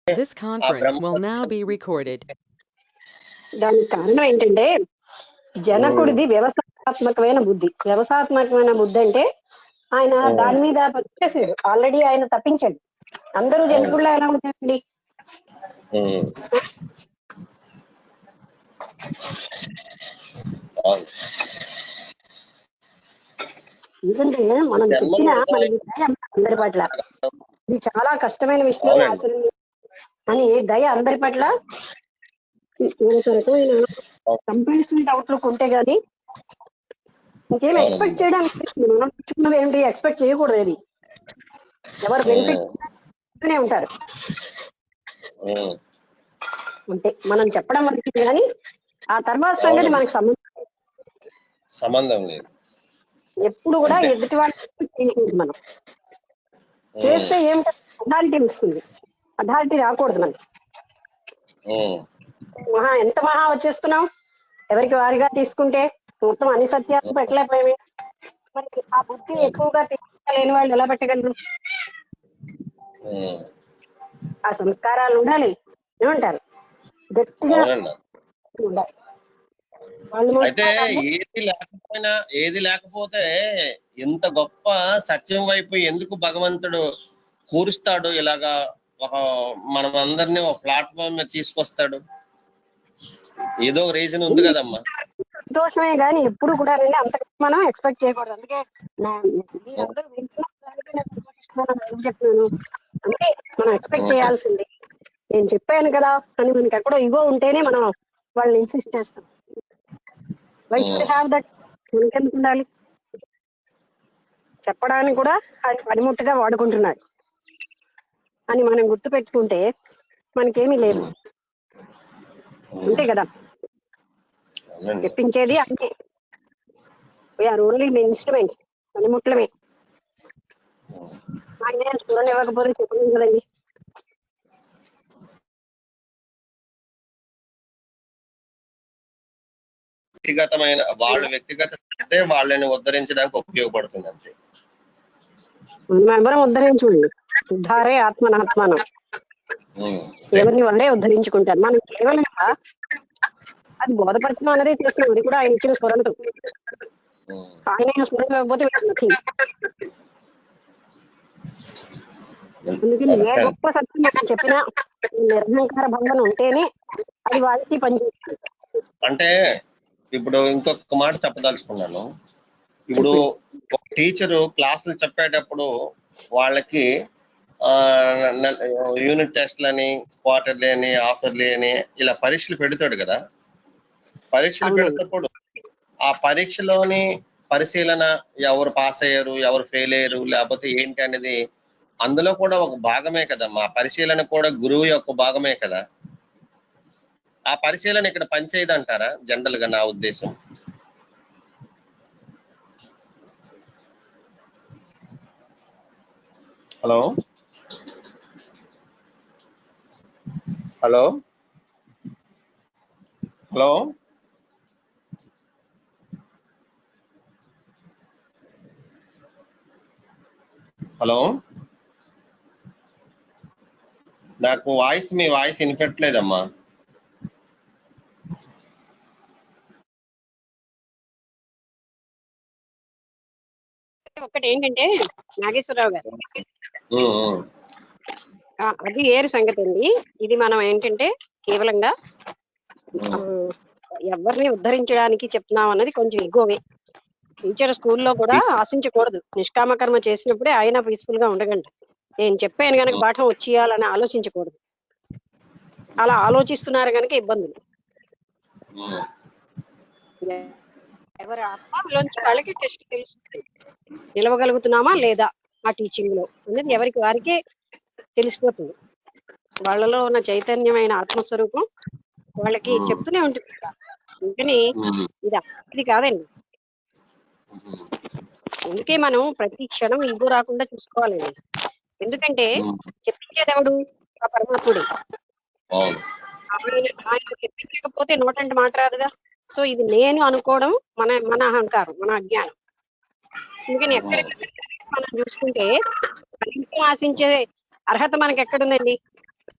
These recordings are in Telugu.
This conference will now be recorded. దానికి కారణం ఏంటంటే జనకుడిది వ్యవస్థాత్మకమైన బుద్ధి అంటే ఆయన దాని మీద పనిచేసాడు ఆల్రెడీ, ఆయన తప్పించాడు. అందరూ జనకుడిలో ఎలా ఉంటారండి? ఎందుకంటే మనం చెప్పిన అందరి పట్ల ఇది చాలా కష్టమైన విషయం ఆచరణ అని దయ అందరి పట్ల ఒక రకమైన కంపాషనేట్ అవుట్లుక్ ఉంటే గానీ ఇంకేం ఎక్స్పెక్ట్ చేయడానికి మనం పుచ్చుకున్నది ఏంటి, ఎక్స్పెక్ట్ చేయకూడదు. అది ఎవరు బెనిఫిట్ ఉంటారు అంటే మనం చెప్పడం వరకు కానీ ఆ తర్వాత సంగతి మనకు సంబంధం లేదు. ఎప్పుడు కూడా ఎదుటి వాళ్ళకి చేయకూడదు. మనం చేస్తే ఏమిటో అథారిటీ వస్తుంది, అథారిటీ రాకూడదు మనకి. ఎంత మహా వచ్చేస్తున్నాం ఎవరికి వారిగా తీసుకుంటే మొత్తం అన్ని సత్యాలు పెట్టలేకపోయామే. మరి ఆ బుద్ధి ఎక్కువగా తీసుకోలేని వాళ్ళు ఎలా పెట్టగలరు? ఆ సంస్కారాలు ఉండాలి. ఏమంటారు? గట్టిగా ఉండాలి. అయితే ఏది లేకపోతే ఎంత గొప్ప సత్యం వైపు ఎందుకు భగవంతుడు కూరుస్తాడు, ఇలాగా ఒక మనం అందరినీ ఒక ప్లాట్ఫామ్ మీద తీసుకొస్తాడు? ఏదో రీజన్ ఉంది కదమ్మా. సంతోషమే గానీ ఎప్పుడు కూడా అంత మనం ఎక్స్పెక్ట్ చేయకూడదు. అందుకే చెప్తున్నాను, అంటే మనం ఎక్స్పెక్ట్ చేయాల్సింది నేను చెప్పాను కదా అని మనకి ఎక్కడో ఇగో ఉంటేనే మనం వాళ్ళని ఇన్సిస్ట్ చేస్తాం. Why should have that? మనకెందుకు ఉండాలి? చెప్పడానికి కూడా ఆయన పనిముట్టుగా వాడుకుంటున్నాడు అని మనం గుర్తు పెట్టుకుంటే మనకేమీ లేదు. అంతే కదా, చెప్పించేది అంతే. వీఆర్ ఓన్లీ ఇన్స్ట్రుమెంట్స్, పనిముట్లమే. ఆయన చూడని ఇవ్వకపోతే చెప్పలేదు కదండి. వ్యక్తిగతమైన వ్యక్తిగత వాళ్ళని ఉద్ధరించడానికి ఉపయోగపడుతుంది అంతే. మనం ఎవరం ఉద్ధరించుకోండి, ఉద్ధారే ఆత్మనాత్మానం. ఎవరిని వాళ్ళే ఉద్ధరించుకుంటారు. మనం కేవలం అది బోధపరచడం అనేది చేస్తున్నాం. అది కూడా ఆయన ఇచ్చిన స్వరంతో. ఆయన స్వరం కాకపోతే అందుకని ఏ గొప్ప సత్యం మనం చెప్పినా నిరహంకార భావన ఉంటేనే అది వాళ్ళకి పనిచేస్తుంది. అంటే ఇప్పుడు ఇంకొక మాట చెప్పదలుచుకున్నాను. ఇప్పుడు ఒక టీచరు క్లాసులు చెప్పేటప్పుడు వాళ్ళకి యూనిట్ టెస్ట్లని, క్వార్టర్లీ అని, హాఫర్లీ అని ఇలా పరీక్షలు పెడతాడు కదా. పరీక్షలు పెడేటప్పుడు ఆ పరీక్షలోని పరిశీలన ఎవరు పాస్ అయ్యారు, ఎవరు ఫెయిల్ అయ్యారు, లేకపోతే ఏంటి అనేది అందులో కూడా ఒక భాగమే కదమ్మా. పరిశీలన కూడా గురువు యొక్క భాగమే కదా. ఆ పరిశీలన ఇక్కడ పనిచేయదు అంటారా? జనరల్ గా నా ఉద్దేశం. హలో హలో హలో హలో నాకు మీ వాయిస్ వినిపెట్టలేదమ్మా. ఒకటి ఏంటంటే నాగేశ్వరరావు గారు, అది ఏరు సంగతి అండి. ఇది మనం ఏంటంటే కేవలంగా ఎవరిని ఉద్ధరించడానికి చెప్తున్నాం అన్నది కొంచెం ఎగోవే. టీచర్ స్కూల్లో కూడా ఆశించకూడదు. నిష్కామ కర్మ చేసినప్పుడే ఆయన పీస్ఫుల్ గా ఉండగండి. నేను చెప్పాను కనుక పాఠం వచ్చేయాలని ఆలోచించకూడదు. అలా ఆలోచిస్తున్నారు కనుక ఇబ్బందులు. ఎవరి ఆత్మలోంచి వాళ్ళకి టెస్ట్ తెలుస్తుంది, నిలవగలుగుతున్నామా లేదా ఆ టీచింగ్ లో అనేది ఎవరికి వారికే తెలిసిపోతుంది. వాళ్ళలో ఉన్న చైతన్యమైన ఆత్మస్వరూపం వాళ్ళకి చెప్తూనే ఉంటుంది. అందుకని ఇది కాదండి. అందుకే మనం ప్రతి క్షణం ఈగో రాకుండా చూసుకోవాలండి. ఎందుకంటే చెప్పించేది ఎవడు? ఆ పరమాత్ముడు. ఆయన చెప్పించకపోతే నోటంటే మాట రాదుగా. సో ఇది నేను అనుకోవడం మన అహంకారం, మన అజ్ఞానం. అందుకని ఎక్కడెక్కడ మనం చూసుకుంటే ఫలితం ఆశించే అర్హత మనకి ఎక్కడుందండి?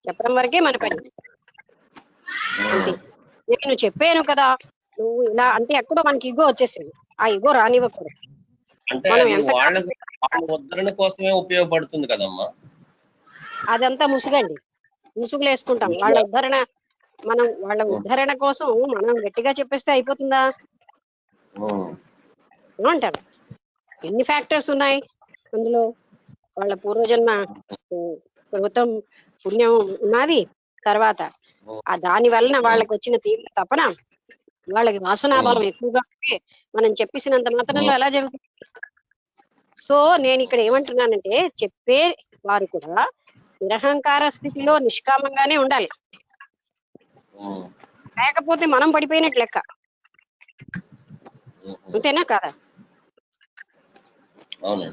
చెప్పడం వరకే మన పని. అంతే. నేను చెప్పాను కదా నువ్వు ఇలా అంటే ఎక్కడో మనకి ఇగో వచ్చేసింది. ఆ ఇగో రానివ్వకూడదు. అంటే మనం అది ఎంత వాళ్ళ ఉద్ధరణ కోసమే ఉపయోగపడుతుంది కదమ్మా. అదంతా ముసుగండి, ముసుగులు వేసుకుంటాం. వాళ్ళ ఉద్ధరణ కోసం మనం గట్టిగా చెప్పేస్తే అయిపోతుందా అంటారు. ఎన్ని ఫ్యాక్టర్స్ ఉన్నాయి అందులో. వాళ్ళ పూర్వజన్మ కృతం పుణ్యం ఉన్నది, తర్వాత ఆ దాని వలన వాళ్ళకి వచ్చిన తీవ్ర తపన, వాళ్ళకి వాసనాబలం ఎక్కువగా ఉంటే మనం చెప్పేసినంత మాత్రంలో ఎలా జరుగుతుంది? సో నేను ఇక్కడ ఏమంటున్నానంటే చెప్పే వారు కూడా నిరహంకార స్థితిలో నిష్కామంగానే ఉండాలి, లేకపోతే మనం పడిపోయినట్లు లెక్క. అంతేనా కాదా? అవును.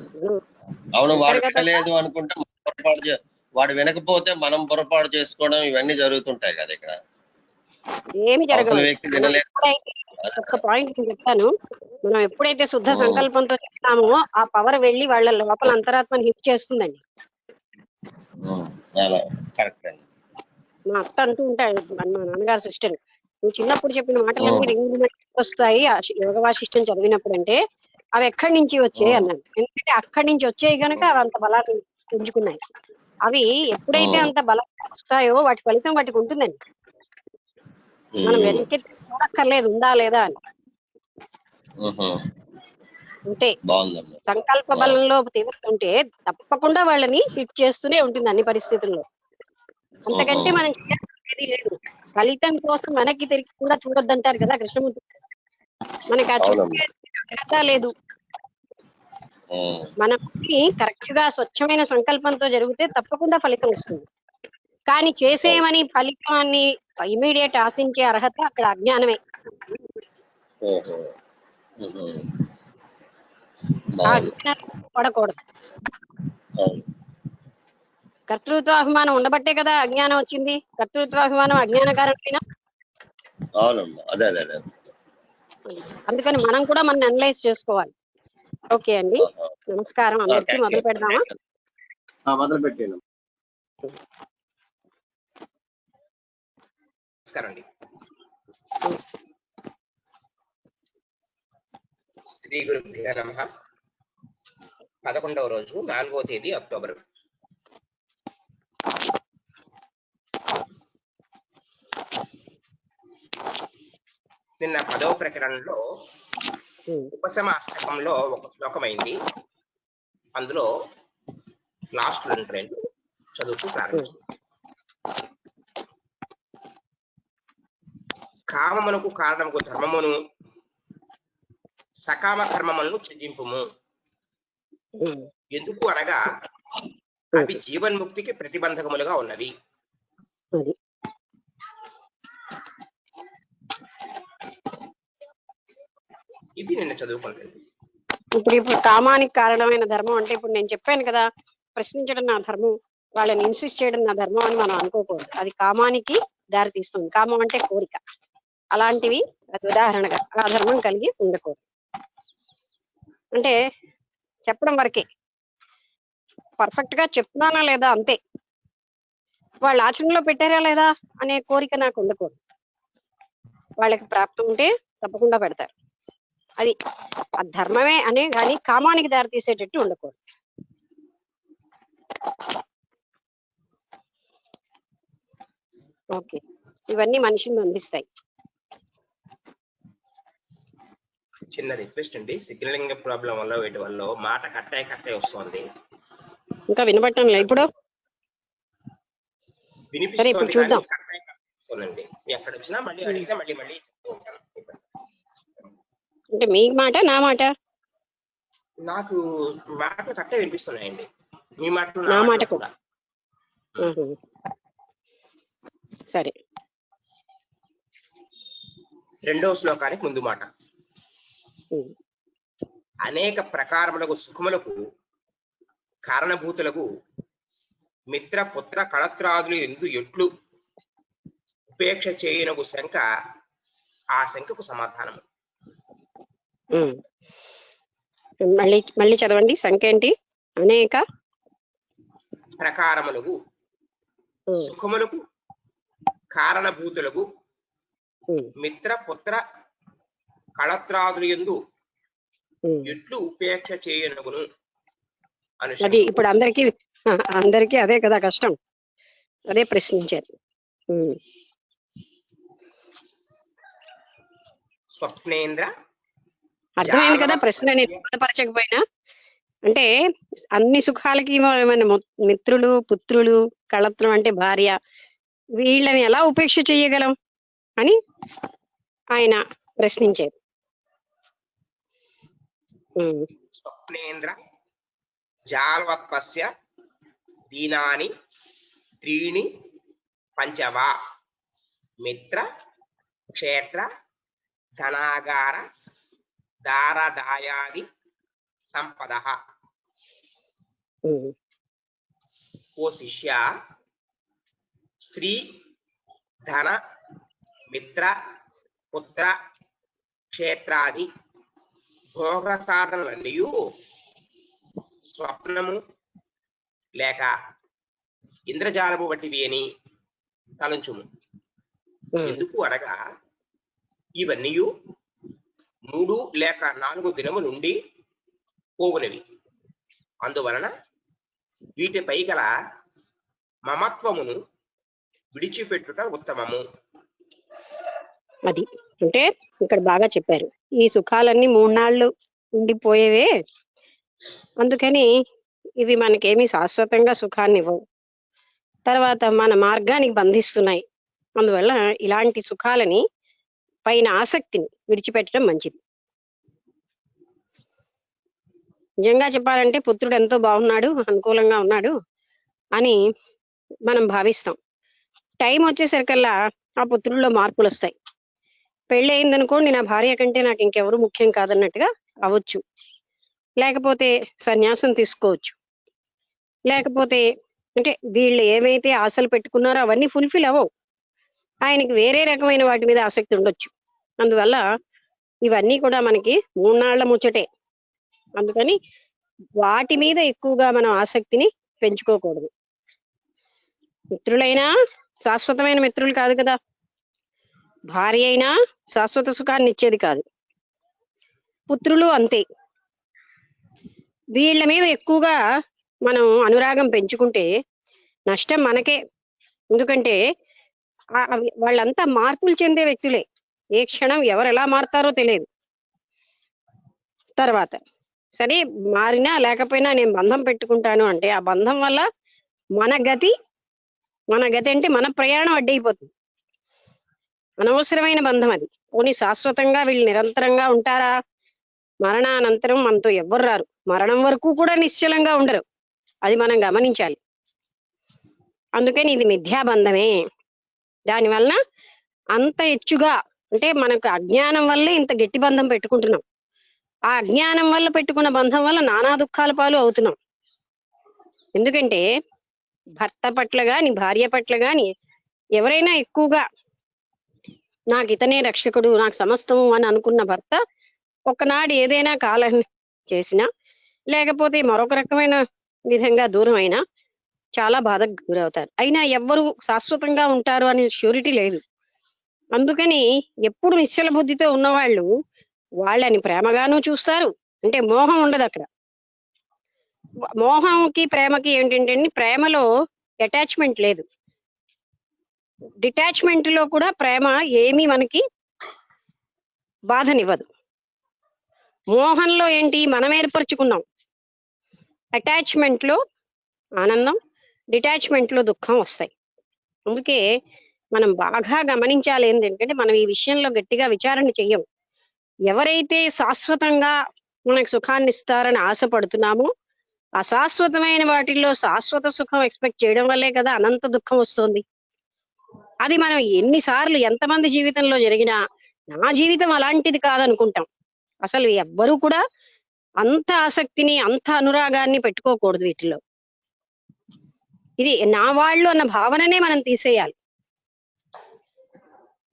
వాడు వినలేదు అనుకుంటే వాడు వినకపోతే మనం పొరపాటు చేసుకోవడం ఇవన్నీ జరుగుతుంటాయి కదా ఇక్కడ. ఏమి జరగదు. ఒక్క పాయింట్ చెప్తాను. మనం ఎప్పుడైతే శుద్ధ సంకల్పంతో చెప్తామో ఆ పవర్ వెళ్ళి వాళ్ళ లోపల అంతరాత్మని హిట్ చేస్తుందండి. మా అత్త అంటూ ఉంటాడు, మా నాన్నగారు సిస్టర్, నువ్వు చిన్నప్పుడు చెప్పిన మాటలన్నీ రింగు వస్తాయి యోగ వాసిష్టం చదివినప్పుడు అంటే అవి ఎక్కడి నుంచి వచ్చాయి అన్నాడు. ఎందుకంటే అక్కడి నుంచి వచ్చాయి కనుక అవి అంత బలాన్ని పుంజుకున్నాయి. అవి ఎప్పుడైతే అంత బలం వస్తాయో వాటి ఫలితం వాటికి ఉంటుందండి. మనం వెనక్కి చూడక్కర్లేదు ఉందా లేదా అని. అంటే సంకల్ప బలంలో తీవ్రతుంటే తప్పకుండా వాళ్ళని హిట్ చేస్తూనే ఉంటుంది అన్ని పరిస్థితుల్లో. అంతకంటే మనం చేయాల్సింది లేదు. ఫలితం కోసం వెనక్కి తిరిగి కూడా చూడొద్దంటారు కదా కృష్ణమూర్తి. మనకి ఆ చూడ లేదు. మనం కరెక్ట్ గా స్వచ్ఛమైన సంకల్పంతో జరిగితే తప్పకుండా ఫలితం వస్తుంది. కానీ చేసేమని ఫలితాన్ని ఇమీడియట్ ఆశించే అర్హత అక్కడ అజ్ఞానమే. పడకూడదు. కర్తృత్వ అభిమానం ఉండబట్టే కదా అజ్ఞానం వచ్చింది. కర్తృత్వ అభిమానం అజ్ఞాన కారణమైన. అందుకని మనం కూడా మనం అనలైజ్ చేసుకోవాలి. ఓకే అండి, నమస్కారం అందరికీ. మొదలు పెడదామా? మొదలు పెట్టాను. నమస్కారం అండి. శ్రీ గురుభ్యో నమః. 11వ రోజు 4వ తేదీ అక్టోబర్. నిన్న 10వ ప్రకరణంలో ఉపశమాష్టకంలో ఒక శ్లోకమైంది. అందులో లాస్ట్ రెండు చదువుతూ ప్రారంభించింది. కామమునకు కారణముకు ధర్మమును సకామ కర్మములను త్యజింపుము. ఎందుకు అనగా అవి జీవన్ముక్తికి ప్రతిబంధకములుగా ఉన్నవి. ఇది నిన్న చదువుకుంటుంది. ఇప్పుడు కామానికి కారణమైన ధర్మం అంటే ఇప్పుడు నేను చెప్పాను కదా, ప్రశ్నించడం నా ధర్మం, వాళ్ళని ఇన్సిస్ట్ చేయడం నా ధర్మం అని మనం అనుకోకూడదు. అది కామానికి దారి తీస్తుంది. కామం అంటే కోరిక. అలాంటివి అది ఉదాహరణగా ఆ ధర్మం కలిగి ఉండకూడదు. అంటే చెప్పడం వరకే, పర్ఫెక్ట్ గా చెప్తున్నానా లేదా అంతే. వాళ్ళు ఆచరణలో పెట్టారా లేదా అనే కోరిక నాకు ఉండకూడదు. వాళ్ళకి ప్రాప్తం ఉంటే తప్పకుండా పెడతారు. అది ఆ ధర్మమే అనే కానీ కామానికి దారి తీసేటట్టు ఉండకూడదు. ఓకే, ఇవన్నీ మనిషిని బంధిస్తాయి. చిన్న రిక్వెస్ట్ అండి, సిగ్నలింగ్ ప్రాబ్లం వల్ల వీటి వల్ల మాట కట్టాయి వస్తుంది. ఇంకా వినబట్టం లేదు. ఇప్పుడు వినిపిస్తుంది. చూద్దాం. ఎక్కడ వచ్చినా మళ్ళీ అడిగితే మళ్ళీ అంటే మీ మాట నా మాట? నాకు మాటలు కట్టే వినిపిస్తున్నాయండి. మీ మాటలు నా మాట కూడా. సరే, 2వ శ్లోకానికి ముందు మాట. అనేక ప్రకారములకు సుఖములకు కారణభూతులకు మిత్ర పుత్ర కళత్రాదులు ఎందు ఎట్లు ఉపేక్ష చేయనగు శంక ఆ శంకకు సమాధానము. మళ్ళీ చదవండి. శంక ఏంటి? అనేక ప్రకారములకు సుఖములకు కారణభూతులకు మిత్ర పుత్ర కళత్రాదులు యందు ఎట్లు ఉపేక్ష చేయనగును అది ఇప్పుడు అందరికీ అదే కదా కష్టం, అదే ప్రశ్నించారు. స్వప్నేంద్ర అర్థమైంది కదా ప్రశ్న, నేను బలపరచకపోయినా. అంటే అన్ని సుఖాలకి మన మిత్రులు, పుత్రులు, కళత్రం అంటే భార్య, వీళ్ళని ఎలా ఉపేక్ష చేయగలం అని ఆయన ప్రశ్నించారు. స్వప్నేంద్ర జాలవత్పస్య దీనాని త్రీణి పంచవా మిత్ర క్షేత్ర ధనాగార దారదాయాది సంపద. ఓ శిష్య, స్త్రీ ధన మిత్ర పుత్ర క్షేత్రాది భోగ సాధనలన్నీ స్వప్నము లేక ఇంద్రజాలము వంటివి అని తలంచుము. ఎందుకు అనగా ఇవన్నీ 3 లేక 4 దినముల నుండి పోవునవి. అందువలన వీటిపై గల మమత్వమును విడిచిపెట్టుట ఉత్తమము. అది అంటే ఇక్కడ బాగా చెప్పారు. ఈ సుఖాలన్నీ 3 నాళ్ళు ఉండిపోయేవే, అందుకని ఇవి మనకేమి శాశ్వతంగా సుఖాన్ని ఇవ్వవు, తర్వాత మన మార్గానికి బంధిస్తున్నాయి. అందువల్ల ఇలాంటి సుఖాలని పైన ఆసక్తిని విడిచిపెట్టడం మంచిది. నిజంగా చెప్పాలంటే పుత్రుడు ఎంతో బాగున్నాడు, అనుకూలంగా ఉన్నాడు అని మనం భావిస్తాం. టైం వచ్చేసరికల్లా ఆ పుత్రుల్లో మార్పులు వస్తాయి. పెళ్ళి అయిందనుకోండి, నా భార్య కంటే నాకు ఇంకెవరు ముఖ్యం కాదన్నట్టుగా అవ్వచ్చు, లేకపోతే సన్యాసం తీసుకోవచ్చు, లేకపోతే అంటే వీళ్ళు ఏవైతే ఆశలు పెట్టుకున్నారో అవన్నీ ఫుల్ఫిల్ అవ్వవు, ఆయనకి వేరే రకమైన వాటి మీద ఆసక్తి ఉండొచ్చు. అందువల్ల ఇవన్నీ కూడా మనకి 3 నాళ్ల ముచ్చటే. అందుకని వాటి మీద ఎక్కువగా మనం ఆసక్తిని పెంచుకోకూడదు. మిత్రులైనా శాశ్వతమైన మిత్రులు కాదు కదా, భార్య అయినా శాశ్వత సుఖాన్ని ఇచ్చేది కాదు, పుత్రులు అంతే. వీళ్ళ మీద ఎక్కువగా మనం అనురాగం పెంచుకుంటే నష్టం మనకే. ఎందుకంటే వాళ్ళంతా మార్పులు చెందే వ్యక్తులే, ఏ క్షణం ఎవరు ఎలా మారుతారో తెలియదు. తర్వాత సరే మారినా లేకపోయినా నేను బంధం పెట్టుకుంటాను అంటే ఆ బంధం వల్ల మన గతి అంటే మన ప్రయాణం అడ్డైపోతుంది. అనవసరమైన బంధం అది. పోనీ శాశ్వతంగా వీళ్ళు నిరంతరంగా ఉంటారా? మరణానంతరం మనతో ఎవ్వరు రారు, మరణం వరకు కూడా నిశ్చలంగా ఉండరు, అది మనం గమనించాలి. అందుకని ఇది మిథ్యాబంధమే. దానివల్ల అంత ఎచ్చుగా అంటే మనకు అజ్ఞానం వల్లే ఇంత గట్టి బంధం పెట్టుకుంటున్నాం. ఆ అజ్ఞానం వల్ల పెట్టుకున్న బంధం వల్ల నానా దుఃఖాల పాలు అవుతున్నాం. ఎందుకంటే భర్త పట్ల గాని భార్య పట్ల గాని ఎవరైనా ఎక్కువగా నాకు ఇతనే రక్షకుడు, నాకు సమస్తము అని అనుకున్న భర్త ఒకనాడు ఏదైనా కాలం చేసినా లేకపోతే మరొక రకమైన విధంగా దూరం అయినా చాలా బాధకు గురవుతారు. అయినా ఎవ్వరు శాశ్వతంగా ఉంటారు అనే ష్యూరిటీ లేదు. అందుకని ఎప్పుడు నిశ్చల బుద్ధితో ఉన్నవాళ్ళు వాళ్ళని ప్రేమగానూ చూస్తారు. అంటే మోహం ఉండదు అక్కడ. మోహంకి ప్రేమకి ఏంటంటే ప్రేమలో అటాచ్మెంట్ లేదు, డిటాచ్మెంట్ లో కూడా ప్రేమ ఏమీ మనకి బాధనివ్వదు. మోహంలో ఏంటి మనం ఏర్పరచుకున్నాం, అటాచ్మెంట్ లో ఆనందం, డిటాచ్మెంట్ లో దుఃఖం వస్తాయి. అందుకే మనం బాగా గమనించాలి ఏంటంటే మనం ఈ విషయంలో గట్టిగా విచారణ చెయ్యం. ఎవరైతే శాశ్వతంగా మనకు సుఖాన్ని ఇస్తారని ఆశపడుతున్నామో అశాశ్వతమైన వాటిల్లో శాశ్వత సుఖం ఎక్స్పెక్ట్ చేయడం వల్లే కదా అనంత దుఃఖం వస్తుంది. అది మనం ఎన్నిసార్లు ఎంతమంది జీవితంలో జరిగినా నా జీవితం అలాంటిది కాదనుకుంటాం. అసలు ఎవ్వరూ కూడా అంత ఆసక్తిని అంత అనురాగాన్ని పెట్టుకోకూడదు వీటిలో. ఇది నా వాళ్ళు అన్న భావననే మనం తీసేయాలి.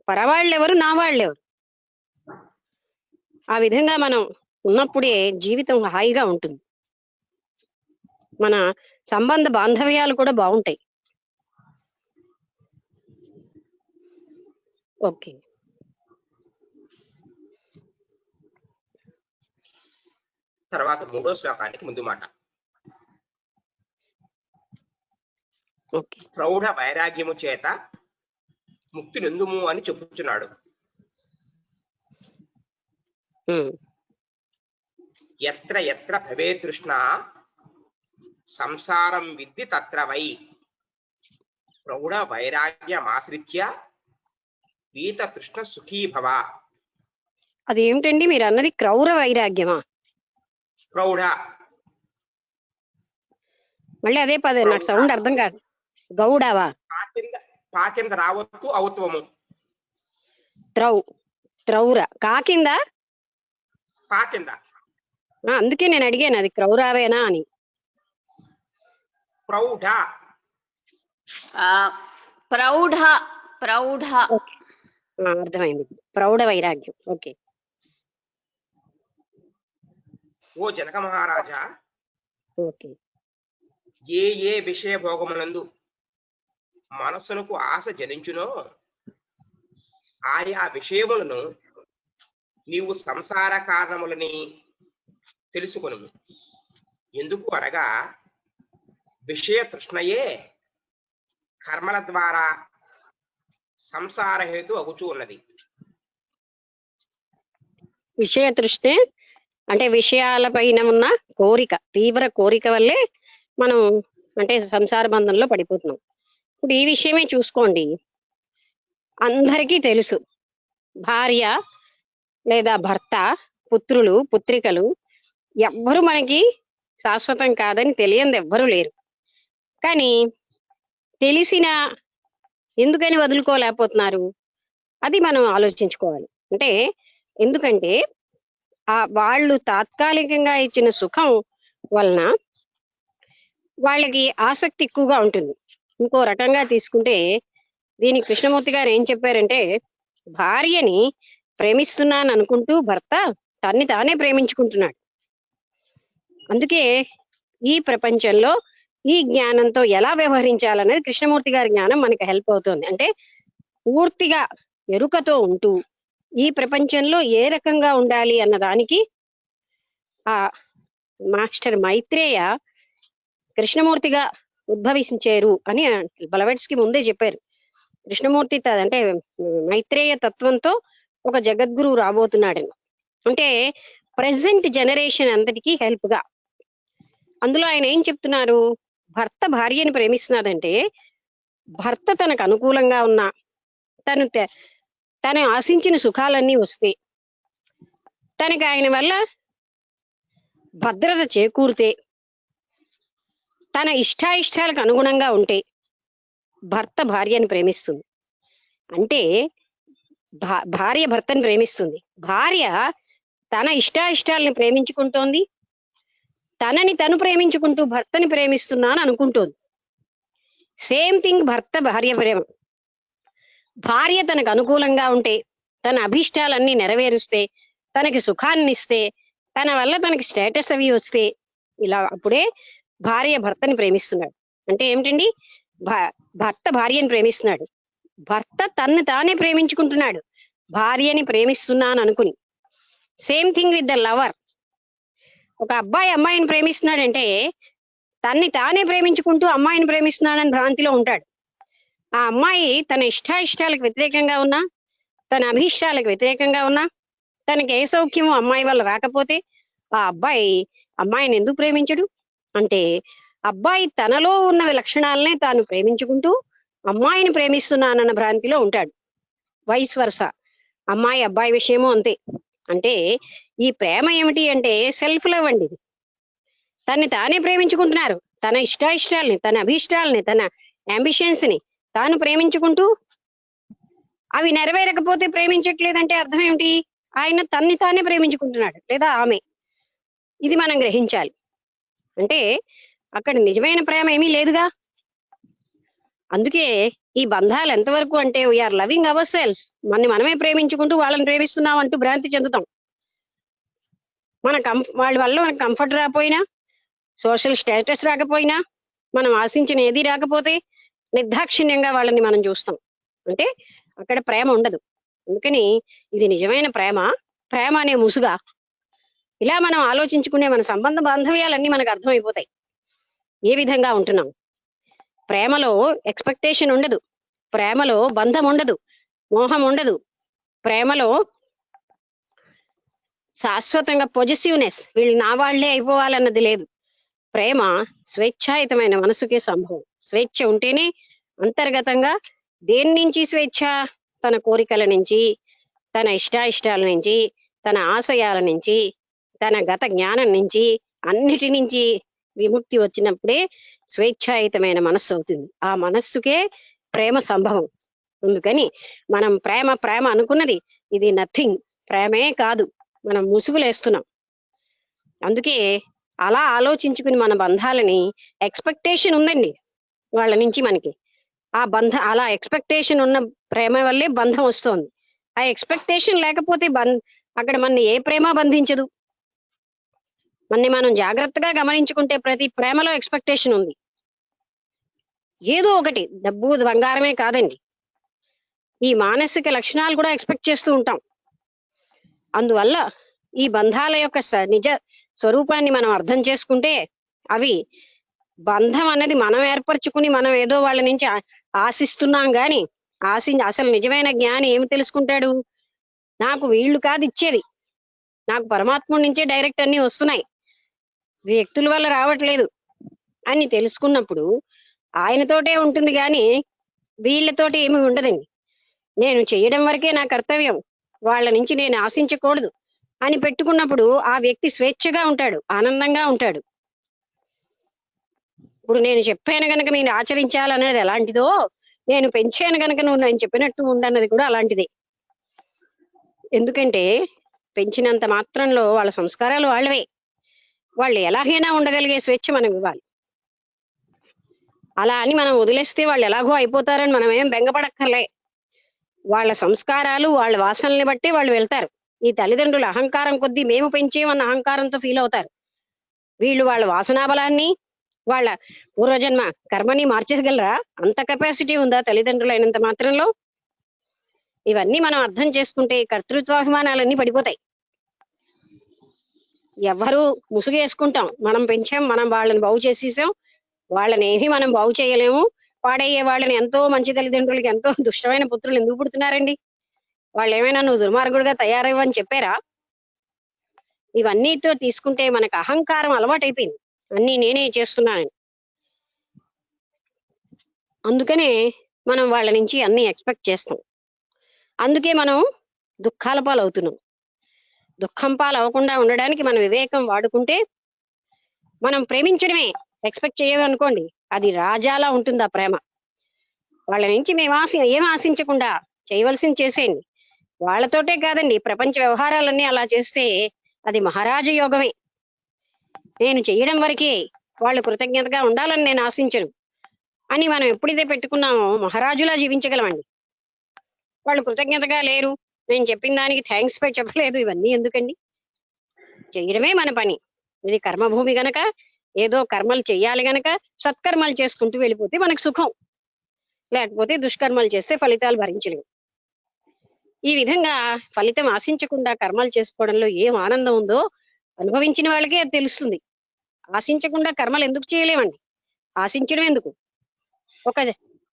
పరవాళ్ళెవరు, నా వాళ్ళెవరు, ఆ విధంగా మనం ఉన్నప్పుడే జీవితం హాయిగా ఉంటుంది. మన సంబంధ బాంధవ్యాలు కూడా బాగుంటాయి. ఓకే. తర్వాత 3వ శ్లోకానికి ముందు మాట. ఓకే. ప్రౌఢ వైరాగ్యము చేత ముక్తి నొందుము అని చెప్పుచున్నాడు. ఎత్ర ఎత్ర భవే తృష్ణ సంసారం విద్ది తత్ర వై ప్రౌఢ వైరాగ్యమాశ్రిత్య వీత తృష్ణ సుఖీ భవ. అదేమిటండి మీరు అన్నది? క్రౌర వైరాగ్యమా? ప్రౌఢ మళ్ళీ అదే పదే, నాకు సౌండ్ అర్థం కాదు. గౌడవా? పాకింద రావత్తు ఔత్వము. త్రౌర కాకింద పాకింద. అందుకే నేను అడిగాను అది క్రౌరావేనా అని. ప్రౌఢ ప్రౌఢ ప్రౌఢ. అర్థమైంది. ప్రౌఢ వైరాగ్యం. ఓకే. ఓ జనక మహారాజా, ఓకే. ఏ ఏ విషయ భోగమునందు మనస్సునకు ఆశ జనించునో ఆయా విషయములను నీవు సంసార కారణములని తెలుసుకొను. ఎందుకు అనగా విషయ తృష్ణయే కర్మల ద్వారా సంసార హేతు అగుచూ ఉన్నది. విషయ తృష్ణే అంటే విషయాల పైన ఉన్న కోరిక, తీవ్ర కోరిక వల్లే మనం అంటే సంసార బంధంలో పడిపోతున్నాం. ఇప్పుడు ఈ విషయమే చూసుకోండి. అందరికీ తెలుసు, భార్య లేదా భర్త, పుత్రులు, పుత్రికలు ఎవ్వరు మనకి శాశ్వతం కాదని తెలియంది ఎవ్వరూ లేరు. కానీ తెలిసిన ఎందుకని వదులుకోలేకపోతున్నారు? అది మనం ఆలోచించుకోవాలి. అంటే ఎందుకంటే వాళ్ళు తాత్కాలికంగా ఇచ్చిన సుఖం వలన వాళ్ళకి ఆసక్తి ఎక్కువగా ఉంటుంది. ఇంకో రకంగా తీసుకుంటే దీనికి కృష్ణమూర్తి గారు ఏం చెప్పారంటే, భార్యని ప్రేమిస్తున్నాను అనుకుంటూ భర్త తన్ని తానే ప్రేమించుకుంటున్నాడు. అందుకే ఈ ప్రపంచంలో ఈ జ్ఞానంతో ఎలా వ్యవహరించాలనేది కృష్ణమూర్తి గారి జ్ఞానం మనకి హెల్ప్ అవుతుంది. అంటే పూర్తిగా ఎరుకతో ఉంటూ ఈ ప్రపంచంలో ఏ రకంగా ఉండాలి అన్నదానికి ఆ మాస్టర్ మైత్రేయ కృష్ణమూర్తిగా ఉద్భవించారు అని బలవెట్స్ కి ముందే చెప్పారు. కృష్ణమూర్తి అంటే మైత్రేయ తత్వంతో ఒక జగద్గురువు రాబోతున్నాడని. అంటే ప్రెసెంట్ జనరేషన్ అంతటికీ హెల్ప్ గా. అందులో ఆయన ఏం చెప్తున్నారు? భర్త భార్యని ప్రేమిస్తున్నాడంటే భర్త తనకు అనుకూలంగా ఉన్నా, తను ఆశించిన సుఖాలన్నీ వస్తే, తనకి ఆయన వల్ల భద్రత చేకూరితే, తన ఇష్టాయిష్టాలకు అనుగుణంగా ఉంటే భర్త భార్యని ప్రేమిస్తుంది. అంటే భార్య భర్తని ప్రేమిస్తుంది, భార్య తన ఇష్టాయిష్టాలని ప్రేమించుకుంటోంది, తనని తను ప్రేమించుకుంటూ భర్తని ప్రేమిస్తున్నాను అనుకుంటోంది. సేమ్ థింగ్ భర్త భార్య ప్రేమ. భార్య తనకు అనుకూలంగా ఉంటే, తన అభిష్టాలన్నీ నెరవేరుస్తే, తనకి సుఖాన్ని ఇస్తే, తన వల్ల తనకి స్టేటస్ అవి వస్తే, ఇలా అప్పుడే భార్య భర్తని ప్రేమిస్తున్నాడు. అంటే ఏమిటండి? భర్త భార్యని ప్రేమిస్తున్నాడు, భర్త తన్ను తానే ప్రేమించుకుంటున్నాడు భార్యని ప్రేమిస్తున్నాను అనుకుని. Same thing with the lover. ఒక అబ్బాయి అమ్మాయిని ప్రేమిస్తున్నాడంటే తన్ని తానే ప్రేమించుకుంటూ అమ్మాయిని ప్రేమిస్తున్నాడని భ్రాంతిలో ఉంటాడు. ఆ అమ్మాయి తన ఇష్టాయిష్టాలకు వ్యతిరేకంగా ఉన్నా, తన అభిష్టాలకు వ్యతిరేకంగా ఉన్నా, తనకి ఏ సౌఖ్యమో అమ్మాయి వల్ల రాకపోతే ఆ అబ్బాయి అమ్మాయిని ఎందుకు ప్రేమించడు? అంటే అబ్బాయి తనలో ఉన్న లక్షణాలనే తాను ప్రేమించుకుంటూ అమ్మాయిని ప్రేమిస్తున్నానన్న భ్రాంతిలో ఉంటాడు. వైస్ వర్స అమ్మాయి అబ్బాయి విషయమూ అంతే. అంటే ఈ ప్రేమ ఏమిటి అంటే సెల్ఫ్ లవ్ అండి. తన్ని తానే ప్రేమించుకుంటున్నారు, తన ఇష్టాయిష్టాలని, తన అభిష్టాలని, తన అంబిషన్స్ ని తాను ప్రేమించుకుంటూ అవి నెరవేరకపోతే ప్రేమించట్లేదంటే అర్థం ఏమిటి? ఆయన తన్ని తానే ప్రేమించుకుంటున్నాడు లేదా ఆమె. ఇది మనం గ్రహించాలి. అంటే అక్కడ నిజమైన ప్రేమ ఏమీ లేదుగా. అందుకే ఈ బంధాలు ఎంతవరకు అంటే వీఆర్ లవింగ్ అవర్ సెల్స్, మనమే ప్రేమించుకుంటూ వాళ్ళని ప్రేమిస్తున్నాం అంటూ భ్రాంతి చెందుతాం. వాళ్ళ వల్ల మనకు కంఫర్ట్ రాకపోయినా, సోషల్ స్టేటస్ రాకపోయినా, మనం ఆశించిన ఏది రాకపోతే నిర్దాక్షిణ్యంగా వాళ్ళని మనం చూస్తాం. అంటే అక్కడ ప్రేమ ఉండదు. అందుకని ఇది నిజమైన ప్రేమ, ప్రేమ అనే ముసుగా? ఇలా మనం ఆలోచించుకునే మన సంబంధ బాంధవ్యాలన్నీ మనకు అర్థమైపోతాయి. ఏ విధంగా ఉంటున్నాం. ప్రేమలో ఎక్స్పెక్టేషన్ ఉండదు, ప్రేమలో బంధం ఉండదు, మోహం ఉండదు, ప్రేమలో శాశ్వతంగా పొజిటివ్నెస్, వీళ్ళు నా వాళ్లే అయిపోవాలన్నది లేదు. ప్రేమ స్వేచ్ఛాయుతమైన మనసుకే సంభవం. స్వేచ్ఛ ఉంటేనే అంతర్గతంగా దేని నుంచి స్వేచ్ఛ? తన కోరికల నుంచి, తన ఇష్టాయిష్టాల నుంచి, తన ఆశయాల నుంచి, తన గత జ్ఞానం నుంచి, అన్నిటి నుంచి విముక్తి వచ్చినప్పుడే స్వేచ్ఛాయుతమైన మనస్సు అవుతుంది. ఆ మనస్సుకే ప్రేమ సంభవం. అందుకని మనం ప్రేమ ప్రేమ అనుకున్నది ఇది నథింగ్, ప్రేమే కాదు, మనం ముసుగులేస్తున్నాం. అందుకే అలా ఆలోచించుకుని మన బంధాలని, ఎక్స్పెక్టేషన్ ఉందండి వాళ్ళ నుంచి మనకి, ఆ అలా ఎక్స్పెక్టేషన్ ఉన్న ప్రేమ వల్లే బంధం వస్తోంది. ఆ ఎక్స్పెక్టేషన్ లేకపోతే అక్కడ మన ఏ ప్రేమ బంధించదు. మనం జాగ్రత్తగా గమనించుకుంటే ప్రతి ప్రేమలో ఎక్స్పెక్టేషన్ ఉంది. ఏదో ఒకటి, డబ్బు బంగారమే కాదండి, ఈ మానసిక లక్షణాలు కూడా ఎక్స్పెక్ట్ చేస్తూ ఉంటాం. అందువల్ల ఈ బంధాల యొక్క నిజ స్వరూపాన్ని మనం అర్థం చేసుకుంటే, అవి బంధం అనేది మనం ఏర్పరచుకుని మనం ఏదో వాళ్ళ నుంచి ఆశిస్తున్నాం గాని, అసలు నిజమైన జ్ఞాని ఏమి తెలుసుకుంటాడు? నాకు వీళ్ళు కాదు ఇచ్చేది, నాకు పరమాత్ముడి నుంచే డైరెక్ట్ అన్ని వస్తున్నాయి, వ్యక్తుల వల్ల రావట్లేదు అని తెలుసుకున్నప్పుడు ఆయనతోటే ఉంటుంది కానీ వీళ్ళతోటి ఏమి ఉండదండి. నేను చేయడం వరకే నా కర్తవ్యం, వాళ్ళ నుంచి నేను ఆశించకూడదు అని పెట్టుకున్నప్పుడు ఆ వ్యక్తి స్వేచ్ఛగా ఉంటాడు, ఆనందంగా ఉంటాడు. ఇప్పుడు నేను చెప్పాను గనక మీరు ఆచరించాలనేది ఎలాంటిదో, నేను పెంచాను గనక నువ్వు నేను చెప్పినట్టు ఉండన్నది కూడా అలాంటిదే. ఎందుకంటే పెంచినంత మాత్రంలో వాళ్ళ సంస్కారాలు వాళ్ళవే, వాళ్ళు ఎలాగైనా ఉండగలిగే స్వేచ్ఛ మనం ఇవ్వాలి. అలా అని మనం వదిలేస్తే వాళ్ళు ఎలాగో అయిపోతారని మనం ఏం బెంగపడక్కర్లే. వాళ్ళ సంస్కారాలు వాళ్ళ వాసనల్ని బట్టి వాళ్ళు వెళ్తారు. ఈ తల్లిదండ్రుల అహంకారం కొద్దీ మేము పెంచేమన్న అహంకారంతో ఫీల్ అవుతారు. వీళ్ళు వాళ్ళ వాసనాబలాన్ని, వాళ్ళ పూర్వజన్మ కర్మని మార్చగలరా? అంత కెపాసిటీ ఉందా తల్లిదండ్రులు అయినంత మాత్రంలో? ఇవన్నీ మనం అర్థం చేసుకుంటే కర్తృత్వాభిమానాలన్నీ పడిపోతాయి. ఎవరు ముసుగేసుకుంటాం, మనం పెంచాం, మనం వాళ్ళని బాగు చేసేసాం, వాళ్ళని ఏమీ మనం బాగు చేయలేము, పాడయ్యే వాళ్ళని, ఎంతో మంచి తల్లిదండ్రులకి ఎంతో దుష్టమైన పుత్రులు ఎందుకు పుడుతున్నారండి? వాళ్ళు ఏమైనా నువ్వు దుర్మార్గుడుగా తయారవ్వని చెప్పారా? ఇవన్నీతో తీసుకుంటే మనకు అహంకారం అలవాటైపోయింది, అన్నీ నేనే చేస్తున్నానని. అందుకనే మనం వాళ్ళ నుంచి అన్ని ఎక్స్పెక్ట్ చేస్తాం. అందుకే మనం దుఃఖాల పాలు అవుతున్నాం. దుఃఖం పాలు అవ్వకుండా ఉండడానికి మనం వివేకం వాడుకుంటే, మనం ప్రేమించడమే ఎక్స్పెక్ట్ చేయమనుకోండి, అది రాజాలా ఉంటుంది ఆ ప్రేమ. వాళ్ళ నుంచి మేము ఏం ఆశించకుండా చేయవలసింది చేసేయండి. వాళ్ళతోటే కాదండి, ప్రపంచ వ్యవహారాలన్నీ అలా చేస్తే అది మహారాజ యోగమే. నేను చేయడం వరకే, వాళ్ళు కృతజ్ఞతగా ఉండాలని నేను ఆశించను అని మనం ఎప్పుడైతే పెట్టుకున్నామో మహారాజులా జీవించగలమండి. వాళ్ళు కృతజ్ఞతగా లేరు, నేను చెప్పిన దానికి థ్యాంక్స్ చెప్పలేదు, ఇవన్నీ ఎందుకండి? చేయడమే మన పని. ఇది కర్మభూమి గనక ఏదో కర్మలు చెయ్యాలి గనక సత్కర్మలు చేసుకుంటూ వెళ్ళిపోతే మనకు సుఖం, లేకపోతే దుష్కర్మలు చేస్తే ఫలితాలు భరించలేము. ఈ విధంగా ఫలితం ఆశించకుండా కర్మలు చేసుకోవడంలో ఏం ఆనందం ఉందో అనుభవించిన వాళ్ళకే అది తెలుస్తుంది. ఆశించకుండా కర్మలు ఎందుకు చేయలేమండి? ఆశించడం ఎందుకు? ఒక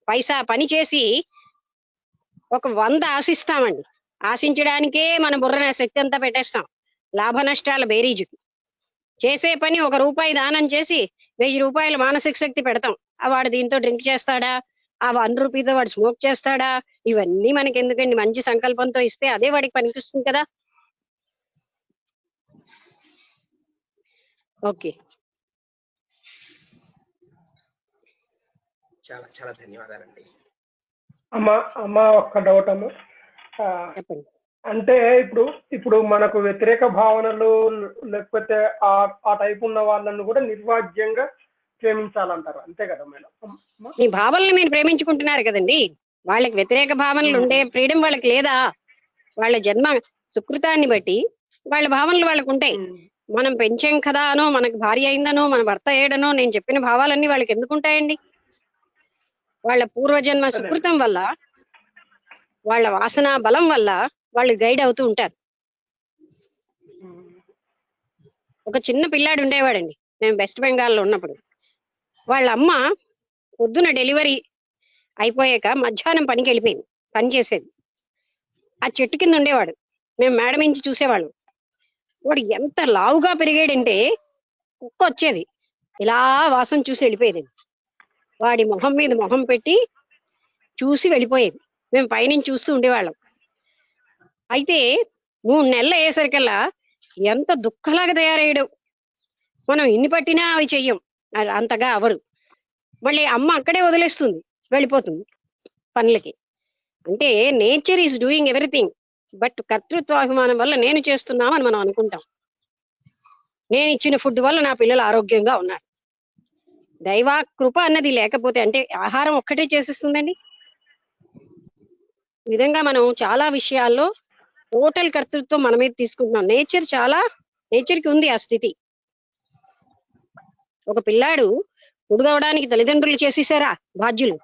పైసా పని చేసి ఒక 100 ఆశిస్తామండి, ఆశించడానికే మన బుర్ర శక్తి అంతా పెట్టేస్తాం లాభ నష్టాల బేరీజుకి. చేసే పని 1 రూపాయి దానం చేసి 1000 రూపాయల మానసిక శక్తి పెడతాం. వాడు దీంతో డ్రింక్ చేస్తాడా, ఆ 1 రూపీతో వాడు స్మోక్ చేస్తాడా, ఇవన్నీ మనకి ఎందుకండి? మంచి సంకల్పంతో ఇస్తే అదే వాడికి పనికిస్తుంది కదా. ఓకే, చాలా చాలా ధన్యవాదాలండి. అమ్మా ఒక్క డౌట్ అమ్మా, చెప్పండి. అంటే ఇప్పుడు మనకు వ్యతిరేక భావనలు లేకపోతే ఆ టైప్ ఉన్న వాళ్ళను కూడా నిర్వాజ్యంగా ప్రేమించాలంటారు, అంతే కదా మేడం? మీ భావనలు మీరు ప్రేమించుకుంటున్నారు కదండి, వాళ్ళకి వ్యతిరేక భావనలు ఉండే ఫ్రీడమ్ వాళ్ళకి లేదా? వాళ్ళ జన్మ సుకృతాన్ని బట్టి వాళ్ళ భావనలు వాళ్ళకు ఉంటాయి. మనం పెంచాం కదా అనో, మనకు భార్య అయిందనో, మన భర్త అయ్యాడనో నేను చెప్పిన భావాలన్నీ వాళ్ళకి ఎందుకు ఉంటాయండి? వాళ్ళ పూర్వజన్మ సుకృతం వల్ల వాళ్ళ వాసన బలం వల్ల వాళ్ళు గైడ్ అవుతూ ఉంటారు. ఒక చిన్న పిల్లాడు ఉండేవాడండి మేము వెస్ట్ బెంగాల్లో ఉన్నప్పుడు. వాళ్ళ అమ్మ పొద్దున డెలివరీ అయిపోయాక మధ్యాహ్నం పనికి వెళ్ళిపోయింది, పని చేసేది. ఆ చెట్టు కింద ఉండేవాడు, మేము మేడ నుంచి చూసేవాళ్ళం. వాడు ఎంత లావుగా పెరిగాడంటే కుక్క వచ్చేది ఇలా వాసన చూసి వెళ్ళిపోయేది. వాడి మొహం మీద మొహం పెట్టి చూసి వెళ్ళిపోయేది. మేము పైనుంచి చూస్తూ ఉండేవాళ్ళం. అయితే 3 నెలలు అయ్యేసరికల్లా ఎంత దుఃఖలాగా తయారయ్యాడు. మనం ఇన్ని పట్టినా అవి చెయ్యం, అంతగా అవరు. మళ్ళీ అమ్మ అక్కడే వదిలేస్తుంది, వెళ్ళిపోతుంది పనులకి. అంటే nature is doing everything, but కర్తృత్వాభిమానం వల్ల నేను చేస్తున్నామని మనం అనుకుంటాం. నేను ఇచ్చిన ఫుడ్ వల్ల నా పిల్లలు ఆరోగ్యంగా ఉన్నారు. దైవా కృప అన్నది లేకపోతే, అంటే ఆహారం ఒక్కటే చేసిస్తుందండి. ఈ విధంగా మనం చాలా విషయాల్లో టోటల్ కర్తృత్వం మన మీద తీసుకుంటున్నాం. నేచర్కి ఉంది ఆ స్థితి. ఒక పిల్లాడు ఉడదవడానికి తల్లిదండ్రులు చేసేసారా బాధ్యులు.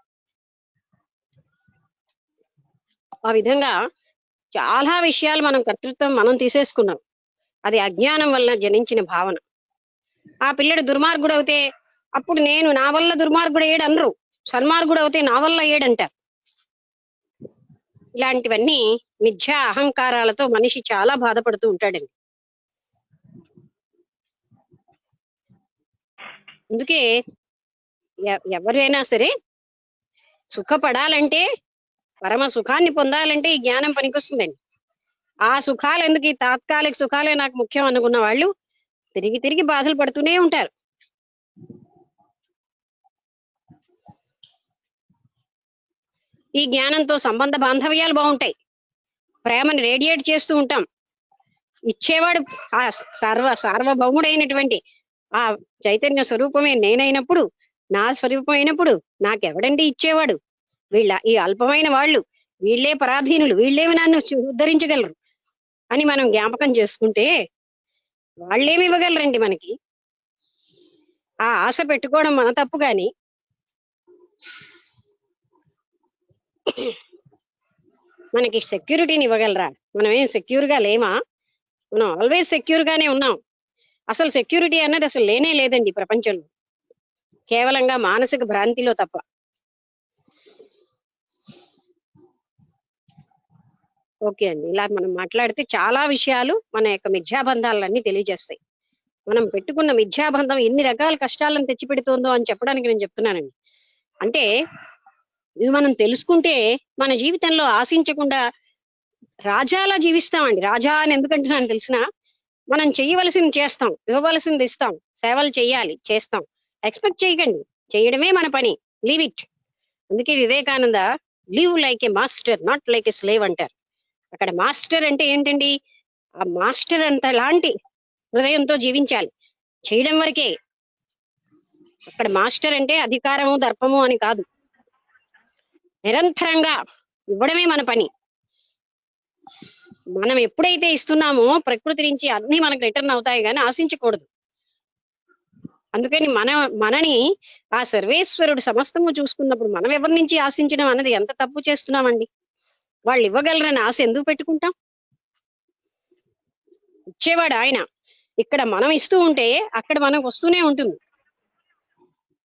ఆ విధంగా చాలా విషయాలు మనం కర్తృత్వం మనం తీసేసుకున్నాం. అది అజ్ఞానం వల్ల జనించిన భావన. ఆ పిల్లడు దుర్మార్గుడు అవుతే అప్పుడు నేను నా వల్ల దుర్మార్గుడు అయ్యాడు అనరు, సన్మార్గుడు అవుతే నా వల్ల అయ్యాడంటారు. ఇలాంటివన్నీ మిథ్యా అహంకారాలతో మనిషి చాలా బాధపడుతూ ఉంటాడండి. అందుకే ఎవరైనా సరే సుఖపడాలంటే, పరమ సుఖాన్ని పొందాలంటే ఈ జ్ఞానం పనికొస్తుందండి. ఆ సుఖాలు ఎందుకు, ఈ తాత్కాలిక సుఖాలే నాకు ముఖ్యం అనుకున్న వాళ్ళు తిరిగి తిరిగి బాధలు పడుతూనే ఉంటారు. ఈ జ్ఞానంతో సంబంధ బాంధవ్యాలు బాగుంటాయి, ప్రేమని రేడియేట్ చేస్తూ ఉంటాం. ఇచ్చేవాడు ఆ సార్వభౌముడైనటువంటి ఆ చైతన్య స్వరూపమే నేనైనప్పుడు, నా స్వరూపం అయినప్పుడు నాకెవడండి ఇచ్చేవాడు? ఈ అల్పమైన వాళ్ళు, వీళ్ళే పరాధీనులు, వీళ్ళేమి నన్ను ఉద్ధరించగలరు అని మనం జ్ఞాపకం చేసుకుంటే వాళ్ళేమి ఇవ్వగలరండి మనకి. ఆ ఆశ పెట్టుకోవడం మన తప్పు. కానీ మనకి సెక్యూరిటీని ఇవ్వగలరా? మనం ఏం సెక్యూర్ గా లేమా? మనం ఆల్వేస్ సెక్యూర్ గానే ఉన్నాం. అసలు సెక్యూరిటీ అన్నది అసలు లేనే లేదండి ప్రపంచంలో, కేవలంగా మానసిక భ్రాంతిలో తప్ప. ఓకే అండి, ఇలా మనం మాట్లాడితే చాలా విషయాలు మన యొక్క మిథ్యాబంధాలన్నీ తెలియజేస్తాయి. మనం పెట్టుకున్న మిథ్యాబంధం ఎన్ని రకాల కష్టాలను తెచ్చిపెడుతోందో అని చెప్పడానికి నేను చెప్తున్నానండి. అంటే ఇవి మనం తెలుసుకుంటే మన జీవితంలో ఆశించకుండా రాజాలా జీవిస్తామండి. రాజా అని ఎందుకంటున్నాను తెలిసిన, మనం చెయ్యవలసింది చేస్తాం, ఇవ్వవలసింది ఇస్తాం, సేవలు చెయ్యాలి చేస్తాం. ఎక్స్పెక్ట్ చేయకండి, చేయడమే మన పని. Leave it. అందుకే Vivekananda live like a master, not like a slave అంటారు. అక్కడ మాస్టర్ అంటే ఏంటండి? ఆ మాస్టర్ అంత లాంటి హృదయంతో జీవించాలి, చేయడం వరకే. అక్కడ మాస్టర్ అంటే అధికారము దర్పము అని కాదు, నిరంతరంగా ఇవ్వడమే మన పని. మనం ఎప్పుడైతే ఇస్తున్నామో ప్రకృతి నుంచి అన్ని మనకు రిటర్న్ అవుతాయి, కానీ ఆశించకూడదు. అందుకని మనని ఆ సర్వేశ్వరుడు సమస్తము చూసుకున్నప్పుడు మనం ఎవరి నుంచి ఆశించడం అన్నది ఎంత తప్పు చేస్తున్నామండి. వాళ్ళు ఇవ్వగలరని ఆశ ఎందుకు పెట్టుకుంటాం? ఇచ్చేవాడు ఆయన. ఇక్కడ మనం ఇస్తూ ఉంటే అక్కడ మనకు వస్తూనే ఉంటుంది.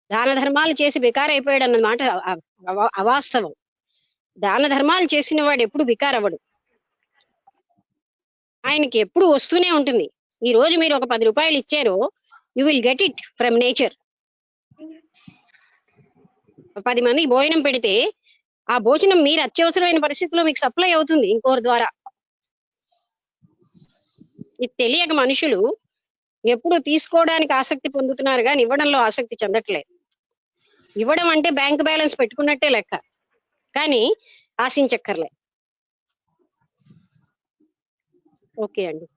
దాన ధర్మాలు చేసి బికారైపోయాడు అన్న మాట అవాస్తవం. దాన ధర్మాలు చేసిన వాడు ఎప్పుడు బికారవ్వడు, ఆయనకి ఎప్పుడు వస్తూనే ఉంటుంది. ఈ రోజు మీరు ఒక 10 రూపాయలు ఇచ్చారు, you will get it from nature. 10 మందికి భోజనం పెడితే ఆ భోజనం మీరు అత్యవసరమైన పరిస్థితిలో మీకు సప్లై అవుతుంది ఇంకోరి ద్వారా. ఇది తెలియక మనుషులు ఎప్పుడు తీసుకోవడానికి ఆసక్తి పొందుతున్నారు కానీ ఇవ్వడంలో ఆసక్తి చెందట్లేదు. ఇవ్వడం అంటే బ్యాంక్ బ్యాలెన్స్ పెట్టుకున్నట్టే లెక్క, కానీ ఆశించక్కర్లే. ఓకే అండి.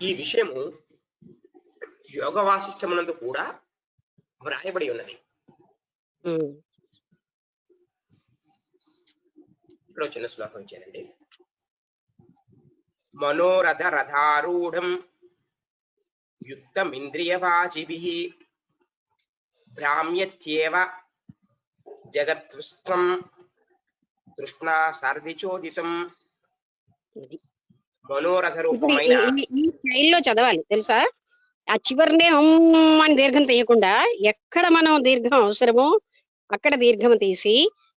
ఈ విషయము యోగ వాసిష్టమునందు కూడా వ్రాయబడి ఉన్నది. ఇక్కడ చిన్న శ్లోకం ఇచ్చానండి. మనోరథ రథారూఢం యుక్తమింద్రియవాచిభిః భ్రామ్యత్యేవ జగత్కృష్ణం తృష్ణా సారథిచోదితం మనోరథ ఇప్పుడు రూపమైన ఈ స్టైల్లో చదవాలి తెలుసా? ఆ చివరినే అని దీర్ఘం తీయకుండా ఎక్కడ మనం దీర్ఘం అవసరమో అక్కడ దీర్ఘం తీసి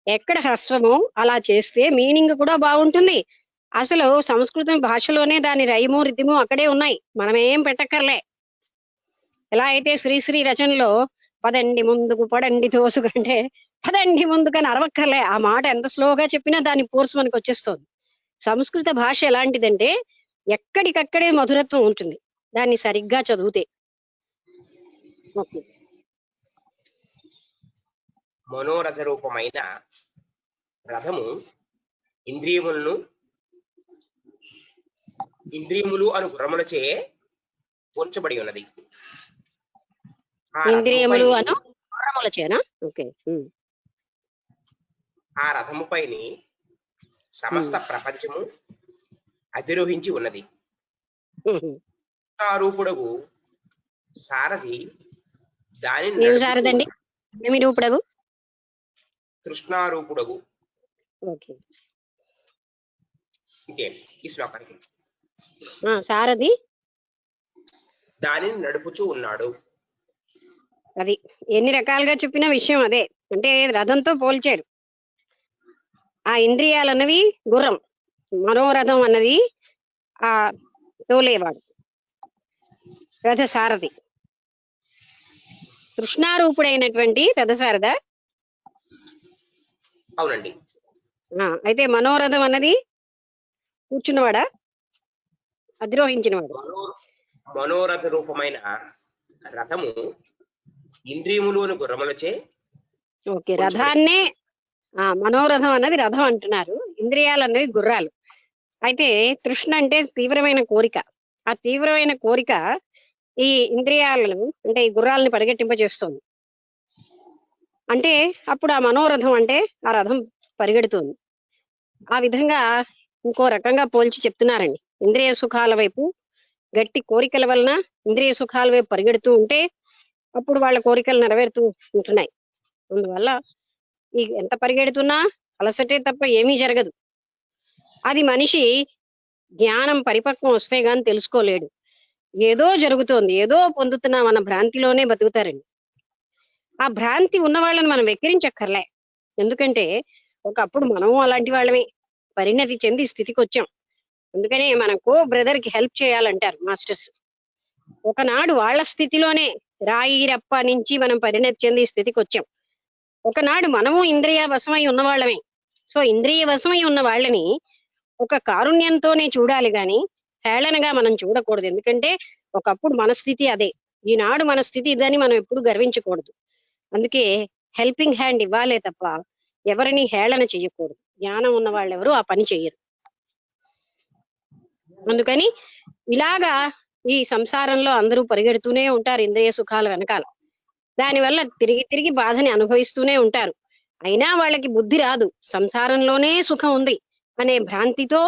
ఎక్కడ హ్రస్వమో అలా చేస్తే మీనింగ్ కూడా బాగుంటుంది. అసలు సంస్కృతం భాషలోనే దాని రైము రితిము అక్కడే ఉన్నాయి, మనమేం పెట్టక్కర్లే. ఎలా అయితే శ్రీశ్రీ రచనలో పదండి ముందుకు పడండి తోసుకంటే పదండి ముందుకని అరవక్కర్లే. ఆ మాట ఎంత స్లోగా చెప్పినా దాని ఫోర్స్ మనకు వచ్చేస్తుంది. సంస్కృత భాష ఎలాంటిదంటే ఎక్కడికక్కడే మధురత్వం ఉంటుంది దాన్ని సరిగ్గా చదివితే. ఓకే. మనోరథ రూపమైన రథము ఇంద్రియములు అను గుర్రములచే ఉంచబడి ఉన్నది. ఇంద్రియములు అను గుర్రములచేనా? ఓకే. ఆ రథముపైని సమస్త ప్రపంచము అధిరోహించి ఉన్నది. రూపుడగు సారథి దానిని సారథండి ఏమి రూపుడగు? తృష్ణారూపుడగు. ఓకే. ఇంకే ఈ శ్లోకానికి సారథి దానిని నడుపుచూ ఉన్నాడు. అది ఎన్ని రకాలుగా చెప్పిన విషయం అదే. అంటే రథంతో పోల్చారు. ఆ ఇంద్రియాలన్నవి గుర్రం, మనోరథం అన్నది ఆ తోలేవాడు రథ సారథి. తృష్ణారూపుడైనటువంటి రథసారథ. అవునండి. అయితే మనోరథం అన్నది కూర్చున్నవాడా, అధిరోహించినవాడు? మనోరథ రూపమైన రథము ఇంద్రియములోని గుర్రములచే. ఓకే. రథాన్నే మనోరథం అన్నది రథం అంటున్నారు, ఇంద్రియాలు అన్నవి గుర్రాలు. అయితే తృష్ణ అంటే తీవ్రమైన కోరిక. ఆ తీవ్రమైన కోరిక ఈ ఇంద్రియాలను అంటే ఈ గుర్రాలను పరిగెట్టింపజేస్తుంది. అంటే అప్పుడు ఆ మనోరథం అంటే ఆ రథం పరిగెడుతుంది. ఆ విధంగా ఇంకో రకంగా పోల్చి చెప్తున్నారండి. ఇంద్రియ సుఖాల వైపు గట్టి కోరికల వలన ఇంద్రియ సుఖాల వైపు పరిగెడుతూ ఉంటే అప్పుడు వాళ్ళ కోరికలు నెరవేరుతూ ఉంటున్నాయి. అందువల్ల ఈ ఎంత పరిగెడుతున్నా అలసటే తప్ప ఏమీ జరగదు. అది మనిషి జ్ఞానం పరిపక్వం వస్తే గాని తెలుసుకోలేడు. ఏదో జరుగుతోంది, ఏదో పొందుతున్నాం అన్న భ్రాంతిలోనే బతుకుతారండి. ఆ భ్రాంతి ఉన్న వాళ్ళని మనం వెక్కిరించక్కర్లే. ఎందుకంటే ఒకప్పుడు మనము అలాంటి వాళ్ళమే పరిణతి చెంది స్థితికి వచ్చాం. అందుకనే మన బ్రదర్ కి హెల్ప్ చేయాలంటారు మాస్టర్స్. ఒకనాడు వాళ్ళ స్థితిలోనే రాయి రప్ప నుంచి మనం పరిణతి చెంది స్థితికి వచ్చాం. ఒకనాడు మనము ఇంద్రియ వశమై ఉన్నవాళ్ళమే. సో ఇంద్రియ వశమై ఉన్న వాళ్ళని ఒక కారుణ్యంతోనే చూడాలి గాని హేళనగా మనం చూడకూడదు. ఎందుకంటే ఒకప్పుడు మన స్థితి అదే, ఈనాడు మన స్థితి ఇదని మనం ఎప్పుడు గర్వించకూడదు. అందుకే హెల్పింగ్ హ్యాండ్ ఇవ్వాలే తప్ప ఎవరిని హేళన చెయ్యకూడదు. జ్ఞానం ఉన్న వాళ్ళు ఎవరు ఆ పని చెయ్యరు. అందుకని ఇలాగా ఈ సంసారంలో అందరూ పరిగెడుతూనే ఉంటారు ఇంద్రియ సుఖాల వెనకాల. దానివల్ల తిరిగి తిరిగి బాధని అనుభవిస్తూనే ఉంటారు. అయినా వాళ్ళకి బుద్ధి రాదు, సంసారంలోనే సుఖం ఉంది అనే భ్రాంతితో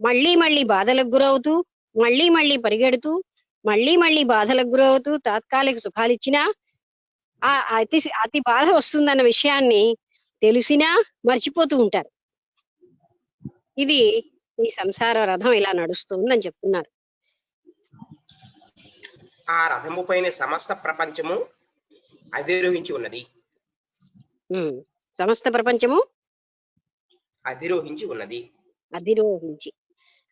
మళ్ళీ మళ్ళీ బాధలకు గురవుతూ మళ్ళీ మళ్ళీ పరిగెడుతూ మళ్ళీ మళ్ళీ బాధలకు గురవుతూ తాత్కాలిక సుఖాలు ఇచ్చినా ఆ అతి బాధ వస్తుందన్న విషయాన్ని తెలిసినా మర్చిపోతూ ఉంటారు. ఇది ఈ సంసార రథం ఇలా నడుస్తుందని చెప్తున్నారు. ఆ రథము పైన సమస్త ప్రపంచము అధిరోహించి ఉన్నది. సమస్త ప్రపంచము అధిరోహించి ఉన్నది. అధిరోహించి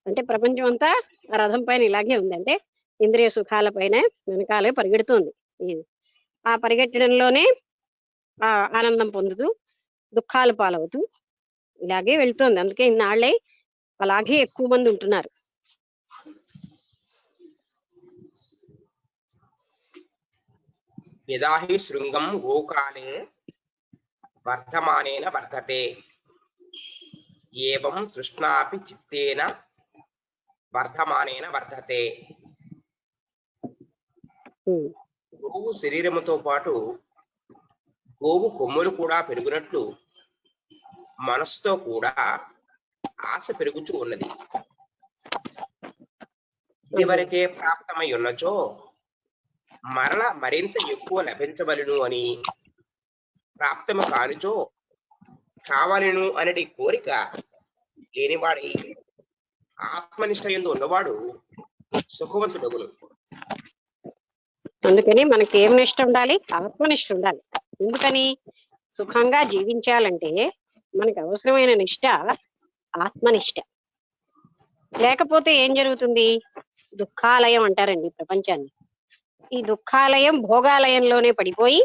అంటే ప్రపంచం అంతా ఆ రథం పైన ఇలాగే ఉంది. అంటే ఇంద్రియ సుఖాల పైన వెనకాలే పరిగెడుతుంది. ఆ పరిగెట్టడంలోనే ఆ ఆనందం పొందుతూ దుఃఖాలు పాలవుతూ ఇలాగే వెళ్తోంది. అందుకే ఇన్నాళ్ళే అలాగే ఎక్కువ మంది ఉంటున్నారు. యదాహి శృంగం గోకాలే వర్ధమానేన వర్ధతే ఏవం తృష్ణాపి చిత్తేన వర్ధమానేన వర్ధతే. గోవు శరీరముతో పాటు గోవు కొమ్ములు కూడా పెరుగునట్లు మనసుతో కూడా ఆశ పెరుగుచూ ఉన్నది. ఇదివరకే ప్రాప్తమై ఉన్నచో మరల మరింత ఎక్కువ లభించవలను అని, ప్రాప్తము కానిచో కావాలను అనేది కోరిక లేనివాడి ఆత్మనిష్ట యందు ఉన్నవాడు సుఖవంతుడగును. అందుకని మనకి ఏం నిష్ట ఉండాలి? ఆత్మనిష్ట ఉండాలి. ఎందుకని? సుఖంగా జీవించాలంటే మనకు అవసరమైన నిష్ట ఆత్మనిష్ట. లేకపోతే ఏం జరుగుతుంది? దుఃఖాలయం అంటారండి ప్రపంచాన్ని. ఈ దుఃఖాలయం భోగాలయంలోనే పడిపోయి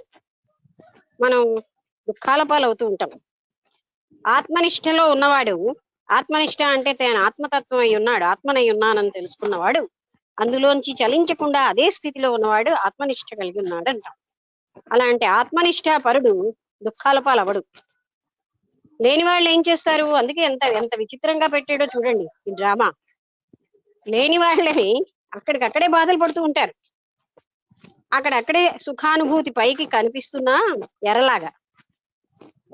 మనం దుఃఖాల పాలవుతూ ఉంటాం. ఆత్మనిష్టలో ఉన్నవాడు, ఆత్మనిష్ట అంటే తన ఆత్మతత్వం అయి ఉన్నాడు, ఆత్మనై ఉన్నానని తెలుసుకున్నవాడు, అందులోంచి చలించకుండా అదే స్థితిలో ఉన్నవాడు ఆత్మనిష్ట కలిగి ఉన్నాడు అంటాం. అలాంటి ఆత్మనిష్ట పరుడు దుఃఖాల పాలవడు. లేని వాళ్ళు ఏం చేస్తారు? అందుకే ఎంత ఎంత విచిత్రంగా పెట్టాడో చూడండి ఈ డ్రామా. లేని వాళ్ళని అక్కడికక్కడే బాధలు పడుతూ ఉంటారు. అక్కడక్కడే సుఖానుభూతి పైకి కనిపిస్తున్నా ఎరలాగా.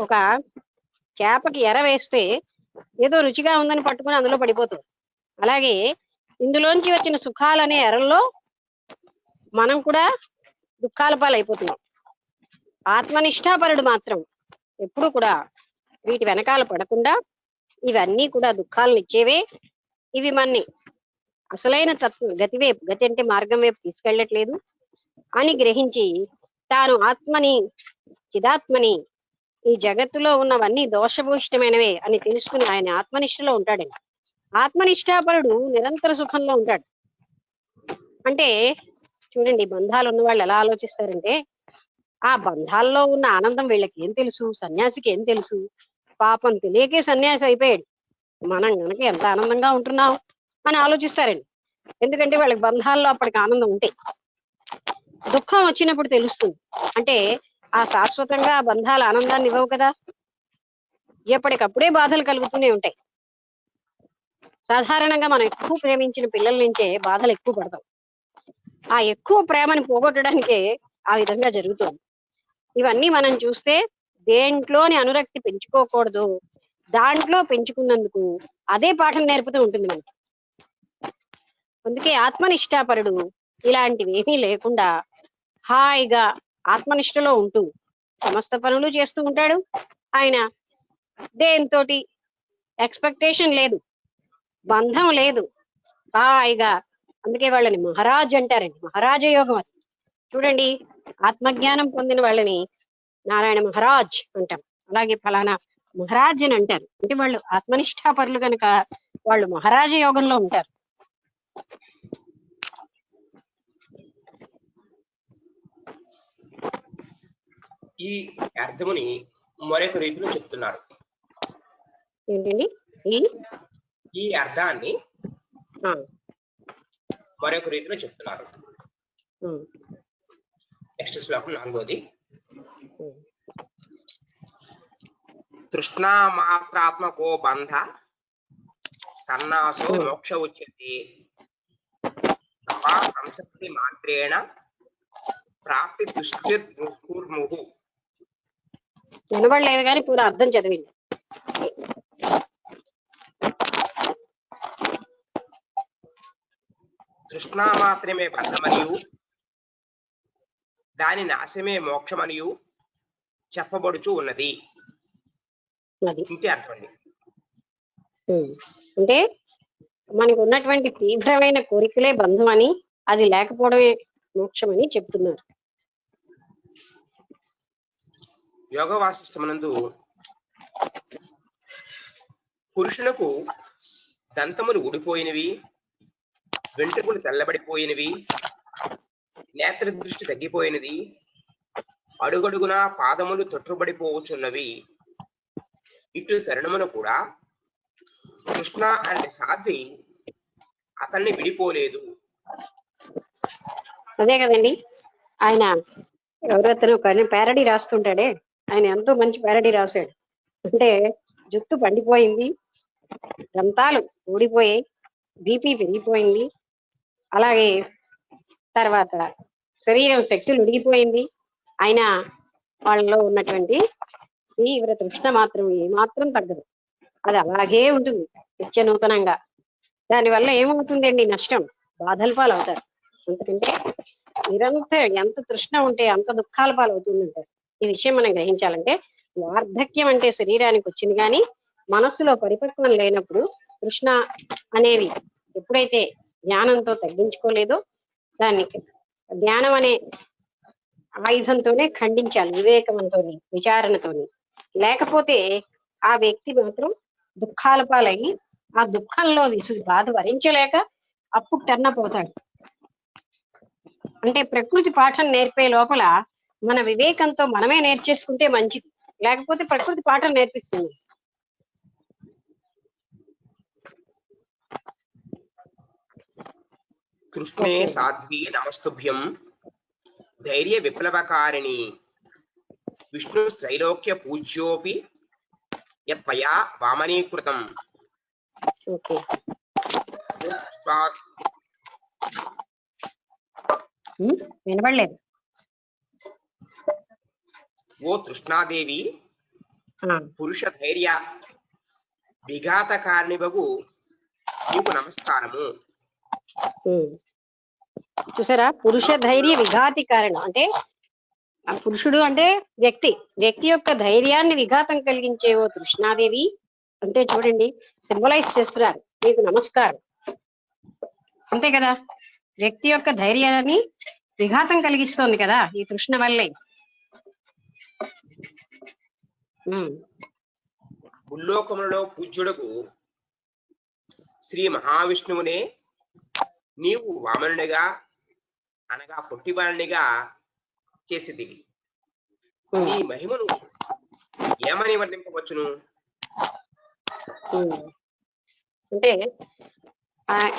ఒక చేపకి ఎర వేస్తే ఏదో రుచిగా ఉందని పట్టుకుని అందులో పడిపోతుంది. అలాగే ఇందులోంచి వచ్చిన సుఖాలనే ఎరల్లో మనం కూడా దుఃఖాల పాలైపోతున్నాం. ఆత్మనిష్టాపరుడు మాత్రం ఎప్పుడు కూడా వీటి వెనకాల పడకుండా, ఇవన్నీ కూడా దుఃఖాలను ఇచ్చేవే, ఇవి మన్ని అసలైన గతి వైపు, గతి అంటే మార్గం వైపు తీసుకెళ్ళట్లేదు అని గ్రహించి తాను ఆత్మని, చిదాత్మని, ఈ జగత్తులో ఉన్నవన్నీ దోషభూయిష్టమైనవే అని తెలుసుకుని ఆయన ఆత్మనిష్టలో ఉంటాడండి. ఆత్మనిష్టాపరుడు నిరంతర సుఖంలో ఉంటాడు. అంటే చూడండి, బంధాలు ఉన్న వాళ్ళు ఎలా ఆలోచిస్తారంటే, ఆ బంధాల్లో ఉన్న ఆనందం వీళ్ళకి ఏం తెలుసు, సన్యాసికి ఏం తెలుసు, పాపం తెలియకే సన్యాసి అయిపోయాడు, మనం గనక ఎంత ఆనందంగా ఉంటున్నాం అని ఆలోచిస్తారండి. ఎందుకంటే వాళ్ళకి బంధాల్లో అప్పటికి ఆనందం ఉంటాయి. దుఃఖం వచ్చినప్పుడు తెలుస్తుంది. అంటే ఆ శాశ్వతంగా బంధాల ఆనందాన్ని ఇవ్వవు కదా, ఎప్పటికప్పుడే బాధలు కలుగుతూనే ఉంటాయి. సాధారణంగా మనం ఎక్కువ ప్రేమించిన పిల్లల నుంచే బాధలు ఎక్కువ పడతాం. ఆ ఎక్కువ ప్రేమని పోగొట్టడానికే ఆ విధంగా జరుగుతుంది. ఇవన్నీ మనం చూస్తే దేంట్లోని అనురక్తి పెంచుకోకూడదు, దాంట్లో పెంచుకున్నందుకు అదే పాఠం నేర్పుతూ ఉంటుంది మనకి. అందుకే ఆత్మనిష్టాపరుడు ఇలాంటివి ఏమీ లేకుండా హాయిగా ఆత్మనిష్టలో ఉంటూ సమస్త పనులు చేస్తూ ఉంటాడు. ఆయన దేంతోటి ఎక్స్పెక్టేషన్ లేదు, బంధం లేదు, హాయిగా. అందుకే వాళ్ళని మహారాజ్ అంటారండి, మహారాజ యోగం అది. చూడండి, ఆత్మజ్ఞానం పొందిన వాళ్ళని నారాయణ మహారాజ్ అంటాం. అలాగే ఫలానా మహారాజ్ అని అంటారు. అంటే వాళ్ళు ఆత్మనిష్టాపరులు కనుక వాళ్ళు మహారాజ యోగంలో ఉంటారు. ఈ అర్థముని మరొక రీతిలో చెప్తున్నారు. ఏంటండి ఈ అర్థాన్ని మరొక రీతిలో చెప్తున్నారు. నెక్స్ట్ శ్లోకం 4. తృష్ణా మాత్రాత్మకో బంధ సన్నాసో మోక్ష ఉచ్యతే సంశక్తి మాత్రేణ ప్రాప్తి దుష్కృర్ముహు. వినబడలేదు కానీ పూరా అర్థం చదివింది. తృష్ణా మాత్రమే బంధమనియు దాని నాశమే మోక్షమనియు చెప్పబడుచు ఉన్నది. ఇంతే అర్థం అండి. అంటే మనకు ఉన్నటువంటి తీవ్రమైన కోరికలే బంధం అని, అది లేకపోవడమే మోక్షం అని చెప్తున్నారు. యోగ వాసిష్టమునందు పురుషులకు దంతములు ఊడిపోయినవి, వెంట్రుకలు తెల్లబడిపోయినవి, నేత్ర దృష్టి తగ్గిపోయినది, అడుగడుగున పాదములు తొట్టుబడిపోవచ్చున్నవి. ఇటు తరుణమున కూడా కృష్ణ అనే సాధ్వి అతన్ని విడిపోలేదు. అదే కదండి, ఆయన ఎవరతను ప్యారడీ రాస్తుంటాడే, ఆయన ఎంతో మంచి ప్యారడీ రాశాడు. అంటే జుట్టు పండిపోయింది, దంతాలు ఊడిపోయాయి, బీపీ పెరిగిపోయింది, అలాగే తర్వాత శరీరం శక్తులు ఉడిగిపోయింది. అయినా వాళ్ళలో ఉన్నటువంటి తీవ్ర తృష్ణ మాత్రం ఏమాత్రం తగ్గదు, అది అలాగే ఉంటుంది నిత్య నూతనంగా. దానివల్ల ఏమవుతుందండి నష్టం? బాధల పాలు అవుతారు. ఎందుకంటే నిరంతరం ఎంత తృష్ణ ఉంటే అంత దుఃఖాల పాలు అవుతుందంటారు. ఈ విషయం మనం గ్రహించాలంటే వార్ధక్యం అంటే శరీరానికి వచ్చింది, కానీ మనస్సులో పరిపక్వం లేనప్పుడు తృష్ణ అనేవి ఎప్పుడైతే జ్ఞానంతో తగ్గించుకోలేదో దాన్ని జ్ఞానం అనే ఆయుధంతోనే ఖండించాలి, వివేకంతోని, విచారణతోని. లేకపోతే ఆ వ్యక్తి మాత్రం దుఃఖాల పాలయ్యి ఆ దుఃఖంలో బాధ భరించలేక అప్పుడు టర్నపోతాడు. అంటే ప్రకృతి పాఠం నేర్పే లోపల మన వివేకంతో మనమే నేర్చేసుకుంటే మంచిది, లేకపోతే ప్రకృతి పాఠం నేర్పిస్తుంది. కృష్ణే సాధ్వి నమస్తుభ్యం ధైర్య విప్లవకారిణి విష్ణు త్రైలోక్య పూజ్యోపి యత్మయా వామనీకృతం. వినబడలేదు. ఓ తృష్ణాదేవి, పురుష ధైర్య విఘాతకారిణివగు నీకు నమస్కారము. చూసారా, పురుష ధైర్య విఘాతి కారణం అంటే ఆ పురుషుడు అంటే వ్యక్తి యొక్క ధైర్యాన్ని విఘాతం కలిగించే ఓ కృష్ణాదేవి అంటే చూడండి, సింబలైజ్ చేస్తున్నారు, మీకు నమస్కారం. అంతే కదా, వ్యక్తి యొక్క ధైర్యాన్ని విఘాతం కలిగిస్తోంది కదా ఈ కృష్ణ వల్లే. ముల్లోకములలో పూజ్యుడకు శ్రీ మహావిష్ణువునే నీవు వామనునిగా అనగా పొట్టివాణిగా చేసిదివి. నీ మహిమను ఏమని వర్ణింపవచ్చును? అంటే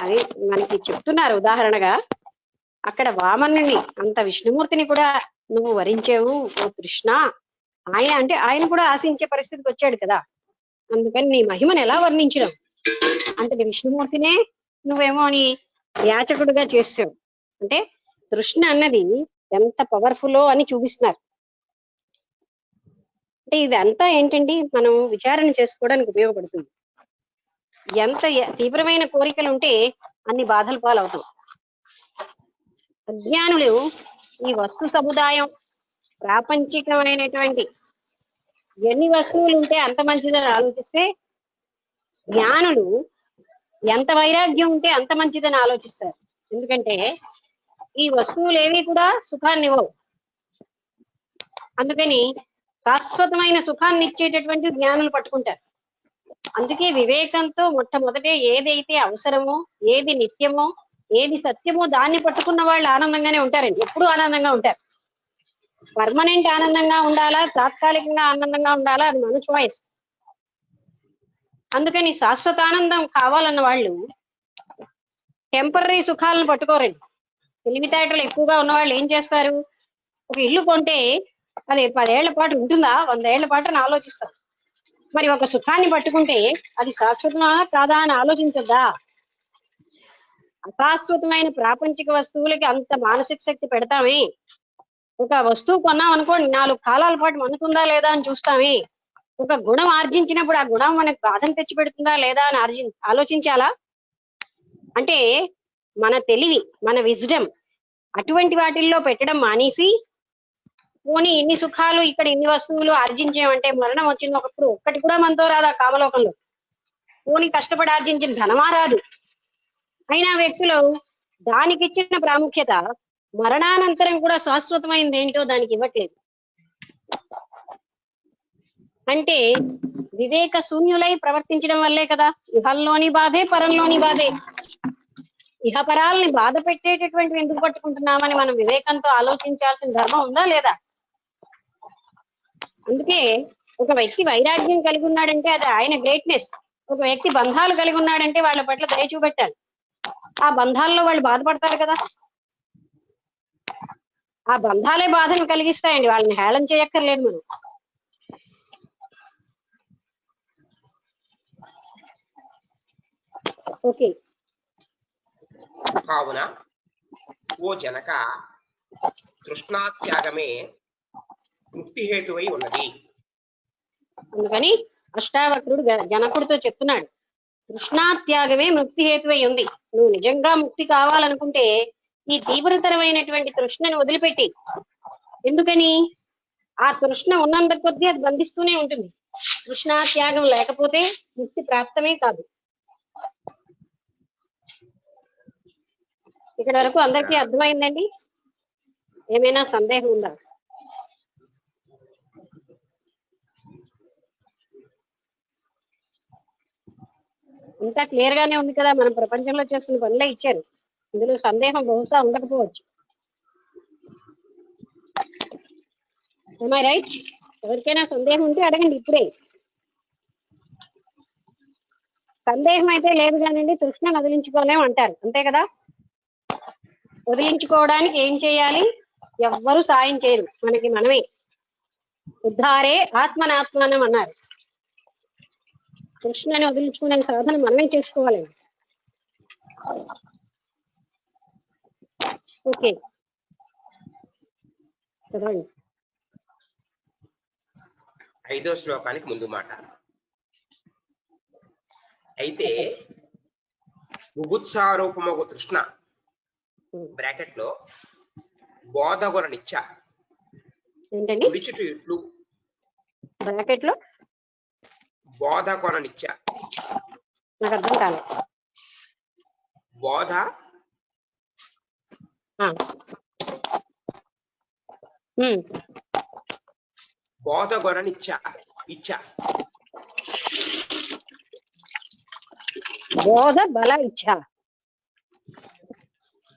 అది మనకి చెప్తున్నారు ఉదాహరణగా, అక్కడ వామనుని అంత విష్ణుమూర్తిని కూడా నువ్వు వరించేవు ఓ కృష్ణ. ఆయన కూడా ఆశించే పరిస్థితికి వచ్చాడు కదా, అందుకని నీ మహిమను ఎలా వర్ణించడం అంటే విష్ణుమూర్తినే నువ్వేమో అని యాచకుడుగా చేసావు. అంటే కృష్ణ అన్నది ఎంత పవర్ఫుల్లో అని చూపిస్తున్నారు. అంటే ఇదంతా ఏంటండి, మనం విచారణ చేసుకోవడానికి ఉపయోగపడుతుంది. ఎంత తీవ్రమైన కోరికలు ఉంటే అన్ని బాధలు పాలవుతాం. అజ్ఞానులు ఈ వస్తు సముదాయం ప్రాపంచికమైనటువంటి ఎన్ని వస్తువులు ఉంటే అంత మంచిదని ఆలోచిస్తే, జ్ఞానులు ఎంత వైరాగ్యం ఉంటే అంత మంచిదని ఆలోచిస్తారు. ఎందుకంటే ఈ వస్తువులు ఏవి కూడా సుఖాన్ని ఇవ్వవు. అందుకని శాశ్వతమైన సుఖాన్ని ఇచ్చేటటువంటి జ్ఞానులు పట్టుకుంటారు. అందుకే వివేకంతో మొట్టమొదటే ఏదైతే అవసరమో, ఏది నిత్యమో, ఏది సత్యమో దాన్ని పట్టుకున్న వాళ్ళు ఆనందంగానే ఉంటారండి, ఎప్పుడూ ఆనందంగా ఉంటారు. పర్మనెంట్ ఆనందంగా ఉండాలా, తాత్కాలికంగా ఆనందంగా ఉండాలా, అది మన చాయిస్. అందుకని శాశ్వత ఆనందం కావాలన్న వాళ్ళు టెంపరీ సుఖాలను పట్టుకోరండి. తెలివితేటలు ఎక్కువగా ఉన్న వాళ్ళు ఏం చేస్తారు, ఒక ఇల్లు కొంటే అది 10 ఏళ్ల పాటు ఉంటుందా, 100 ఏళ్ల పాటు అని ఆలోచిస్తారు. మరి ఒక సుఖాన్ని పట్టుకుంటే అది శాశ్వతమా కాదా అని ఆలోచించద్దా? అశాశ్వతమైన ప్రాపంచిక వస్తువులకి అంత మానసిక శక్తి పెడతామే. ఒక వస్తువు కొన్నాం అనుకోండి, 4 కాలాల పాటు మనకుందా లేదా అని చూస్తామే. ఒక గుణం ఆర్జించినప్పుడు ఆ గుణం మనకు బాధను తెచ్చిపెడుతుందా లేదా అని ఆలోచించాలా? అంటే మన తెలివి, మన విజ్డమ్ అటువంటి వాటిల్లో పెట్టడం మానేసి, పోనీ ఇన్ని సుఖాలు ఇక్కడ ఇన్ని వస్తువులు ఆర్జించామంటే మరణం వచ్చినప్పుడు ఒక్కటి కూడా మనతో రాదా కామలోకంలో? పోనీ కష్టపడి ఆర్జించిన ధనమా రాదు. అయినా వ్యక్తులు దానికి ఇచ్చిన ప్రాముఖ్యత మరణానంతరం కూడా శాశ్వతమైనది ఏంటో దానికి ఇవ్వట్లేదు. అంటే వివేక శూన్యులై ప్రవర్తించడం వల్లే కదా ఇహంలోని బాధే పరంలోని బాధే. ఇహపరాలని బాధ పెట్టేటటువంటివి ఎందుకు పట్టుకుంటున్నామని మనం వివేకంతో ఆలోచించాల్సిన ధర్మం ఉందా లేదా? అందుకే ఒక వ్యక్తి వైరాగ్యం కలిగి ఉన్నాడంటే అది ఆయన గ్రేట్నెస్. ఒక వ్యక్తి బంధాలు కలిగి ఉన్నాడంటే వాళ్ళ పట్ల దయ చూపెట్టాలి. ఆ బంధాల్లో వాళ్ళు బాధపడతారు కదా, ఆ బంధాలే బాధను కలిగిస్తాయండి, వాళ్ళని హేళన చేయక్కర్లేదు మనం. ఓకే, కావున ఓ జనక, తృష్ణాత్యాగమే ముక్తి హేతువై ఉన్నది. అందుకని అష్టావక్రుడు జనకుడితో చెప్తున్నాడు, తృష్ణాత్యాగమే ముక్తి హేతువై ఉంది. నువ్వు నిజంగా ముక్తి కావాలనుకుంటే ఈ తీవ్రతరమైనటువంటి తృష్ణను వదిలిపెట్టి. ఎందుకని? ఆ తృష్ణ ఉన్నంత కొద్దీ అది బంధిస్తూనే ఉంటుంది. తృష్ణా త్యాగం లేకపోతే ముక్తి ప్రాప్తమే కాదు. ఇక్కడ వరకు అందరికీ అర్థమైందండి? ఏమైనా సందేహం ఉందా? ఇంకా క్లియర్ గానే ఉంది కదా, మనం ప్రపంచంలో చేస్తున్న పనులే ఇచ్చారు, ఇందులో సందేహం బహుశా ఉండకపోవచ్చు. రైట్? ఎవరికైనా సందేహం ఉంటే అడగండి ఇప్పుడే. సందేహం అయితే లేదు కానండి, తృష్ణ వదిలించుకోలేం అంటారు, అంతే కదా? వదిలించుకోవడానికి ఏం చేయాలి? ఎవ్వరూ సాయం చేయరు, మనకి మనమే. ఉద్ధారే ఆత్మనాత్మానం అన్నారు. కృష్ణని వదిలించుకునే సాధన మనమే చేసుకోవాలండి. ఓకే, చదవండి. 5వ శ్లోకానికి ముందు మాట. అయితే బుభుత్సారూపమగు తృష్ణ బ్రాకెట్ లో బోధగుణ నిచ్చ ఏంటండి విడిచుట ఎట్లు బ్రాకెట్ లో? బోధగుణ నిచ్చ. నాకు అర్థం కాలేదు. బోధ బోధగుణ నిచ్చ ఇచ్చ. బోధ బల ఇచ్చ.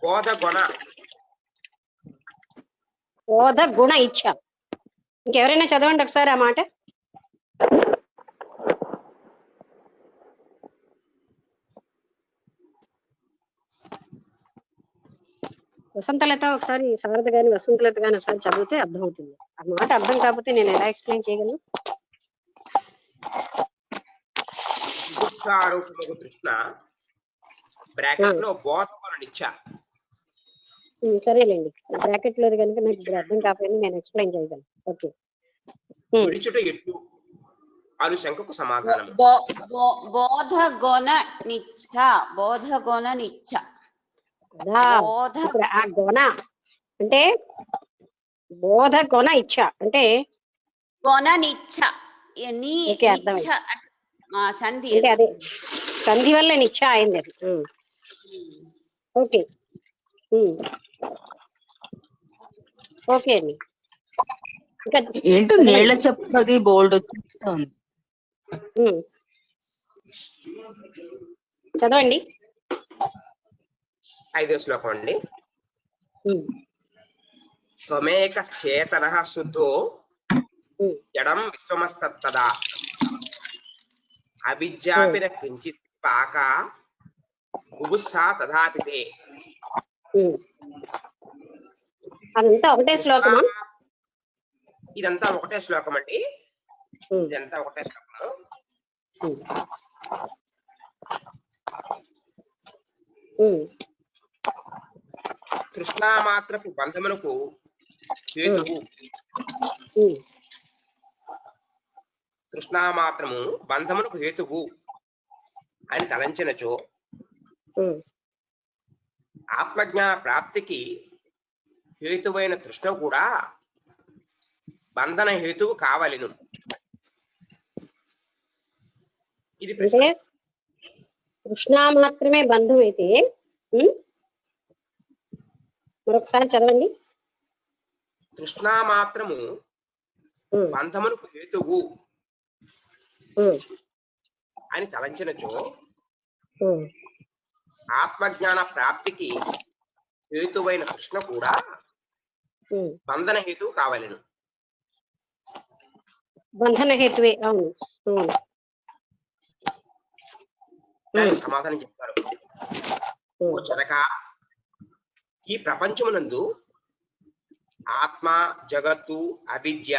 బోధగుణ బోధ గుణ ఇచ్చ. ఇంకెవరైనా చదవండి ఒకసారి ఆ మాట. వసంతలత ఒకసారి, శారద గాని వసంతలత గాని ఒకసారి చదివితే అర్థమవుతుంది. ఆ మాట అర్థం కాకపోతే నేను ఎలా ఎక్స్ప్లెయిన్ చేయగలను? బుభుత్సారూపమగు తృష్ణ బ్రాకెట్ లో బోధగుణ నిచ్చ. సరేలేండి, బ్రాకెట్ లేదు కనుక నాకు ఇప్పుడు అర్థం కాకపోయినా నేను ఎక్స్ప్లెయిన్ చేయగలను. ఓకే. విడిచుట ఎట్లు అను శంకకు సమాధానం. బోధగుణ నిచ్చ. బోధగుణ నిచ్చ. ఇప్పుడు ఆ గుణ అంటే బోధ గుణ ఇచ్చ అంటే గుణ నిచ్చ సంధి, అంటే అదే సంధి వల్ల నిచ్చ అయింది అది. ఓకే, ఓకే అండి. ఇంకా ఏంటో నీళ్ళ చెప్పది బోల్డ్ వచ్చేస్తుంది. చదవండి. 5వ శ్లోకం అండి. త్వమేకశ్చేతనః శుద్ధో జడం విశ్వమస్తత్తదా అవిద్యాపిన కించిత్ పాక బుభుత్సా తథాపితే. అదంతా ఒకటే శ్లోకమా? ఇదంతా ఒకటే శ్లోకం అండి. ఇదంతా ఒకటే శ్లోకము. తృష్ణామాత్రపు బంధమునకు హేతువు. తృష్ణామాత్రము బంధమునకు హేతువు అని తలంచినచో ఆత్మజ్ఞాన ప్రాప్తికి హేతువైన తృష్ణ కూడా బంధన హేతువు కావలెను. ఇది ప్రశ్న. కృష్ణ మాత్రమే బంధం అయితే మరొకసారి చదవండి. తృష్ణా మాత్రము బంధమునకు హేతువు అని తలంచినచో ఆత్మజ్ఞాన ప్రాప్తికి హేతువైన కృష్ణ కూడా బంధన హేతువు కావలెను. బంధన హేతువే. అవును. దానికి సమాధానం చెప్తారు. ఓ జనక, ఈ ప్రపంచమునందు ఆత్మ, జగత్తు, అవిద్య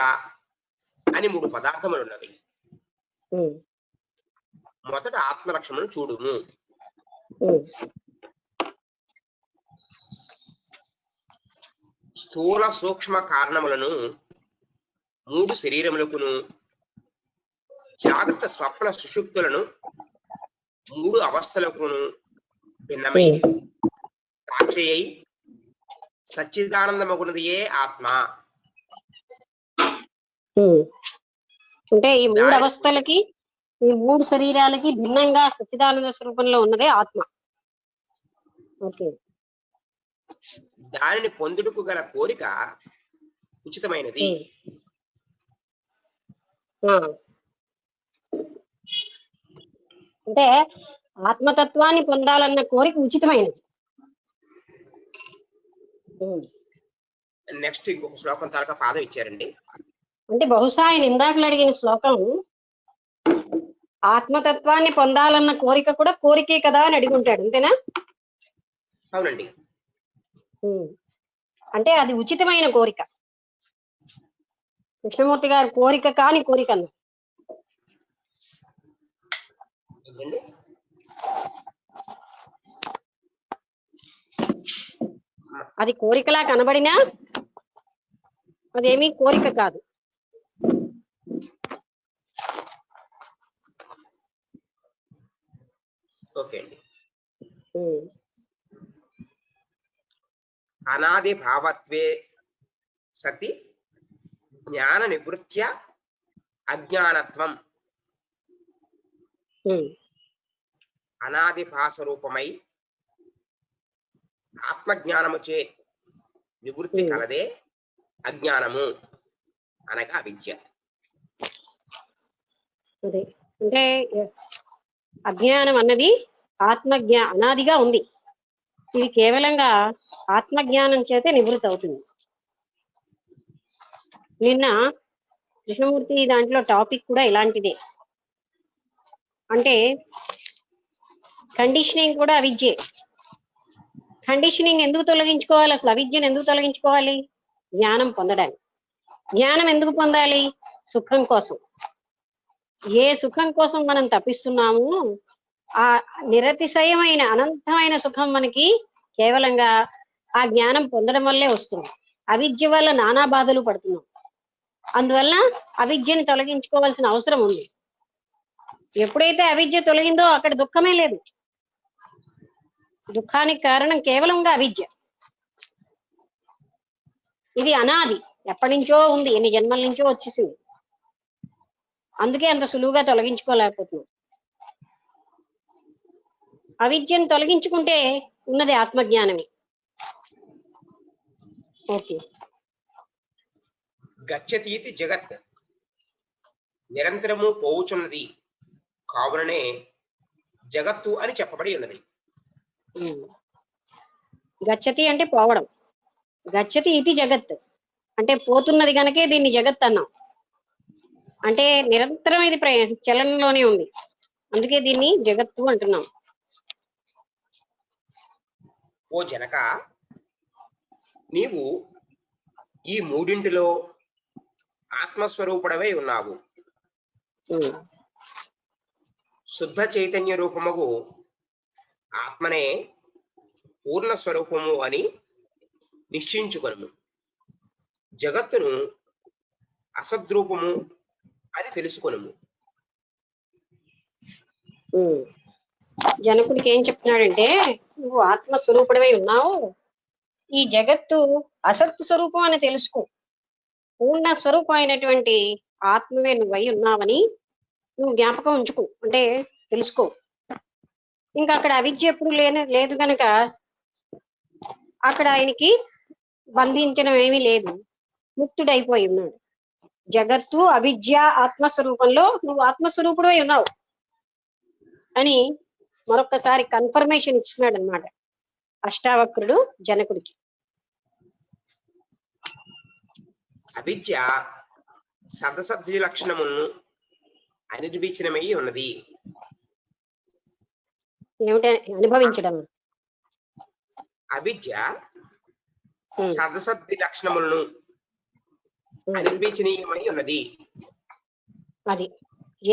అని 3 పదార్థములు ఉన్నవి. మొదట ఆత్మలక్షణమును చూడుము. స్థూల సూక్ష్మ కారణములను 3 శరీరములకును, జాగ్రత్త స్వప్న సుషుప్తులను 3 అవస్థలకును భిన్నమై సాక్షి అయి సచ్చిదానందమగునదియే ఆత్మ. అంటే ఈ మూడు అవస్థలకి, ఈ మూడు శరీరాలకి భిన్నంగా సచ్చిదానంద స్వరూపంలో ఉన్నదే ఆత్మ. ఓకే. దానిని పొందుటకు గల కోరిక ఉచితమైనది. అంటే ఆత్మతత్వాన్ని పొందాలన్న కోరిక ఉచితమైనది. నెక్స్ట్ ఇంకొక శ్లోకం తాలూకా పాదం ఇచ్చారండి. అంటే బహుశా ఆయన ఇందాకలు అడిగిన శ్లోకం ఆత్మతత్వాన్ని పొందాలన్న కోరిక కూడా కోరికే కదా అని అడిగి ఉంటాడు, అంతేనా? అవునండి. అంటే అది ఉచితమైన కోరిక. కృష్ణమూర్తి గారి కోరిక కాని కోరిక అన్న అది కోరికలా కనబడినా అదేమీ కోరిక కాదు. ఓకే అండి. అనాది భావత్వే సతి జ్ఞాన నివృత్య అజ్ఞానత్వం. అనాది భాష రూపమై ఆత్మజ్ఞానముచే నివృత్తి కలదే అజ్ఞానము అనగా అవిద్య. అదే అంటే అజ్ఞానం అన్నది అనాదిగా ఉంది. ఇది కేవలంగా ఆత్మజ్ఞానం చేతే నివృత్తి అవుతుంది. నిన్న కృష్ణమూర్తి దాంట్లో టాపిక్ కూడా ఇలాంటిదే. అంటే కండిషనింగ్ కూడా అవిద్యే. కండిషనింగ్ ఎందుకు తొలగించుకోవాలి? అసలు అవిద్యను ఎందుకు తొలగించుకోవాలి? జ్ఞానం పొందడానికి. జ్ఞానం ఎందుకు పొందాలి? సుఖం కోసం. ఏ సుఖం కోసం మనం తప్పిస్తున్నామో ఆ నిరతిశయమైన అనంతమైన సుఖం మనకి కేవలంగా ఆ జ్ఞానం పొందడం వల్లే వస్తుంది. అవిద్య వల్ల నానా బాధలు పడుతున్నాం. అందువల్ల అవిద్యని తొలగించుకోవాల్సిన అవసరం ఉంది. ఎప్పుడైతే అవిద్య తొలగిందో అక్కడ దుఃఖమే లేదు. దుఃఖానికి కారణం కేవలంగా అవిద్య. ఇది అనాది, ఎప్పటి నుంచో ఉంది, ఎన్ని జన్మల నుంచో వచ్చేసింది. అందుకే అంత సులువుగా తొలగించుకోలేకపోతున్నాం. అవిద్యను తొలగించుకుంటే ఉన్నది ఆత్మజ్ఞానమే. ఓకే. గచ్చతీతి జగత్ నిరంతరము పోవుచున్నది కావుననే జగత్తు అని చెప్పబడి ఉన్నది. గచ్చతి అంటే పోవడం. గచ్చతి ఇది జగత్ అంటే పోతున్నది కనుకే దీన్ని జగత్ అన్నాం. అంటే నిరంతరం ఇది చలనంలోనే ఉంది, అందుకే దీన్ని జగత్తు అంటున్నాం. ఓ జనక, నీవు ఈ మూడింటిలో ఆత్మస్వరూపుడవై ఉన్నావు. శుద్ధ చైతన్య రూపముగు ఆత్మనే పూర్ణ స్వరూపము అని నిశ్చయించుకొను. జగత్తును అసద్రూపము అని తెలుసుకొను. జనకుడికి ఏం చెప్తున్నాడంటే, నువ్వు ఆత్మస్వరూపుడవై ఉన్నావు, ఈ జగత్తు అసత్ స్వరూపం అని తెలుసుకో. పూర్ణ స్వరూపం అయినటువంటి ఆత్మవే నువ్వై ఉన్నావని నువ్వు జ్ఞాపకం ఉంచుకో, అంటే తెలుసుకో. ఇంకా అక్కడ అవిద్య ఎప్పుడు లేదు కనుక అక్కడ ఆయనకి బంధించడం ఏమీ లేదు, ముక్తుడైపోయి ఉన్నాడు. జగత్తు అవిద్య ఆత్మస్వరూపంలో నువ్వు ఆత్మస్వరూపుడై ఉన్నావు అని మరొకసారి కన్ఫర్మేషన్ ఇచ్చినాడు అనమాట అష్టావక్రుడు జనకుడికి. అవిద్య సదసద్ధి లక్షణమును అనిర్వచనమై ఉన్నది. ఏమిటి అనుభవించడం? అవిద్య సదసద్ధి లక్షణములను అనిర్వచనీయమై ఉన్నది. అది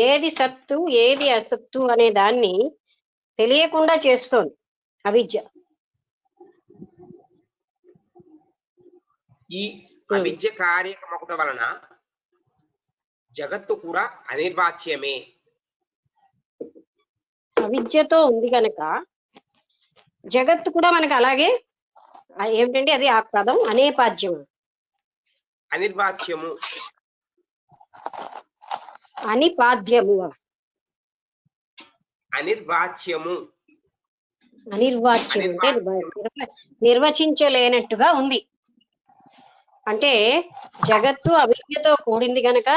ఏది సత్తు ఏది అసత్తు అనే దాన్ని తెలియకుండా చేస్తోంది అవిద్య. ఈ అవిద్య కార్యక్రమకుట వలన జగత్తు కూడా అనిర్వాచ్యమే. అవిద్యతో ఉంది కనుక జగత్తు కూడా మనకు అలాగే ఏమిటంటే అది ఆ పదం అనేపాద్యం, అనిర్వాచ్యము. అనిపాద్యము అనిర్వాచ్యము. అనిర్వాచ్యం అంటే నిర్వచించలేనట్టుగా ఉంది. అంటే జగత్తు అవిద్యతో కూడింది గనక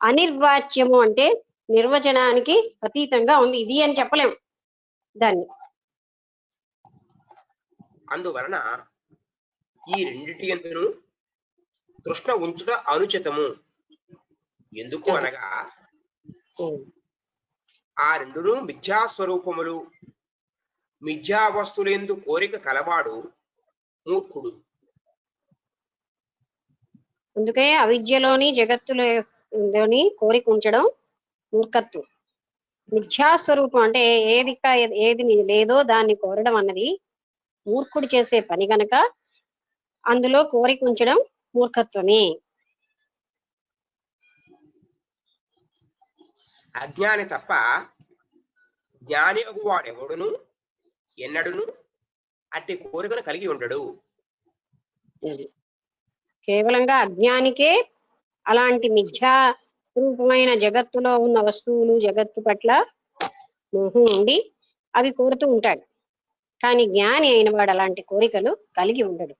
అనిర్వాచ్యము అంటే నిర్వచనానికి అతీతంగా ఉంది, ఇది అని చెప్పలేము దాన్ని. అందువలన ఈ రెండిటి యందును తృష్ణ ఉంచుట అనుచితము. ఎందుకు అనగా ఆ రెండును మిథ్యాస్వరూపములు. మిథ్యా వస్తువులందు కోరిక కలవాడు మూర్ఖుడు. అందుకే అవిద్యలోని జగత్తులోని కోరిక ఉంచడం మూర్ఖత్వం. మిథ్యాస్వరూపం అంటే ఏది లేదో దాన్ని కోరడం అన్నది మూర్ఖుడు చేసే పని గనక అందులో కోరిక ఉంచడం మూర్ఖత్వమే. అజ్ఞాని తప్ప జ్ఞాని వాడెవడును ఎన్నడును అట్టి కోరికను కలిగి ఉండడు. కేవలంగా అజ్ఞానికే అలాంటి మిథ్యా రూపమైన జగత్తులో ఉన్న వస్తువులు జగత్తు పట్ల మోహం ఉండి అవి కోరుతూ ఉంటాడు. కానీ జ్ఞాని అయిన వాడు అలాంటి కోరికలు కలిగి ఉండడు.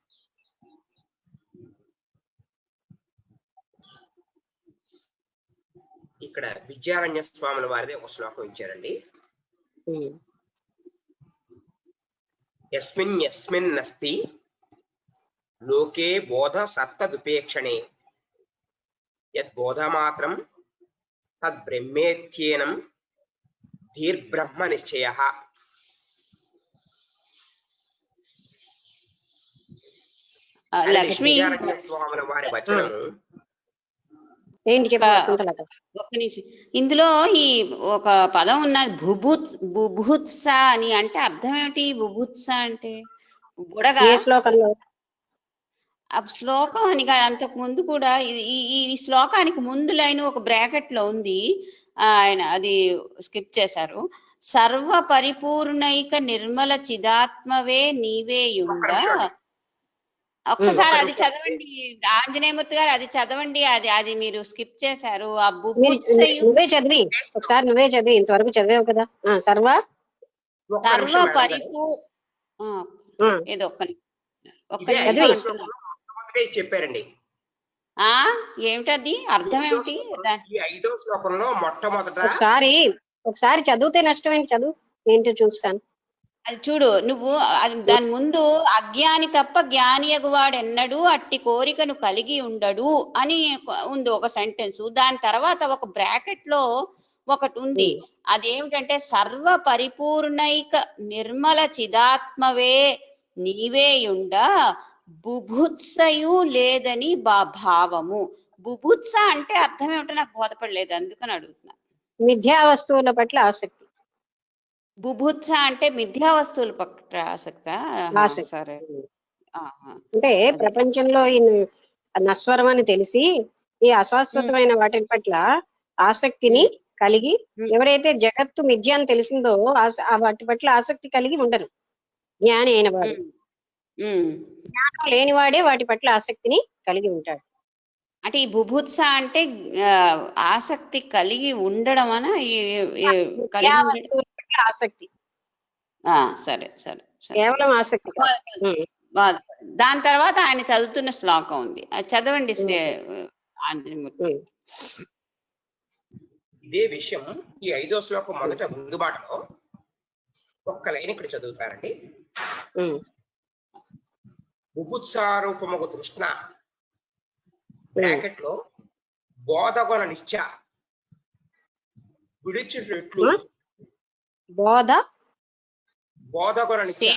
ఇక్కడ విద్యారణ్య స్వాముల వారిదే ఒక శ్లోకం ఇచ్చారండి. యస్మిన్ యస్మిన్ నస్తి లోకే బోధ సప్తదుపేక్షణే యద్బోధమాత్రం తద్బ్రహ్మేత్యేనం ధీర్బ్రహ్మ నిశ్చయః. లక్ష్మి విద్యారణ్య స్వాముల వారి వచనము ఏంటి చెప్పాలి? ఒక్క నిమిషం. ఇందులో ఈ ఒక పదం ఉన్నది బుభుత్స అని. అంటే అర్థం ఏమిటి? బుభుత్స అంటే బుడగా. ఏ శ్లోకంలో? ఆ శ్లోకం అని కాదు, అంతకు ముందు కూడా ఈ శ్లోకానికి ముందు లైన్ ఒక బ్రాకెట్ లో ఉంది, ఆయన అది స్కిప్ చేశారు. సర్వ పరిపూర్ణైక నిర్మల చిదాత్మవే నీవేయుండ. ఒక్కసారి అది చదవండి ఆంజనేయమూర్తి గారు, అది చదవండి. అది మీరు స్కిప్ చేశారు. ఆ నువ్వే చదివి ఒకసారి, నువ్వే చదివి, ఇంతవరకు చదివావు కదా. సర్వ ఏదో చెప్పారండి. ఏమిటది? అర్థం ఏమిటి? ఈ 5వ శ్లోకంలో మొట్టమొదట ఒకసారి చదివితే నష్టం ఏంటి? చదువు, ఏంటో చూస్తాను. అది చూడు నువ్వు. దాని ముందు అజ్ఞాని తప్ప జ్ఞాని అగువాడు ఎన్నడూ అట్టి కోరికను కలిగి ఉండడు అని ఉంది ఒక సెంటెన్స్. దాని తర్వాత ఒక బ్రాకెట్ లో ఒకటి ఉంది, అదేమిటంటే సర్వ పరిపూర్ణైక నిర్మల చిదాత్మవే నీవేయుండ బుభుత్సయు లేదని భావము. బుభుత్స అంటే అర్థం ఏమిటో నాకు బోధపడలేదు, అందుకని అడుగుతున్నా. మిథ్యా వస్తువుల పట్ల ఆసక్తి. బుభుత్స అంటే మిథ్యా వస్తువుల పట్ల ఆసక్త. సరే. అంటే ప్రపంచంలో ఈ నశ్వరం అని తెలిసి ఈ అశాశ్వతమైన వాటి పట్ల ఆసక్తిని కలిగి, ఎవరైతే జగత్తు మిథ్య అని తెలిసిందో వాటి పట్ల ఆసక్తి కలిగి ఉండరు జ్ఞాని అయిన వాడు. జ్ఞానం లేనివాడే వాటి పట్ల ఆసక్తిని కలిగి ఉంటాడు. అంటే ఈ బుభుత్స అంటే ఆసక్తి కలిగి ఉండడం అన ఆసక్తి. సరే సరే, కేవలం ఆసక్తి. దాని తర్వాత ఆయన చదువుతున్న శ్లోకం ఉంది, అది చదవండి ఆంజనేయమూర్తి. ఇదే విషయం ఈ 5వ శ్లోకం మొదట ముందు బాటలో ఒక్క లైన్ ఇక్కడ చదువుతారండి. బుభుత్సారూపముగు తృష్ణ బ్రాకెట్ లో బోధగొన నిశ్చ విడిచిట్లు. బోధగొన నిశ్చ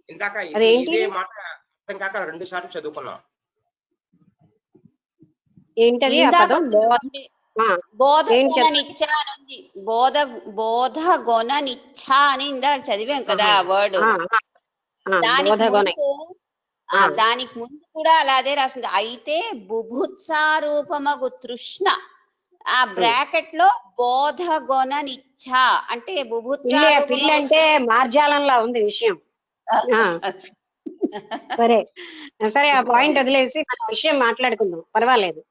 ఇందాక ఇదే మాట అర్థం కాక 2 సార్లు చదువుకున్నాం. ఏంటది? బోధగొన నిచ్చ అని ఇందాక చదివాం కదా వర్డ్. దానికి ముందు కూడా అలాగే రాసింది. అయితే బుభుత్సారూపమగు తృష్ణ ఆ బ్రాకెట్ లో బోధగొన నిచ్చ అంటే బుభుత్స అంటే మార్జాలంలా ఉంది విషయం. సరే సరే, ఆ పాయింట్ వదిలేసి మన విషయం మాట్లాడుకుందాం, పర్వాలేదు.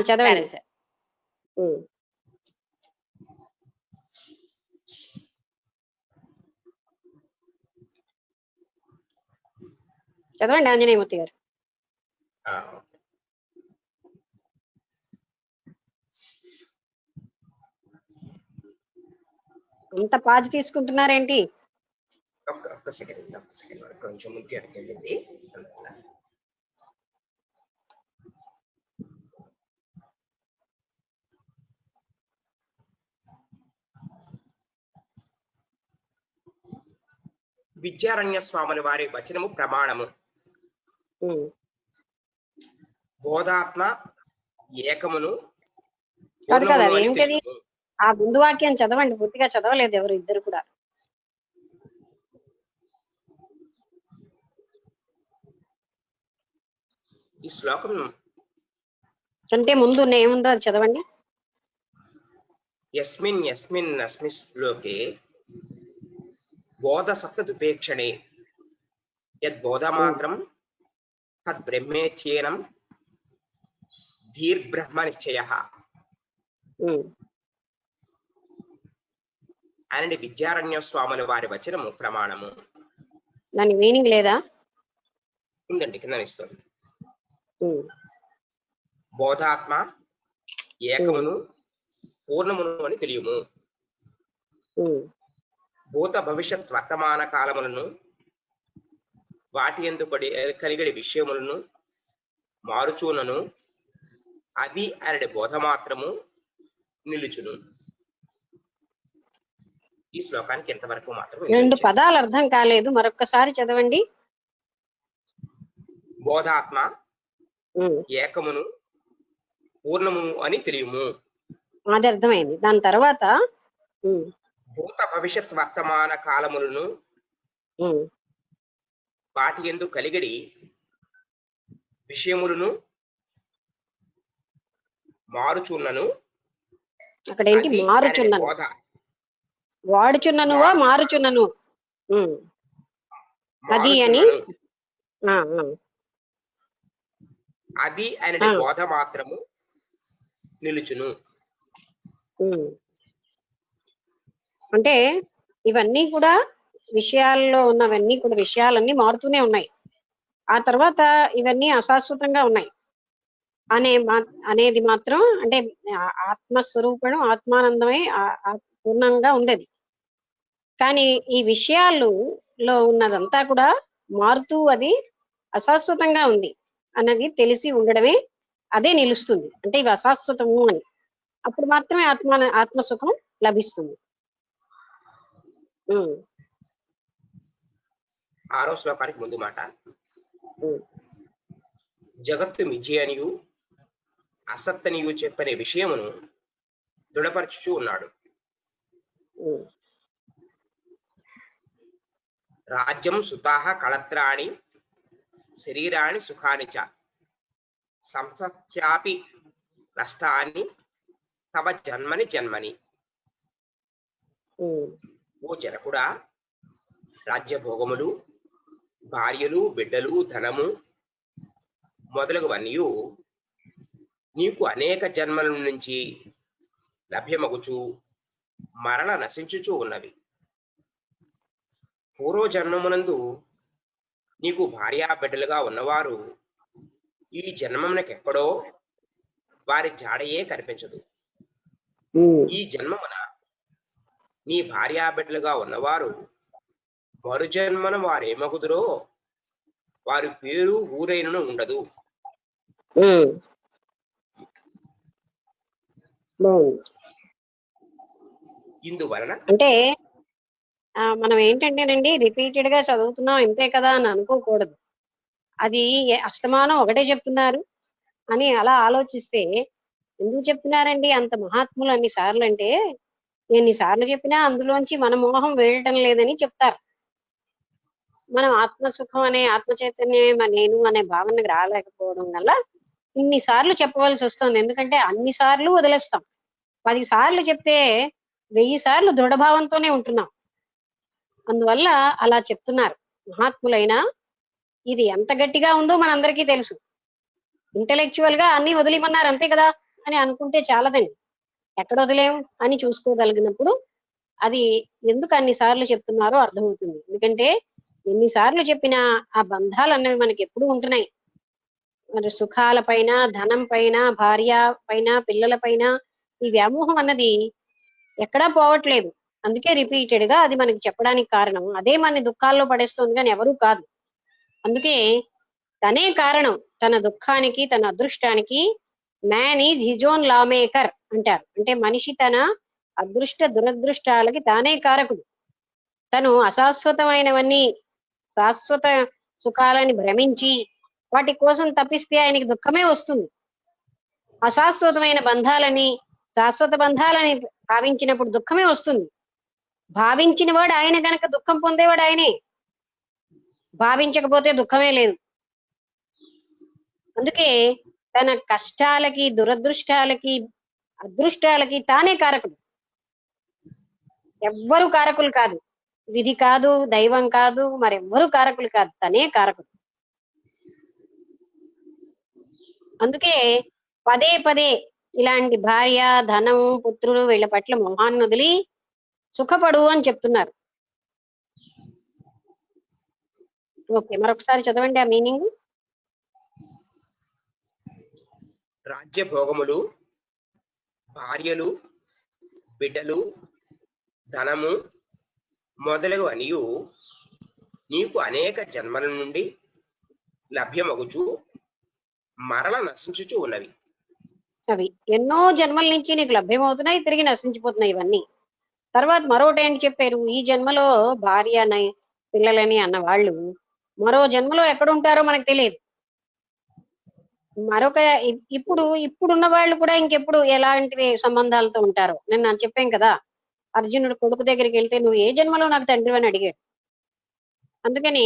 చదవండి. చదవండి ఆంజనేయమూర్తి గారు. అంత పాజు తీసుకుంటున్నారేంటి? ఒక్క సెకండ్ కొంచెం ముందుకు వెళ్ళింది. విద్యారణ్య స్వాముల వారి వచనము ప్రమాణము. బోధాత్మ ఏకమును. కాదు కదా, అది ఏమిటది? ఆ ముందు వాక్యం చదవండి, పూర్తిగా చదవలేదు ఎవరు ఇద్దరు కూడా. ఈ శ్లోకం అంటే ముందు ఏముందో అది చదవండి. యస్మిన్ యస్మిన్ అస్మిన్ శ్లోకే బోధ సప్తదుపేక్షణే యద్బోధమాత్రం తద్బ్రహ్మేచ్యేనం ధీర్బ్రహ్మ నిశ్చయః అని విద్యారణ్య స్వాముల వారి వచనము ప్రమాణము. దాని మీనింగ్ లేదా? ఉందండి, కింద ఇస్తుంది. బోధాత్మ ఏకమును పూర్ణమును అని తెలియము. భూత భవిష్యత్ వర్తమాన కాలములను వాటి యందు కలిగడి విషయములను మారుచూనను అది అరడి బోధ మాత్రము నిలుచును. ఈ శ్లోకానికి ఎంతవరకు మాత్రం 2 పదాలు అర్థం కాలేదు, మరొక్కసారి చదవండి. బోధాత్మ ఏకమును పూర్ణమును అని తెలియము. అది అర్థమైంది. దాని తర్వాత భూత భవిష్యత్ వర్తమాన కాలములను వాటి యందు కలిగడి విషయములను మారుచున్నను. అక్కడ ఏంటి మారుచున్నను? వాడుచున్ననువా మారుచున్నను? అది అని అది అనే బోధ మాత్రము నిలుచును. అంటే ఇవన్నీ కూడా విషయాల్లో ఉన్నవన్నీ కూడా విషయాలన్నీ మారుతూనే ఉన్నాయి. ఆ తర్వాత ఇవన్నీ అశాశ్వతంగా ఉన్నాయి అనేది మాత్రం, అంటే ఆత్మస్వరూపం ఆత్మానందమై పూర్ణంగా ఉండేది. కానీ ఈ విషయాల్లో ఉన్నదంతా కూడా మారుతూ అది అశాశ్వతంగా ఉంది అన్నది తెలిసి ఉండడమే అదే నిలుస్తుంది. అంటే ఇవి అశాశ్వతము అని, అప్పుడు మాత్రమే ఆత్మసుఖం లభిస్తుంది. 6వ శ్లోకానికి ముందు మాట, జగత్తు మిథ్యనియు అసత్తనియు చెప్పనే విషయమును దృఢపరచుచూ ఉన్నాడు. రాజ్యం సుతాహ కళత్రాణి శరీరాణి సుఖాని చ సంసత్యాపి నష్టాన్ని తవ జన్మని జన్మని. ఓ జనకుడా, రాజ్యభోగములు, భార్యలు, బిడ్డలు, ధనము మొదలగువన్నీ నీకు అనేక జన్మల నుంచి లభ్యమగుచు మరణ నశించుచూ ఉన్నవి. పూర్వజన్మమునందు నీకు భార్యా బిడ్డలుగా ఉన్నవారు ఈ జన్మమునకెక్కడో వారి జాడయే కనిపించదు. ఈ జన్మమున నీ భార్యా బిడ్డలుగా ఉన్నవారు మరు జన్మన వారేమగుదురో వారి పేరు ఊరైనను ఉండదు. ఇందువలన అంటే మనం ఏంటంటేనండి రిపీటెడ్ గా చదువుతున్నాం ఇంతే కదా అని అనుకోకూడదు. అది అస్తమానం ఒకటే చెప్తున్నారు అని అలా ఆలోచిస్తే, ఎందుకు చెప్తున్నారండి అంత మహాత్ములు అన్ని సార్లు అంటే, ఎన్నిసార్లు చెప్పినా అందులోంచి మన మోహం వేయటం లేదని చెప్తారు. మనం ఆత్మసుఖం అనే ఆత్మ చైతన్యం నేను అనే భావనకు రాలేకపోవడం వల్ల ఇన్నిసార్లు చెప్పవలసి వస్తుంది. ఎందుకంటే అన్ని సార్లు వదిలేస్తాం. 10 సార్లు చెప్తే 1000 సార్లు దృఢభావంతోనే ఉంటున్నాం. అందువల్ల అలా చెప్తున్నారు మహాత్ములైనా. ఇది ఎంత గట్టిగా ఉందో మనందరికీ తెలుసు. ఇంటెలెక్చువల్ గా అన్ని వదిలిమన్నారు అంతే కదా అని అనుకుంటే చాలదండి. ఎక్కడ వదిలేం అని చూసుకోగలిగినప్పుడు అది ఎందుకు అన్నిసార్లు చెప్తున్నారో అర్థమవుతుంది. ఎందుకంటే ఎన్నిసార్లు చెప్పినా ఆ బంధాలు అన్నవి మనకి ఎప్పుడు ఉంటున్నాయి. మరి సుఖాల పైన, ధనం పైన, భార్య పైన, పిల్లల పైన ఈ వ్యామోహం అన్నది ఎక్కడా పోవట్లేదు. అందుకే రిపీటెడ్ గా అది మనకి చెప్పడానికి కారణం. అదే మన దుఃఖాల్లో పడేస్తుంది కానీ ఎవరూ కాదు. అందుకే తనే కారణం తన దుఃఖానికి, తన అదృష్టానికి. Man is his own law maker అంటారు. అంటే మనిషి తన అదృష్ట దురదృష్టాలకి తానే కారకుడు. తను అశాశ్వతమైనవన్నీ శాశ్వత సుఖాలని భ్రమించి వాటి కోసం తప్పిస్తే ఆయనకి దుఃఖమే వస్తుంది. అశాశ్వతమైన బంధాలని శాశ్వత బంధాలని భావించినప్పుడు దుఃఖమే వస్తుంది. భావించిన వాడు ఆయన గనక దుఃఖం పొందేవాడు ఆయనే, భావించకపోతే దుఃఖమే లేదు. అందుకే తన కష్టాలకి, దురదృష్టాలకి, అదృష్టాలకి తానే కారకుడు. ఎవ్వరు కారకులు కాదు. విధి కాదు, దైవం కాదు, మరెవ్వరు కారకులు కాదు, తనే కారకుడు. అందుకే పదే పదే ఇలాంటి భార్య, ధనం, పుత్రులు వీళ్ళ పట్ల మొహాన్ని వదిలి సుఖపడు అని చెప్తున్నారు. ఓకే, మరొకసారి చదవండి ఆ మీనింగ్. రాజ్య భోగములు, భార్యలు, బిడ్డలు, ధనము మొదలగు అనియు నీకు అనేక జన్మల నుండి లభ్యమగుచు మరల నశించుచు ఉన్నవి. అవి ఎన్నో జన్మల నుంచి నీకు లభ్యమవుతున్నాయి, తిరిగి నశించిపోతున్నాయి ఇవన్నీ. తర్వాత మరొకటి ఏంటి చెప్పారు, ఈ జన్మలో భార్య అని, పిల్లలని అన్న వాళ్ళు మరో జన్మలో ఎక్కడుంటారో మనకు తెలియదు. మరొక ఇప్పుడున్న వాళ్ళు కూడా ఇంకెప్పుడు ఎలాంటి సంబంధాలతో ఉంటారో. నేను చెప్పాను కదా, అర్జునుడు కొడుకు దగ్గరికి వెళ్తే నువ్వు ఏ జన్మలో నాకు తండ్రి అని అడిగాడు. అందుకని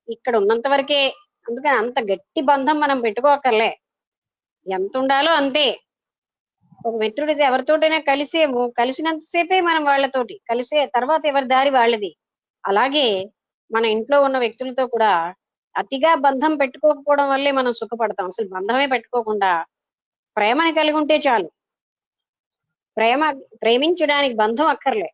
ఇక్కడ ఉన్నంత వరకే, అందుకని అంత గట్టి బంధం మనం పెట్టుకోకర్లే. ఎంత ఉండాలో అంతే. ఒక మిత్రుడి ఎవరితోటైనా కలిసినంతసేపే మనం వాళ్ళతోటి కలిసే, తర్వాత ఎవరి దారి వాళ్ళది. అలాగే మన ఇంట్లో ఉన్న వ్యక్తులతో కూడా అతిగా బంధం పెట్టుకోకపోవడం వల్లే మనం సుఖపడతాం. అసలు బంధమే పెట్టుకోకుండా ప్రేమని కలిగి ఉంటే చాలు. ప్రేమించడానికి బంధం అక్కర్లే.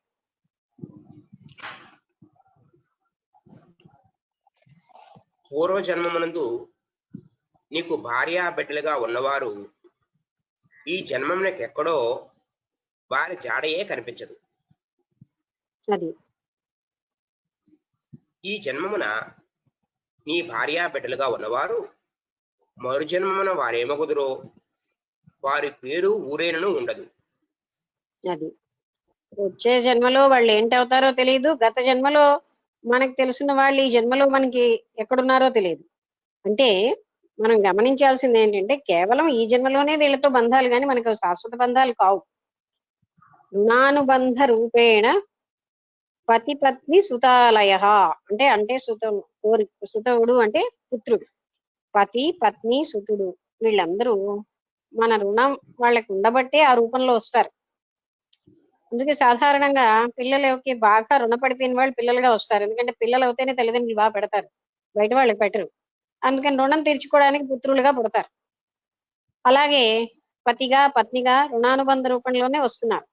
పూర్వజన్మమునందు నీకు భార్య బిడ్డలుగా ఉన్నవారు ఈ జన్మమునకు ఎక్కడో వారి జాడయే కనిపించదు. అది ఈ జన్మమున నీ భార్య బిడ్డలుగా ఉన్నవారు మరు జన్మమున వారేమగుదురో వారి పేరు ఊరేనను ఉండదు. అది వచ్చే జన్మలో వాళ్ళు ఏంటవుతారో తెలియదు. గత జన్మలో మనకు తెలుసున్న వాళ్ళు ఈ జన్మలో మనకి ఎక్కడున్నారో తెలియదు. అంటే మనం గమనించాల్సింది ఏంటంటే కేవలం ఈ జన్మలోనే వీళ్ళతో బంధాలు కానీ మనకు శాశ్వత బంధాలు కావు. రుణానుబంధ రూపేణ పతి పత్ని సుతాలయ అంటే సుతుడు అంటే పుత్రుడు. పతి పత్ని సుతుడు వీళ్ళందరూ మన రుణం వాళ్ళకి ఉండబట్టే ఆ రూపంలో వస్తారు. అందుకే సాధారణంగా పిల్లలకి బాగా రుణపడిపోయిన వాళ్ళు పిల్లలుగా వస్తారు. ఎందుకంటే పిల్లలు అవుతేనే తల్లిదండ్రులు బాగా పెడతారు, బయట వాళ్ళకి పెట్టరు. అందుకని రుణం తీర్చుకోవడానికి పుత్రులుగా పుడతారు. అలాగే పతిగా పత్నిగా రుణానుబంధ రూపంలోనే వస్తున్నారు.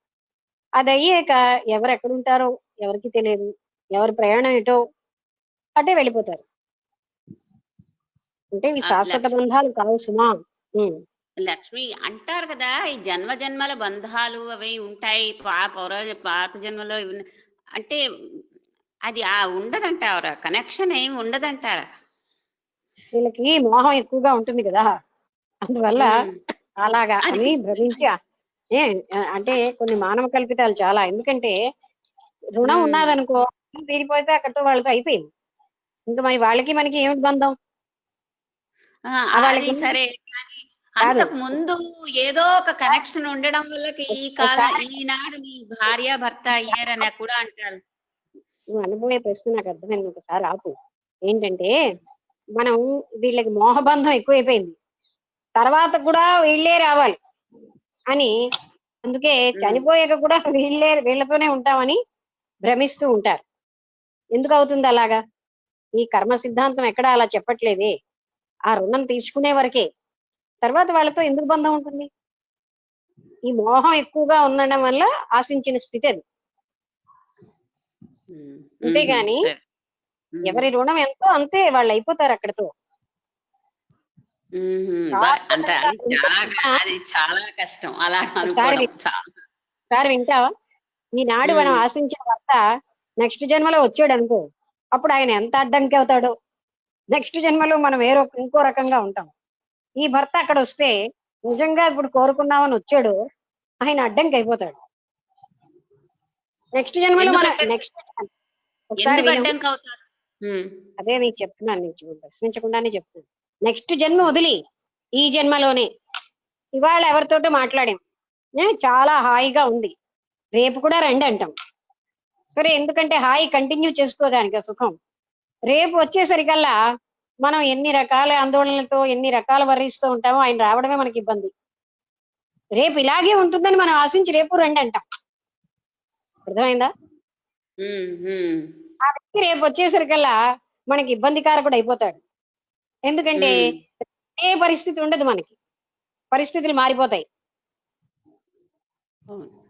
అది అయ్యాక ఎవరు ఎక్కడుంటారో ఎవరికి తెలియదు, ఎవరి ప్రయాణం ఎటో అటే వెళ్ళిపోతారు. అంటే ఇవి శాశ్వత బంధాలు కావు సుమా. లక్ష్మి అంటారు కదా, ఈ జన్మ జన్మల బంధాలు అవి ఉంటాయి, పాత జన్మలో అంటే అది ఉండదంటారా? కనెక్షన్ ఏమి ఉండదంటారా? వీళ్ళకి మోహం ఎక్కువగా ఉంటుంది కదా, అందువల్ల అలాగా అని భ్రమించి అంటే కొన్ని మానవ కల్పితాలు చాలా. ఎందుకంటే రుణం ఉన్నదనుకో, తీరిపోతే అక్కడితో వాళ్ళతో అయిపోయింది. ఇంకా మరి వాళ్ళకి మనకి ఏమిటి బంధం? సరే, అంతకు ముందు ఏదో ఒక కనెక్షన్ ఉండడం వల్ల ఈనాడు మీ భార్య భర్త అయ్యారని కూడా అంటారు. నువ్వు అనుభవే ప్రశ్న నాకు అర్థమైంది. ఒకసారి ఆపు. ఏంటంటే మనం వీళ్ళకి మోహబంధం ఎక్కువైపోయింది, తర్వాత కూడా వీళ్ళే రావాలి అని, అందుకే చనిపోయాక కూడా వీళ్ళతోనే ఉంటామని భ్రమిస్తూ ఉంటారు. ఎందుకు అవుతుంది అలాగా? ఈ కర్మ సిద్ధాంతం ఎక్కడా అలా చెప్పట్లేదే. ఆ రుణం తీర్చుకునే వరకే, తర్వాత వాళ్ళతో ఎందుకు బంధం ఉంటుంది? ఈ మోహం ఎక్కువగా ఉండడం వల్ల ఆశించిన స్థితి అది. అంతేగాని సరే. ఎవరి రుణం ఎంతో అంతే వాళ్ళు అయిపోతారు అక్కడితో. అంత అది చాలా కష్టం అలా ఒకసారి అనుకోవడం. చాలా ఒకసారి వింటావా? ఈనాడు మనం ఆశించిన భర్త నెక్స్ట్ జన్మలో వచ్చాడు అనుకో, అప్పుడు ఆయన ఎంత అడ్డంకి అవుతాడో. నెక్స్ట్ జన్మలో మనం ఇంకో రకంగా ఉంటాం. ఈ భర్త అక్కడ వస్తే నిజంగా ఇప్పుడు కోరుకున్నామని వచ్చాడు, ఆయన అడ్డంకి అయిపోతాడు. నెక్స్ట్ జన్మలో మన నెక్స్ట్ ఒకసారి అదే నీకు చెప్తున్నాను, నీకు ప్రశ్నించకుండానే చెప్తున్నాను. నెక్స్ట్ జన్మ వదిలి ఈ జన్మలోనే ఇవాళ ఎవరితోటో మాట్లాడాం, చాలా హాయిగా ఉంది, రేపు కూడా రండి అంటాం. సరే, ఎందుకంటే హాయి కంటిన్యూ చేసుకోదానికి సుఖం. రేపు వచ్చేసరికల్లా మనం ఎన్ని రకాల ఆందోళనలతో ఎన్ని రకాల వర్రీస్తూ ఉంటామో ఆయన రావడమే మనకి ఇబ్బంది. రేపు ఇలాగే ఉంటుందని మనం ఆశించి రేపు రండి అంటాం. అర్థమైందా? ఆ వ్యక్తి రేపు వచ్చేసరికల్లా మనకి ఇబ్బందికారకుడు అయిపోతాడు. ఎందుకంటే ఏ పరిస్థితి ఉండదు, మనకి పరిస్థితులు మారిపోతాయి.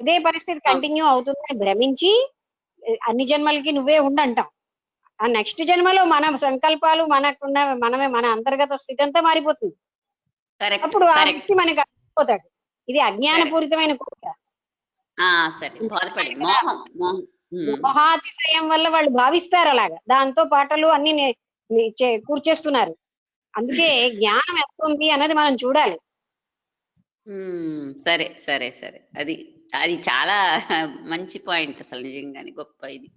ఇదే పరిస్థితి కంటిన్యూ అవుతుందని భ్రమించి అన్ని జన్మలకి నువ్వే ఉండంటాం. ఆ నెక్స్ట్ జన్మలో మన సంకల్పాలు మనకున్న మన అంతర్గత స్థితి అంతా మారిపోతుంది. అప్పుడు ఆ వ్యక్తి మనకి అడిగిపోతాడు. ఇది అజ్ఞానపూరితమైన కోరిక. మోహాతిశయం వల్ల వాళ్ళు భావిస్తారు అలాగా, దాంతో పాటలు అన్ని కూర్చేస్తున్నారు. అందుకే జ్ఞానం ఎస్తుంది అన్నది మనం చూడాలి. సరే సరే సరే, అది అది చాలా మంచి పాయింట్, అసలు నిజంగానే గొప్ప ఇది.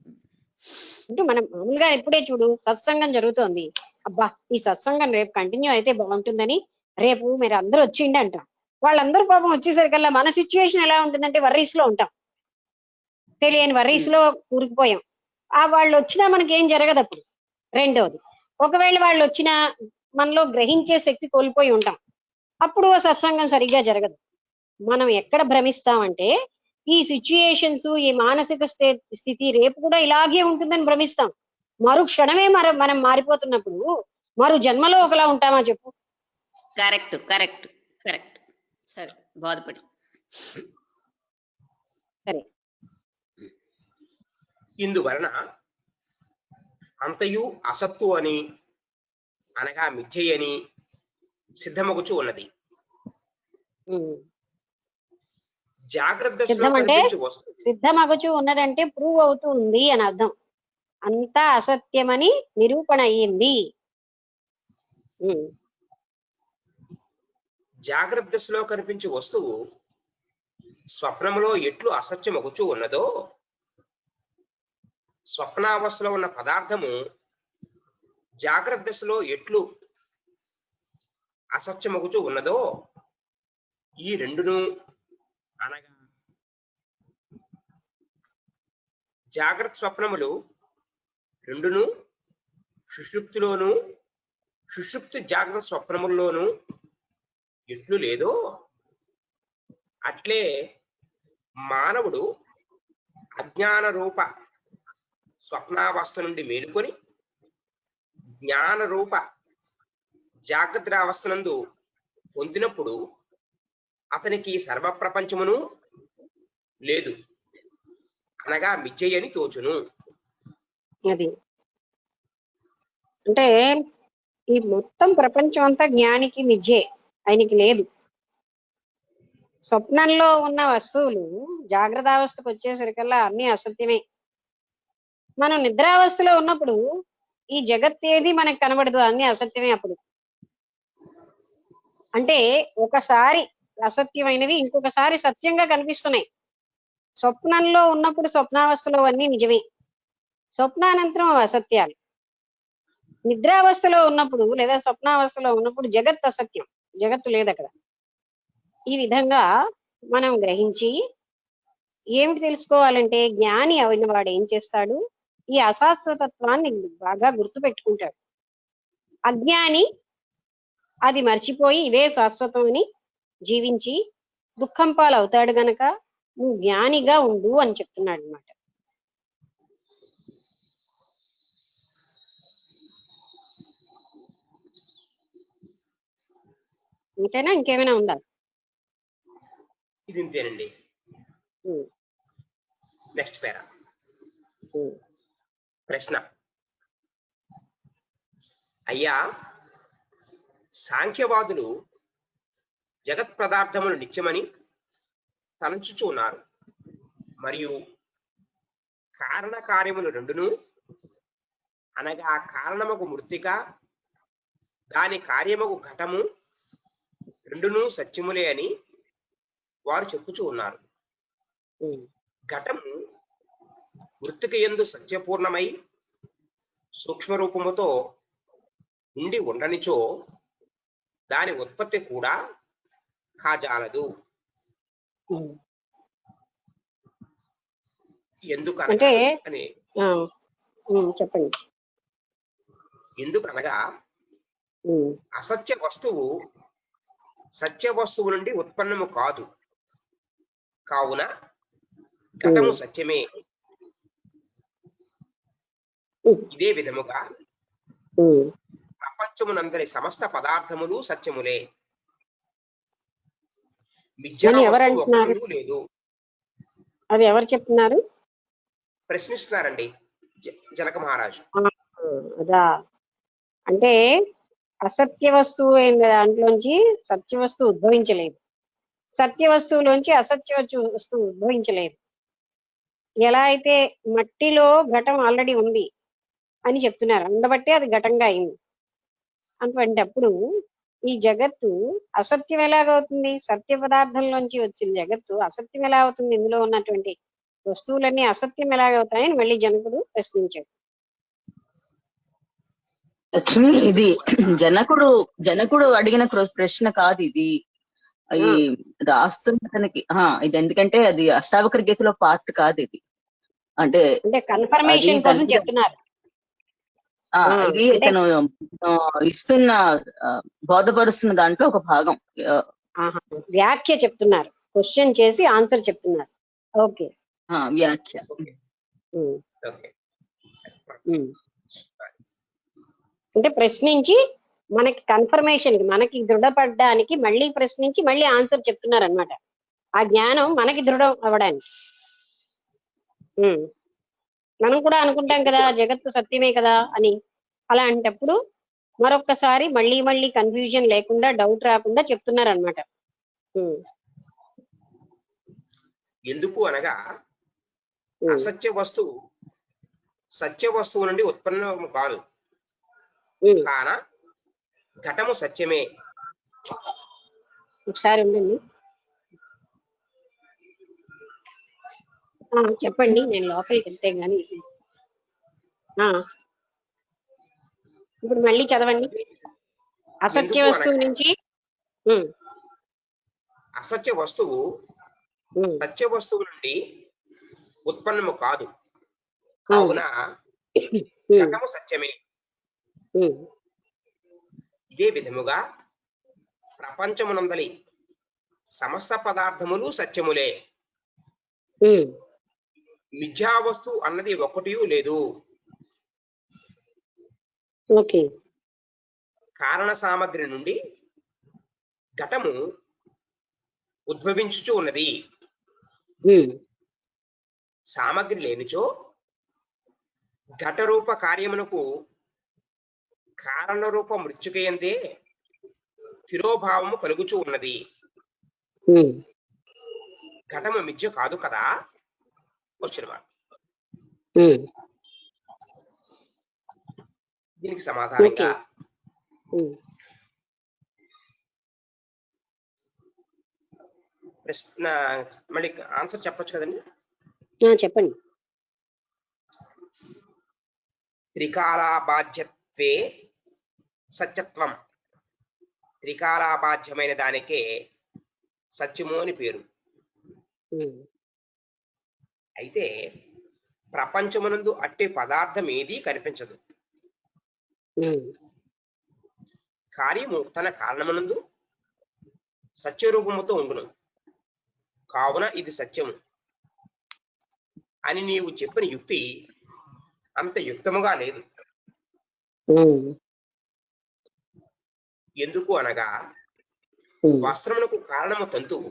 అంటే మనం మామూలుగా ఎప్పుడే చూడు సత్సంగం జరుగుతోంది, అబ్బా ఈ సత్సంగం రేపు కంటిన్యూ అయితే బాగుంటుందని రేపు మీరు అందరూ వచ్చిండి అంటాం. వాళ్ళందరూ పాపం వచ్చేసరికల్లా మన సిచ్యువేషన్ ఎలా ఉంటుందంటే వర్రీస్ లో ఉంటాం, తెలియని వర్రీస్ లో కూరుకుపోయాం. వాళ్ళు వచ్చినా మనకి ఏం జరగదు అప్పుడు. రెండోది, ఒకవేళ వాళ్ళు వచ్చినా మనలో గ్రహించే శక్తి కోల్పోయి ఉంటాం, అప్పుడు సత్సంగం సరిగ్గా జరగదు. మనం ఎక్కడ భ్రమిస్తామంటే ఈ సిచ్యుయేషన్స్, ఈ మానసిక స్థితి రేపు కూడా ఇలాగే ఉంటుందని భ్రమిస్తాం. మరు క్షణమే మనం మారిపోతున్నప్పుడు మరు జన్మలో ఒకలా ఉంటామా చెప్పు? Correct correct correct. సరే, బాధపడి సరే. ఇందువలన అంతయు అసత్తు అని అనగా మిథ్యయని సిద్ధమగుచు ఉన్నది. జాగ్రత్త సిద్ధమగుచు ఉన్నదంటే ప్రూవ్ అవుతూ ఉంది అని అర్థం. అంతా అసత్యమని నిరూపణ అయ్యింది. జాగ్రత్త దశలో కనిపించే వస్తువు స్వప్నములో ఎట్లు అసత్యమగుచు ఉన్నదో, స్వప్నావస్థలో ఉన్న పదార్థము జాగ్రత్త దశలో ఎట్లు అసత్యమగుచు ఉన్నదో, ఈ రెండును అనగా జాగ్రత్త స్వప్నములు రెండును సుషుప్తిలోను సుషుప్తి జాగ్రత్త స్వప్నముల్లోనూ ఎట్లు లేదో అట్లే మానవుడు అజ్ఞాన రూప స్వప్నావస్థ నుండి మేలుకొని జ్ఞాన రూప జాగ్రత్త అవస్థనందు పొందినప్పుడు అతనికి సర్వప్రపంచమును లేదు అనగా మిథ్యయని తోచును. అది అంటే ఈ మొత్తం ప్రపంచం అంతా జ్ఞానికి మిథ్యే, ఆయనకి లేదు. స్వప్నంలో ఉన్న వస్తువులు జాగ్రత్త అవస్థకు వచ్చేసరికల్లా అన్ని అసత్యమే. మనం నిద్రావస్థలో ఉన్నప్పుడు ఈ జగత్ ఏది మనకు కనబడదు, అన్ని అసత్యమే. అప్పుడు అంటే ఒకసారి అసత్యమైనవి ఇంకొకసారి సత్యంగా కనిపిస్తున్నాయి. స్వప్నంలో ఉన్నప్పుడు స్వప్నావస్థలో అన్నీ నిజమే, స్వప్నానంతరం అసత్యాలు. నిద్రావస్థలో ఉన్నప్పుడు లేదా స్వప్నావస్థలో ఉన్నప్పుడు జగత్ అసత్యం, జగత్తు లేదు అక్కడ. ఈ విధంగా మనం గ్రహించి ఏమిటి తెలుసుకోవాలంటే, జ్ఞాని అయిన వాడు ఏం చేస్తాడు, ఈ అశాశ్వతత్వాన్ని బాగా గుర్తు పెట్టుకుంటాడు. అజ్ఞాని అది మర్చిపోయి ఇవే శాశ్వతం అని జీవించి దుఃఖం పాలు అవుతాడు గనక నువ్వు జ్ఞానిగా ఉండు అని చెప్తున్నాడు అనమాట. ఇంకేనా, ఇంకేమైనా ఉందా? ఇది ఇంతేనండి. ఉమ్, నెక్స్ట్ పేరా. ఉమ్, ప్రశ్న: అయ్యా, సాంఖ్యవాదులు జగత్ పదార్థములు నిత్యమని తలంచుచూ ఉన్నారు, మరియు కారణ కార్యములు రెండును, అనగా కారణముకు మృత్తిక, దాని కార్యముకు ఘటము రెండును సత్యములే అని వారు చెప్పుచూ ఉన్నారు. ఉమ్, ఘటము మృత్తిక యందు సత్యపూర్ణమై సూక్ష్మరూపముతో ఉండి ఉండనిచో దాని ఉత్పత్తి కూడా కాజాలదు. ఉమ్. ఎందుకనగా అంటే అని ఆ, చెప్పండి. ఎందుకనగా ఉమ్, అసత్య వస్తువు సత్య వస్తువు నుండి ఉత్పన్నము కాదు, కావున ఘటము సత్యమే. ఇదే విధముగా ఉమ్. ప్రపంచమునందరి సమస్త పదార్థములు సత్యములే. అని మిథ్యా ఎవరు వస్తువు అంటున్నారు? ఒక్కటూ లేదు. అది ఎవరు చెప్తున్నారు? ప్రశ్నిస్తున్నారండి జనక మహారాజు. అదా, అంటే అసత్య వస్తువు అయిన దాంట్లోంచి సత్య వస్తువు ఉద్భవించలేదు, సత్య వస్తువులోంచి అసత్య వస్తువు ఉద్భవించలేదు. ఎలా అయితే మట్టిలో ఘటం ఆల్రెడీ ఉంది అని చెప్తున్నారు, ఉండబట్టే అది ఘటంగా అయింది. అటువంటి అప్పుడు ఈ జగత్తు అసత్యం ఎలాగవుతుంది? సత్య పదార్థంలోంచి వచ్చిన జగత్తు అసత్యం ఎలా అవుతుంది? ఇందులో ఉన్నటువంటి వస్తువులన్నీ అసత్యం ఎలాగవుతాయని మళ్ళీ జనకుడు ప్రశ్నించాడు. లక్ష్మి, ఇది జనకుడు అడిగిన ప్రశ్న కాదు ఇది. ఈ రాస్తున్న అతనికి ఇది ఎందుకంటే అది అష్టావకర గీతలో పార్ట్ కాదు ఇది. అంటే కన్ఫర్మేషన్ కోసం చెప్తున్నారు. ఇది తను ఇస్తున్న బోధపరుస్తున్న దాంట్లో ఒక భాగం. వ్యాఖ్య చెప్తున్నారు, క్వశ్చన్ చేసి ఆన్సర్ చెప్తున్నారు. ఓకే, వ్యాఖ్య. అంటే ప్రశ్నించి మనకి కన్ఫర్మేషన్, మనకి దృఢపడడానికి మళ్ళీ ప్రశ్నించి మళ్ళీ ఆన్సర్ చెప్తున్నారు అనమాట. ఆ జ్ఞానం మనకి దృఢం అవ్వడానికి. మనం కూడా అనుకుంటాం కదా జగత్తు సత్యమే కదా అని. అలాంటప్పుడు మరొక్కసారి మళ్ళీ మళ్ళీ కన్ఫ్యూజన్ లేకుండా, డౌట్ రాకుండా చెప్తున్నారు అనమాట. ఎందుకు అనగా అసత్య వస్తువు సత్య వస్తువు నుండి ఉత్పన్నము కాదు, కాన ఘటము సత్యమే. ఒకసారి ఉండండి, చెప్పండి, నేను లోపలికి వెళ్తే గానీ. ఇప్పుడు మళ్ళీ చదవండి. అసత్య వస్తువు నుంచి అసత్య వస్తువు సత్య వస్తువు నుండి ఉత్పన్నము కాదు, కావున ఘటము సత్యమే. ఇదే విధముగా ప్రపంచమునందలి సమస్త పదార్థములు సత్యములే. మిథ్యా వస్తువు అన్నది ఒకటి లేదు. కారణ సామగ్రి నుండి ఘటము ఉద్భవించుచు ఉన్నది. సామగ్రి లేనిచో ఘట రూప కార్యమునకు కారణ రూప మృత్యుకయందే తిరోభావము కలుగుచూ ఉన్నది. ఘటము మిథ్య కాదు కదా? వచ్చిన దీనికి సమాధానంగా ప్రశ్న మళ్ళీ ఆన్సర్ చెప్పొచ్చు కదండి. చెప్పండి. త్రికాలాబాధ్యత్వే సత్యత్వం. త్రికాలాబాధ్యమైన దానికే సత్యము అని పేరు. అయితే ప్రపంచమునందు అట్టి పదార్థం ఏదీ కనిపించదు. కార్యము తన కారణమునందు సత్యరూపముతో ఉండును, కావున ఇది సత్యము అని నీవు చెప్పిన యుక్తి అంత యుక్తముగా లేదు. ఎందుకు అనగా వస్త్రమునకు కారణము తంతువు,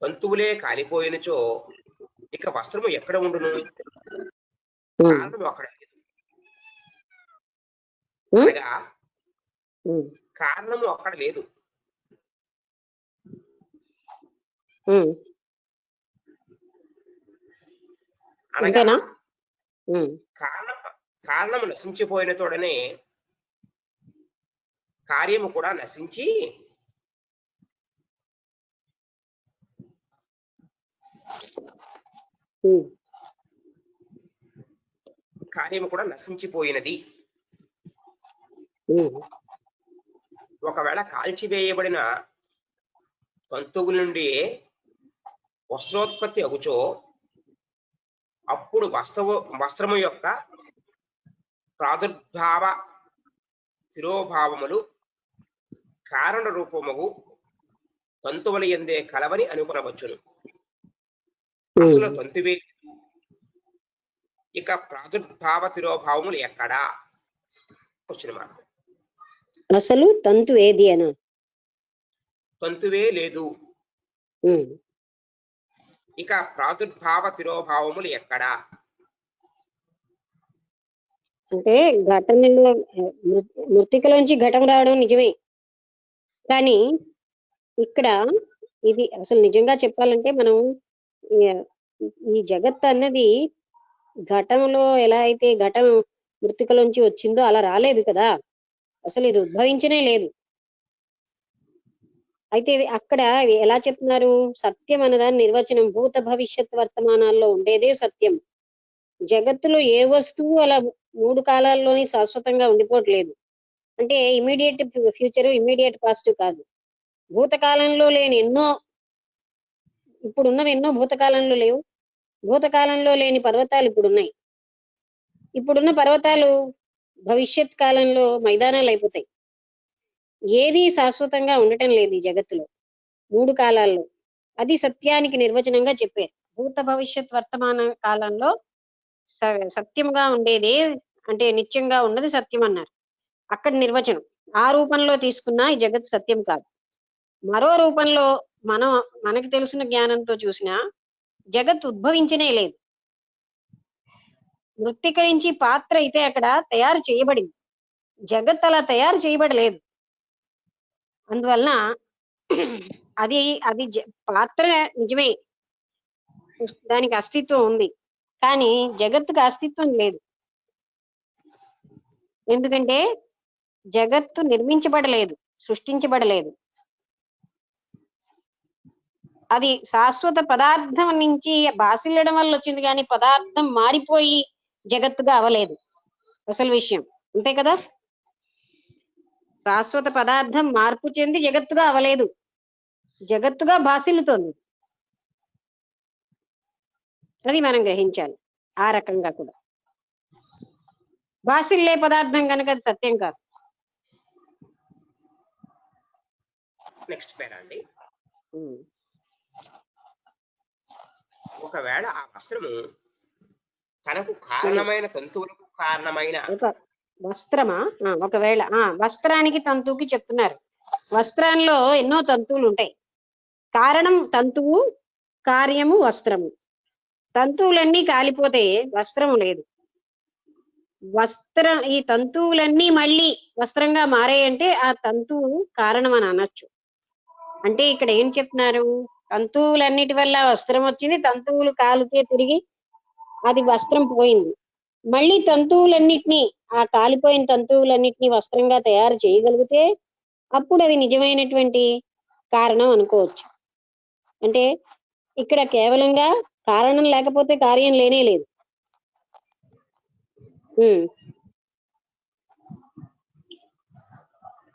తంతువులే కాలిపోయినచో ఇక వస్త్రము ఎక్కడ ఉండును? కారణము అక్కడ లేదు. అనగా కారణము అక్కడ లేదు. అనగా కారణము నశించిపోయిన తోడనే కార్యము కూడా నశించి నశించిపోయినది. ఒకవేళ కాల్చివేయబడిన తంతువుల నుండి వస్త్రోత్పత్తి అగుచో అప్పుడు వస్త్రము యొక్క ప్రాదుర్భావ తిరోభావములు కారణ రూపముగు తంతువుల యందే కలవని అనుకునవచ్చును. అసలు తంతువే ఇక ప్రాదుర్భావ తిరోభావములు ఎక్కడా? వచ్చిన మాట అసలు తంతు ఏది అన తంతువే లేదు. ఇక ప్రాదుర్భావ తిరోభావములు ఎక్కడా? అంటే ఘటనలో మృతికలోంచి ఘటం రావడం నిజమే, కానీ ఇక్కడ ఇది అసలు నిజంగా చెప్పాలంటే మనం ఈ జగత్ అన్నది ఘటంలో ఎలా అయితే ఘటం మృతికలోంచి వచ్చిందో అలా రాలేదు కదా, అసలు ఇది ఉద్భవించనే లేదు. అయితే అక్కడ ఎలా చెప్తున్నారు? సత్యం అన్నదాని నిర్వచనం భూత భవిష్యత్ వర్తమానాల్లో ఉండేదే సత్యం. జగత్తులో ఏ వస్తువు అలా 3 కాలాల్లోని శాశ్వతంగా ఉండిపోవట్లేదు. అంటే ఇమీడియట్ ఫ్యూచర్, ఇమీడియట్ పాస్ట్ కాదు. భూతకాలంలో లేని ఎన్నో, ఇప్పుడున్నవి ఎన్నో భూతకాలంలో లేవు. భూతకాలంలో లేని పర్వతాలు ఇప్పుడున్నాయి. ఇప్పుడున్న పర్వతాలు భవిష్యత్ కాలంలో మైదానాలు అయిపోతాయి. ఏది శాశ్వతంగా ఉండటం లేదు ఈ జగత్తులో 3 కాలాల్లో. అది సత్యానికి నిర్వచనంగా చెప్పారు. భూత భవిష్యత్ వర్తమాన కాలంలో సత్యంగా ఉండేది అంటే నిత్యంగా ఉన్నది సత్యం అన్నారు. అక్కడ నిర్వచనం ఆ రూపంలో తీసుకున్నా ఈ జగత్ సత్యం కాదు. మరో రూపంలో మనకి తెలిసిన జ్ఞానంతో చూసినా జగత్ ఉద్భవించనే లేదు. మృత్తికరించి పాత్ర అయితే అక్కడ తయారు చేయబడింది, జగత్ అలా తయారు చేయబడలేదు. అందువలన అది పాత్ర నిజమే, దానికి అస్తిత్వం ఉంది, కానీ జగత్తుకి అస్తిత్వం లేదు. ఎందుకంటే జగత్తు నిర్మించబడలేదు, సృష్టించబడలేదు. అది శాశ్వత పదార్థం నుంచి బాసిల్లడం వల్ల వచ్చింది, కానీ పదార్థం మారిపోయి జగత్తుగా అవలేదు. అసలు విషయం అంతే కదా. శాశ్వత పదార్థం మార్పు చెంది జగత్తుగా అవలేదు, జగత్తుగా బాసిల్లుతోంది. అది మనం గ్రహించాలి. ఆ రకంగా కూడా బాసిల్లే పదార్థం కనుక అది సత్యం కాదు. నెక్స్ట్ పేరా అండి. ఒకవేళ ఆ వస్త్రము తనకు కారణమైన తంతువులకు కారణమైన వస్త్రమా? ఒకవేళ వస్త్రానికి తంతువుకి చెప్తున్నారు. వస్త్రంలో ఎన్నో తంతువులు ఉంటాయి. కారణం తంతువు, కార్యము వస్త్రము. తంతువులన్నీ కాలిపోతే వస్త్రము లేదు. ఈ తంతువులన్నీ మళ్ళీ వస్త్రంగా మారాయంటే ఆ తంతువు కారణం అని అనొచ్చు. అంటే ఇక్కడ ఏం చెప్తున్నారు? తంతువులన్నిటి వల్ల వస్త్రం వచ్చింది, తంతువులు కాలితే తిరిగి అది వస్త్రం పోయింది. మళ్ళీ తంతువులన్నిటినీ, ఆ కాలిపోయిన తంతువులన్నిటినీ వస్త్రంగా తయారు చేయగలిగితే అప్పుడు అది నిజమైనటువంటి కారణం అనుకోవచ్చు. అంటే ఇక్కడ కేవలంగా కారణం లేకపోతే కార్యం లేనే లేదు.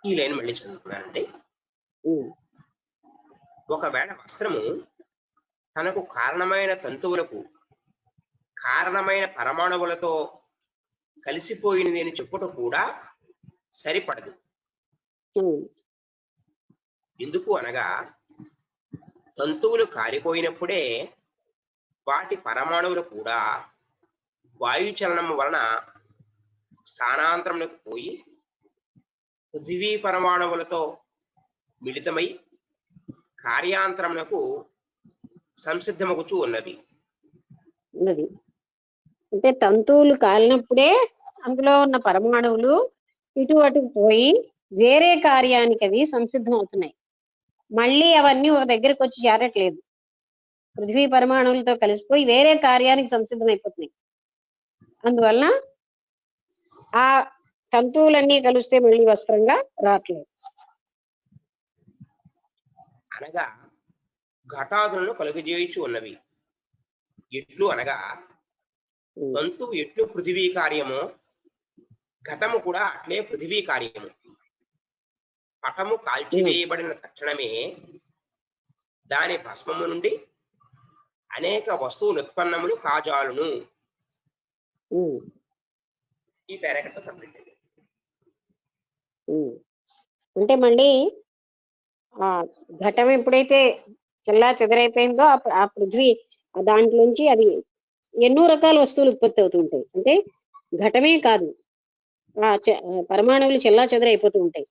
ఈ లైన్ మళ్ళీ చదువుతున్నానండి. ఒకవేళ వస్త్రము తనకు కారణమైన తంతువులకు కారణమైన పరమాణువులతో కలిసిపోయినది అని చెప్పుట కూడా సరిపడదు. ఎందుకు అనగా తంతువులు కాలిపోయినప్పుడే వాటి పరమాణువులు కూడా వాయుచలనం వలన స్థానాంతరములకు పోయి పృథివీ పరమాణువులతో మిళితమై కార్యాంతరములకు సంసిద్ధమగుచూ ఉన్నది. ఉన్నది అంటే తంతువులు కాలినప్పుడే అందులో ఉన్న పరమాణువులు ఇటు అటు పోయి వేరే కార్యానికి అవి సంసిద్ధం అవుతున్నాయి. మళ్ళీ అవన్నీ ఒక దగ్గరకు వచ్చి చేరట్లేదు. పృథ్వీ పరమాణువులతో కలిసిపోయి వేరే కార్యానికి సంసిద్ధం అయిపోతున్నాయి. అందువలన ఆ తంతువులన్నీ కలిస్తే మళ్ళీ వస్త్రంగా రావట్లేదు. అనగా ఘటాదులను కలుగజేయచ్చు ఉన్నవి. ఎట్లు అనగా తంతువు ఎట్లు పృథివీ కార్యము, ఘటము కూడా అట్లే పృథివీ కార్యము. పటము కాల్చివేయబడిన తక్షణమే దాని భస్మము నుండి అనేక వస్తువులు ఉత్పన్నములు కాజాలును. ఈ పేరాగ్రాఫ్ కంప్లీట్ అయింది. అంటే మళ్ళీ ఆ ఘటం ఎప్పుడైతే చెల్లా చెదరైపోయిందో ఆ పృథ్వీ దాంట్లోంచి అది ఎన్నో రకాల వస్తువులు ఉత్పత్తి అవుతుంటాయి. అంటే ఘటమే కాదు, ఆ పరమాణువులు చెల్లా చెదరైపోతూ ఉంటాయి.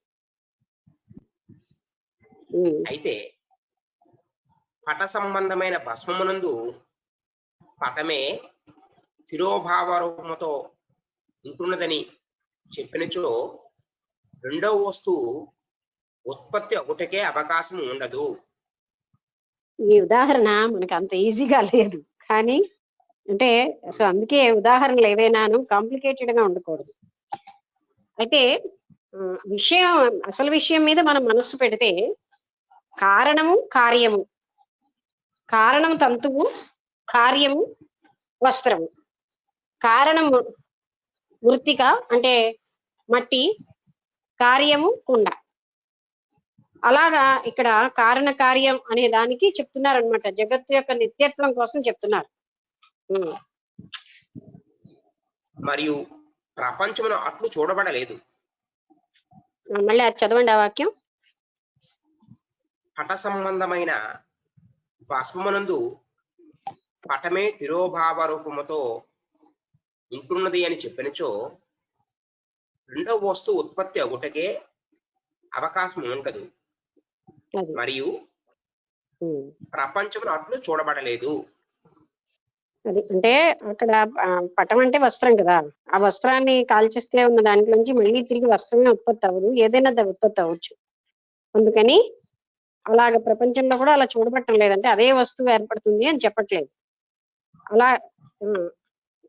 అయితే పట సంబంధమైన భస్మమునందు పటమే తిరోభావ రూపముతో ఉంటున్నదని చెప్పినచో రెండవ వస్తువు ఉత్పత్తి ఒకటికే అవకాశం ఉండదు. ఈ ఉదాహరణ మనకు అంత ఈజీగా లేదు, కానీ అంటే అసలు అందుకే ఉదాహరణలు ఏవైనాను కాంప్లికేటెడ్ గా ఉండకూడదు. అయితే అసలు విషయం మీద మనం మనస్సు పెడితే కారణము కార్యము, కారణం తంతువు, కార్యము వస్త్రము. కారణము మృత్తిక అంటే మట్టి, కార్యము కుండ. అలాగా ఇక్కడ కారణ కార్యం అనే దానికి చెప్తున్నారనమాట. జగత్తు యొక్క నిత్యత్వం కోసం చెప్తున్నారు. మరియు ప్రపంచమును అట్లు చూడబడలేదు. మళ్ళీ అది చదవండి ఆ వాక్యం. పట సంబంధమైన భస్మమునందు పటమే తిరోభావ రూపముతో ఉంటున్నది అని చెప్పినచో రెండవ వస్తువు ఉత్పత్తి అగుటకే అవకాశం ఉండదు. మరియు ప్రపంచమును అట్లు చూడబడలేదు. అది అంటే అక్కడ పటం అంటే వస్త్రం కదా, ఆ వస్త్రాన్ని కాల్చేస్తే ఉన్న దాంట్లోంచి మళ్ళీ తిరిగి వస్త్రమే ఉత్పత్తి అవ్వదు, ఏదైనా ఉత్పత్తి అవ్వచ్చు. అందుకని అలాగ ప్రపంచంలో కూడా అలా చూడబట్టం లేదంటే అదే వస్తువు ఏర్పడుతుంది అని చెప్పట్లేదు. అలా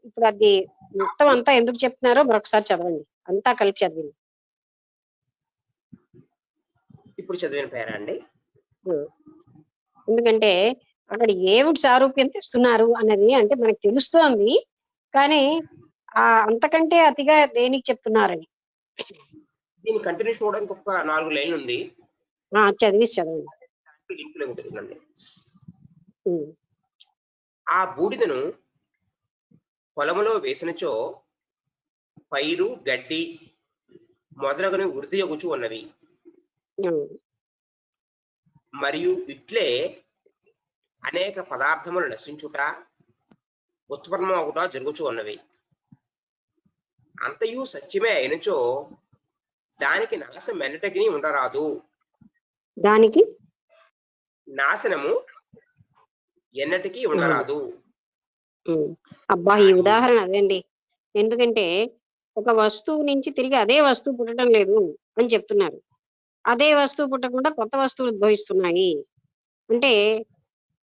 ఇప్పుడు అది మొత్తం అంతా ఎందుకు చెప్తున్నారో మరొకసారి చదవండి, అంతా కలిపి చదివింది. ఇప్పుడు చదివిన పేరా అండి. ఎందుకంటే అక్కడ ఏమిటి సారూప్యం తెస్తున్నారు అన్నది అంటే మనకు తెలుస్తోంది, కానీ అంతకంటే అతిగా దేనికి చెప్తున్నారని. దీని కంటిన్యూ చూడడానికి ఒక 4 లైన్లు ఉంది, చదివి లింకులో ఉంటుందండి. ఆ బూడిదను పొలములో వేసినచో పైరు గడ్డి మొదలగునవి వృద్ధి అగుచూ ఉన్నవి. మరియు ఇట్లే అనేక పదార్థములు నశించుట ఉత్పన్నమగుట జరుగుచూ ఉన్నవి. అంతయు సత్యమే అయినచో దానికి నాశనం ఎన్నటికి ఉండరాదు. దానికి నాశనము ఎన్నటికీ ఉండరాదు. అబ్బా, ఈ ఉదాహరణ అదండి. ఎందుకంటే ఒక వస్తువు నుంచి తిరిగి అదే వస్తువు పుట్టడం లేదు అని చెప్తున్నారు. అదే వస్తువు పుట్టకుండా కొత్త వస్తువులు ఉద్భవిస్తున్నాయి అంటే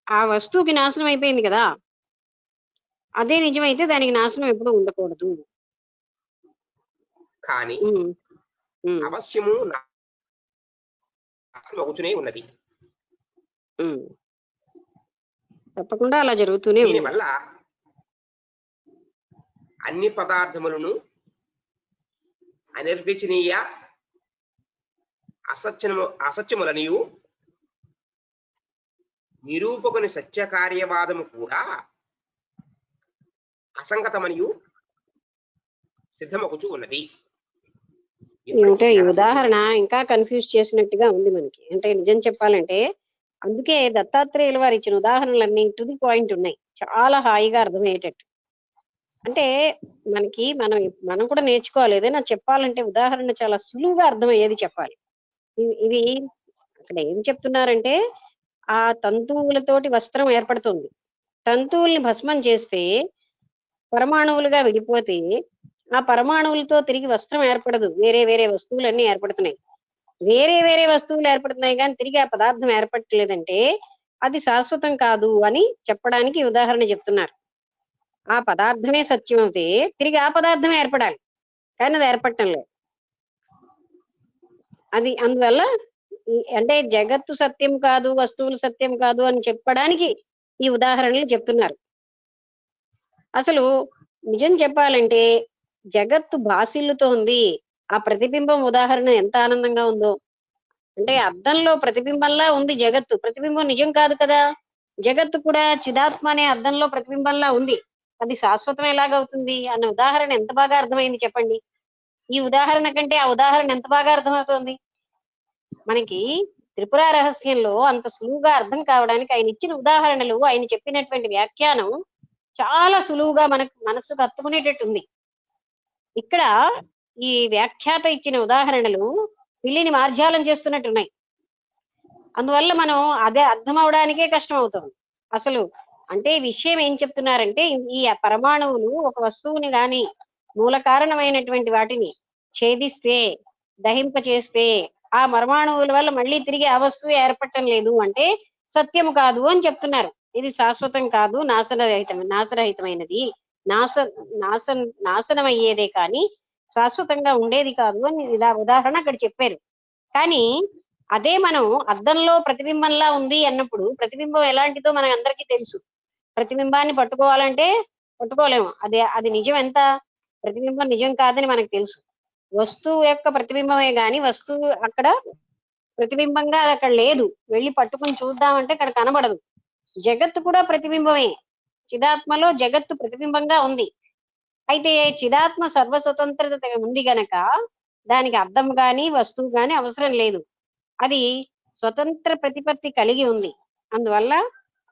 ఆ వస్తువుకి నాశనం అయిపోయింది కదా. అదే నిజమైతే దానికి నాశనం ఎప్పుడూ ఉండకూడదు. కానీ అవశ్యము నాశనం అవుతూనే ఉన్నది. తప్పకుండా అలా జరుగుతూనే ఉంది. దీనివల్ల అన్ని పదార్థములను అనిర్వచనీయ అసత్యములనియు నిరూపకుని సత్య కార్యవాదము కూడా అసంగతమనియు సిద్ధమగుచూ ఉన్నది. ఏమిటో ఈ ఉదాహరణ ఇంకా కన్ఫ్యూజ్ చేసినట్టుగా ఉంది మనకి. అంటే నిజం చెప్పాలంటే అందుకే దత్తాత్రేయుల వారు ఇచ్చిన ఉదాహరణలన్నీ టు ది పాయింట్ ఉన్నాయి, చాలా హాయిగా అర్థమయ్యేటట్టు. అంటే మనం కూడా నేర్చుకోవాలి. ఏదైనా చెప్పాలంటే ఉదాహరణ చాలా సులువుగా అర్థమయ్యేది చెప్పాలి. ఇవి అక్కడ ఏం చెప్తున్నారంటే ఆ తంతువులతోటి వస్త్రం ఏర్పడుతుంది. తంతువుల్ని భస్మం చేస్తే పరమాణువులుగా విడిపోతే ఆ పరమాణువులతో తిరిగి వస్త్రం ఏర్పడదు. వేరే వేరే వస్తువులన్నీ ఏర్పడుతున్నాయి. వేరే వేరే వస్తువులు ఏర్పడుతున్నాయి కానీ తిరిగి ఆ పదార్థం ఏర్పడలేదంటే అది శాశ్వతం కాదు అని చెప్పడానికి ఉదాహరణ చెప్తున్నారు. ఆ పదార్థమే సత్యం అవుతే తిరిగి ఆ పదార్థమే ఏర్పడాలి, కానీ అది ఏర్పడటం లేదు. అది అందువల్ల అంటే జగత్తు సత్యం కాదు, వస్తువులు సత్యం కాదు అని చెప్పడానికి ఈ ఉదాహరణలు చెప్తున్నారు. అసలు నిజం చెప్పాలంటే జగత్తు భాసిల్లుతోంది. ఆ ప్రతిబింబం ఉదాహరణ ఎంత ఆనందంగా ఉందో. అంటే అద్దంలో ప్రతిబింబంలా ఉంది జగత్తు. ప్రతిబింబం నిజం కాదు కదా. జగత్తు కూడా చిదాత్మ అనే అద్దంలో ప్రతిబింబంలా ఉంది. అది శాశ్వతం ఎలాగవుతుంది అన్న ఉదాహరణ ఎంత బాగా అర్థమైంది చెప్పండి. ఈ ఉదాహరణ కంటే ఆ ఉదాహరణ ఎంత బాగా అర్థమవుతోంది మనకి. త్రిపుర రహస్యంలో అంత సులువుగా అర్థం కావడానికి ఆయన ఇచ్చిన ఉదాహరణలు, ఆయన చెప్పినటువంటి వ్యాఖ్యానం చాలా సులువుగా మనకు మనస్సుకు హత్తుకునేటట్టుంది. ఇక్కడ ఈ వ్యాఖ్యాత ఇచ్చిన ఉదాహరణలు పిల్లిని మార్జాలం చేస్తున్నట్టున్నాయి. అందువల్ల మనం అదే అర్థం అవడానికే కష్టం అవుతుంది. అసలు అంటే విషయం ఏం చెప్తున్నారంటే ఈ పరమాణువులు ఒక వస్తువుని గాని మూల కారణమైనటువంటి వాటిని ఛేదిస్తే, దహింప చేస్తే ఆ పరమాణువుల వల్ల మళ్ళీ తిరిగి ఆ వస్తువు ఏర్పడటం లేదు అంటే సత్యము కాదు అని చెప్తున్నారు. ఇది శాశ్వతం కాదు, నాశరహితమైనది, నాశనమయ్యేదే కానీ శాశ్వతంగా ఉండేది కాదు అని ఉదాహరణ అక్కడ చెప్పారు. కానీ అదే మనం అద్దంలో ప్రతిబింబంలా ఉంది అన్నప్పుడు ప్రతిబింబం ఎలాంటిదో మనకు అందరికీ తెలుసు. ప్రతిబింబాన్ని పట్టుకోవాలంటే పట్టుకోలేము. అది నిజం ఎంత, ప్రతిబింబం నిజం కాదని మనకు తెలుసు. వస్తువు యొక్క ప్రతిబింబమే గాని వస్తువు అక్కడ ప్రతిబింబంగా అక్కడ లేదు. వెళ్ళి పట్టుకుని చూద్దామంటే అక్కడ కనబడదు. జగత్తు కూడా ప్రతిబింబమే. చిదాత్మలో జగత్తు ప్రతిబింబంగా ఉంది. అయితే చిదాత్మ సర్వస్వతంత్రత ఉంది గనక దానికి అర్థం గాని వస్తువు గాని అవసరం లేదు. అది స్వతంత్ర ప్రతిపత్తి కలిగి ఉంది. అందువల్ల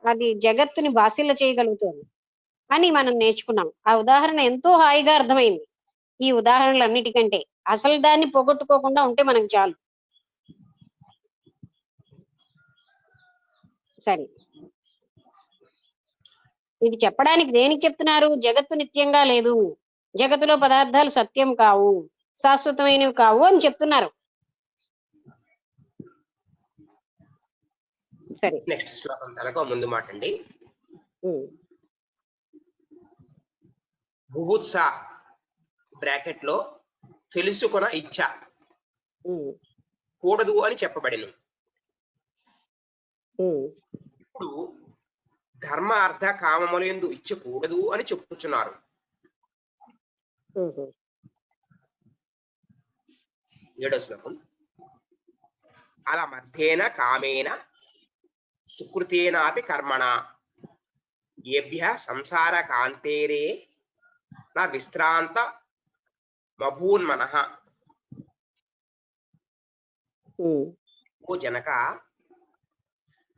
అది జగత్తుని బాసిల్ల చేయగలుగుతుంది అని మనం నేర్చుకున్నాం. ఆ ఉదాహరణ ఎంతో హాయిగా అర్థమైంది. ఈ ఉదాహరణలన్నిటికంటే అసలు దాన్ని పోగొట్టుకోకుండా ఉంటే మనకు చాలు. సరే, ఇది చెప్పడానికి దేనికి చెప్తున్నారు? జగత్తు నిత్యంగా లేదు, జగత్తులో పదార్థాలు సత్యం కావు, శాశ్వతమైనవి కావు అని చెప్తున్నారు. సరే, నెక్స్ట్ శ్లోకం తలకో ముందు మాట అండి. బుభుత్స బ్రాకెట్ లో తెలుసుకొన ఇచ్చ కూడదు అని చెప్పబడిను. ఇప్పుడు ధర్మ అర్థ కామములందు ఇచ్చ కూడదు అని చెప్పుచున్నారు. ఏడో శ్లోకం. అలా మధ్యేన కామేన సుకృతేనాపి కర్మణ ఏభ్య సంసార కాంతేరే నా విశ్రాంత మభూన్మనః. ఓ జనక,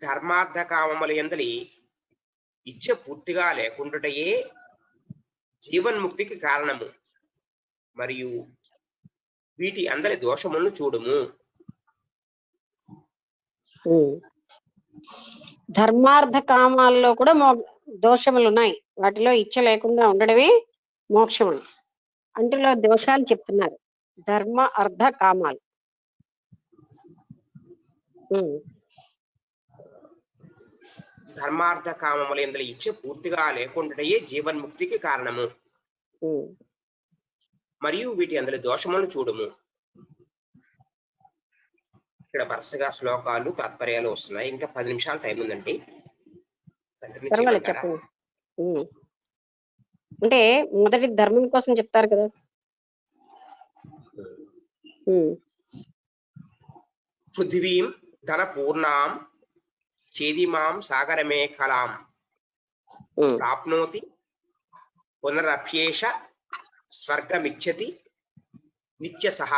ధర్మార్థ కామముల యందలి ఇచ్చ పూర్తిగా లేకుండాటయే జీవన్ముక్తికి కారణము, మరియు వీటి అందరి దోషములను చూడుము. ధర్మార్థ కామాల్లో కూడా దోషములు ఉన్నాయి. వాటిలో ఇచ్చ లేకుండా ఉండడమే మోక్షం. అంటులో దోషాలు చెప్తున్నారు. ధర్మ అర్థ కామాలు. ధర్మార్థ కామముల యందలి ఇచ్చ పూర్తిగా లేకుండాటయే జీవన్ముక్తికి కారణము, మరియు వీటి అందరి దోషములను చూడుము. ఇక్కడ వరుసగా శ్లోకాలు తాత్పర్యాలు వస్తున్నాయి. ఇంకా 10 నిమిషాలు టైం ఉందండి. చెప్పండి. అంటే మొదటి ధర్మం కోసం చెప్తారు కదా. పృథివీం ధన పూర్ణాం చేదిమాం సాగరమే కలాం ప్రాప్నోతి పునరప్యేష స్వర్గమిచ్చతి నిత్యసహ.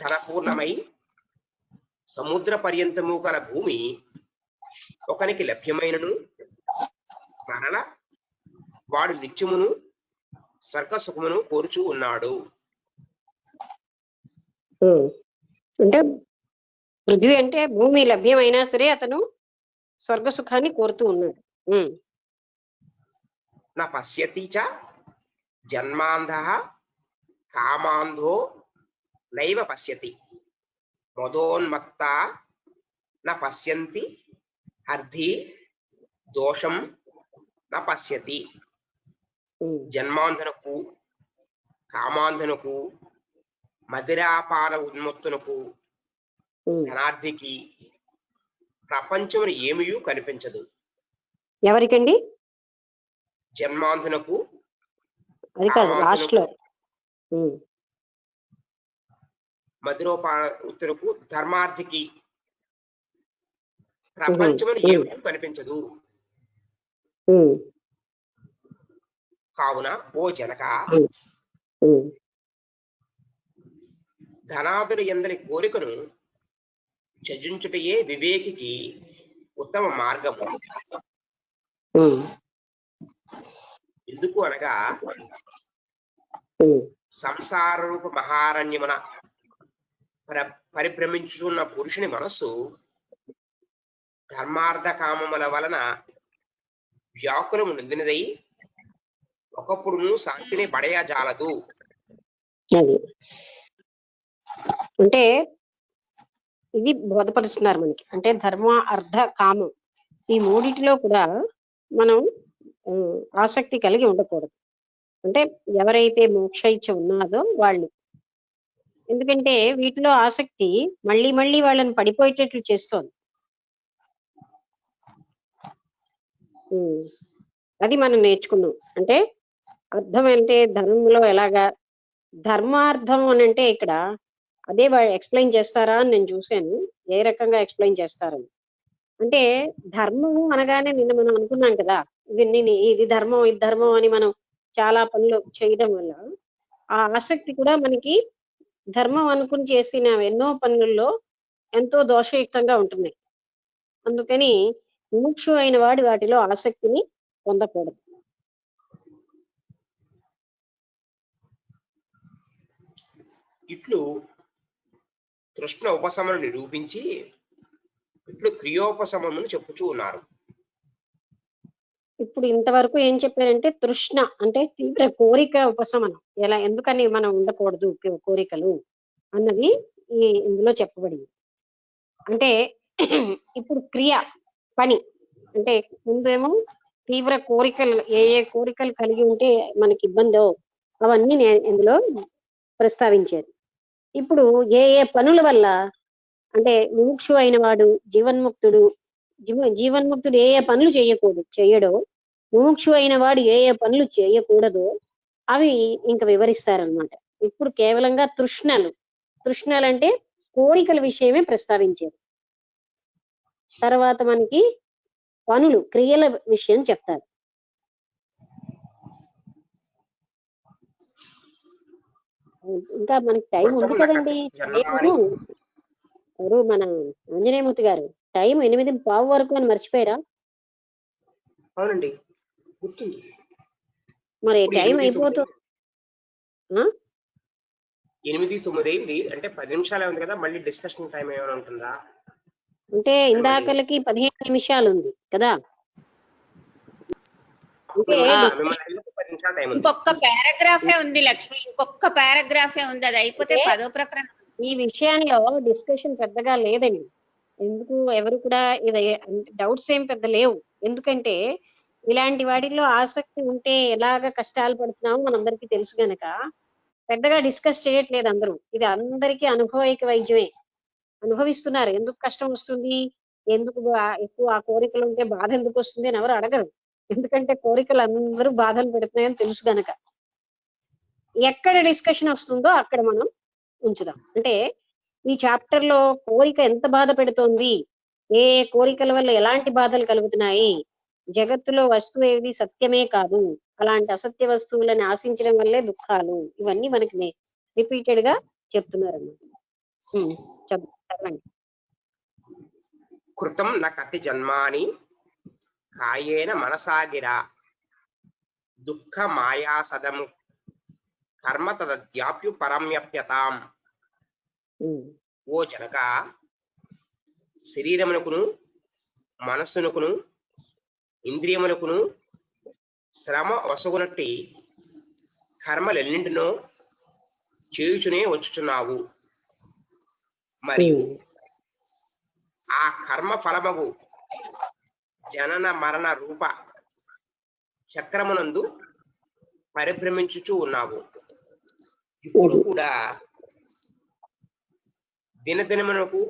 ధనపూర్ణమై సముద్ర పర్యంతము గల భూమి ఒకనికి లభ్యమైనను మరల వాడు నిత్యమును స్వర్గ సుఖమును కోరుచూ ఉన్నాడు. అంటే పృథ్వీ అంటే భూమి లభ్యమైనా సరే అతను స్వర్గ సుఖాన్ని కోరుతూ ఉన్నాడు. నా పశ్యతి చ జన్మాంధః కామాంధో నైవ పశ్యతి మదోన్మత్తా న పశ్యంతి అర్థి దోషం న పశ్యతి. జన్మాంధనకు, కామాంధనకు, మదిరాపాన ఉన్మత్తునకు, ధనార్థికి ప్రపంచమును ఏమీ కనిపించదు. ఎవరికండి? జన్మాంధనకు, అది కాదు లాస్ట్ లో మధురోపాతులకు, ధర్మార్థికి ప్రపంచమును ఏమీ కనిపించదు. కావున ఓ జనక, ధనాదులు ఎందరి కోరికను త్యజించుటయే వివేకికి ఉత్తమ మార్గము. ఎందుకు అనగా సంసార రూప మహారణ్యమున పరిభ్రమించుతున్న పురుషుని మనస్సు ధర్మార్థ కామముల వలన వ్యాకులము నిందినదై ఒకప్పుడు శాంతిని పడయజాలదు. అంటే ఇది బోధపరుస్తున్నారు మనకి. అంటే ధర్మ, అర్థ, కామం ఈ మూడిటిలో కూడా మనం ఆసక్తి కలిగి ఉండకూడదు. అంటే ఎవరైతే మోక్ష ఇచ్చ ఉన్నాదో వాళ్ళు, ఎందుకంటే వీటిలో ఆసక్తి మళ్ళీ మళ్ళీ వాళ్ళని పడిపోయేటట్లు చేస్తోంది. అది మనం నేర్చుకున్నాం. అంటే అర్థం అంటే ధర్మంలో ఎలాగా, ధర్మార్థం అని అంటే ఇక్కడ అదే ఎక్స్ప్లెయిన్ చేస్తారా అని నేను చూశాను, ఏ రకంగా ఎక్స్ప్లెయిన్ చేస్తారని. అంటే ధర్మము అనగానే నిన్న మనం అనుకున్నాం కదా, ఇది ధర్మం ఇది ధర్మం అని మనం చాలా పనులు చేయడం వల్ల ఆ ఆసక్తి కూడా మనకి ధర్మం అనుకుని చేసిన ఎన్నో పనుల్లో ఎంతో దోషయుక్తంగా ఉంటున్నాయి. అందుకని ముముక్షు అయిన వాడు వాటిలో ఆసక్తిని పొందకూడదు. ఇట్లు తృష్ణ ఉపశమనం నిరూపించి ఇట్లు క్రియోపశమనము చెప్పుచూ ఉన్నారు. ఇప్పుడు ఇంతవరకు ఏం చెప్పారంటే తృష్ణ అంటే తీవ్ర కోరిక ఉపశమనం, ఎలా ఎందుకని మనం ఉండకూడదు కోరికలు అన్నది ఇందులో చెప్పబడింది. అంటే ఇప్పుడు క్రియ, పని అంటే ముందేమో తీవ్ర కోరికలు, ఏ కోరికలు కలిగి ఉంటే మనకి ఇబ్బందో అవన్నీ ఇందులో ప్రస్తావించారు. ఇప్పుడు ఏ పనుల వల్ల అంటే ముముక్షు అయిన వాడు, జీవన్ముక్తుడు ఏ పనులు చేయడో, ముముక్షు అయిన వాడు ఏ పనులు చేయకూడదో అవి ఇంకా వివరిస్తారనమాట. ఇప్పుడు కేవలంగా తృష్ణలు అంటే కోరికల విషయమే ప్రస్తావించారు. తర్వాత మనకి పనులు, క్రియల విషయం చెప్తారు. ఇంకా మనకి టైం ఉంది కదండి. ఎవరు మన ఆంజనేయమూర్తి గారు టైం 8:15 వరకు అని మర్చిపోయారా? అవునండి, గుర్తుంది. మరి టైం అయిపోతుంది. 8:09 అయింది అంటే 10 నిమిషాలే ఉంది కదా, మళ్ళీ డిస్కషన్ టైం ఏమైనా ఉంటుందా? అంటే ఇందాకలకి 15 నిమిషాలు ఉంది కదా. ఇంకొక పారాగ్రాఫే ఉంది లక్ష్మి, ఇంకొక పారాగ్రాఫే ఉంది, అది అయిపోతే 10వ ప్రకరణం. ఈ విషయంలో డిస్కషన్ పెద్దగా లేదండి. ఎందుకు ఎవరు కూడా ఇది డౌట్స్ ఏం పెద్ద లేవు. ఎందుకంటే ఇలాంటి వాటిల్లో ఆసక్తి ఉంటే ఎలాగ కష్టాలు పడుతున్నామో మనందరికీ తెలుసు గనక పెద్దగా డిస్కస్ చేయట్లేదు అందరూ. ఇది అందరికీ అనుభవైక వైద్యమే, అనుభవిస్తున్నారు. ఎందుకు కష్టం వస్తుంది, ఎందుకు ఎక్కువ ఆ కోరికలు ఉంటే బాధ ఎందుకు వస్తుంది అని ఎవరు అడగరు. ఎందుకంటే కోరికలు అందరూ బాధలు పెడుతున్నాయని తెలుసు గనక ఎక్కడ డిస్కషన్ వస్తుందో అక్కడ మనం ఉంచుదాం. అంటే ఈ చాప్టర్ లో కోరిక ఎంత బాధ పెడుతోంది, ఏ కోరికల వల్ల ఎలాంటి బాధలు కలుగుతున్నాయి, జగత్తులో వస్తువు ఏది సత్యమే కాదు, అలాంటి అసత్య వస్తువులను ఆశించడం వల్లే దుఃఖాలు, ఇవన్నీ మనకి రిపీటెడ్ గా చెప్తున్నారు అన్నమాట. చదవండి. కృతం న కతి జన్మాని కాయేన మనసాగిరా దుఃఖ మాయాసదము కర్మ తద్యాప్యు పరమ్యప్యతాం. ఓ జనక, శరీరమునకును మనస్సునకును ఇంద్రియమునకును శ్రమ వసగునట్టి కర్మలెన్నింటినో చేయుచునే వచ్చుచున్నావు. మరియు ఆ కర్మ ఫలమగు జనన మరణ రూప చక్రమునందు పరిభ్రమించుచూ ఉన్నావు. ఇప్పుడు కూడా దినదినమునకు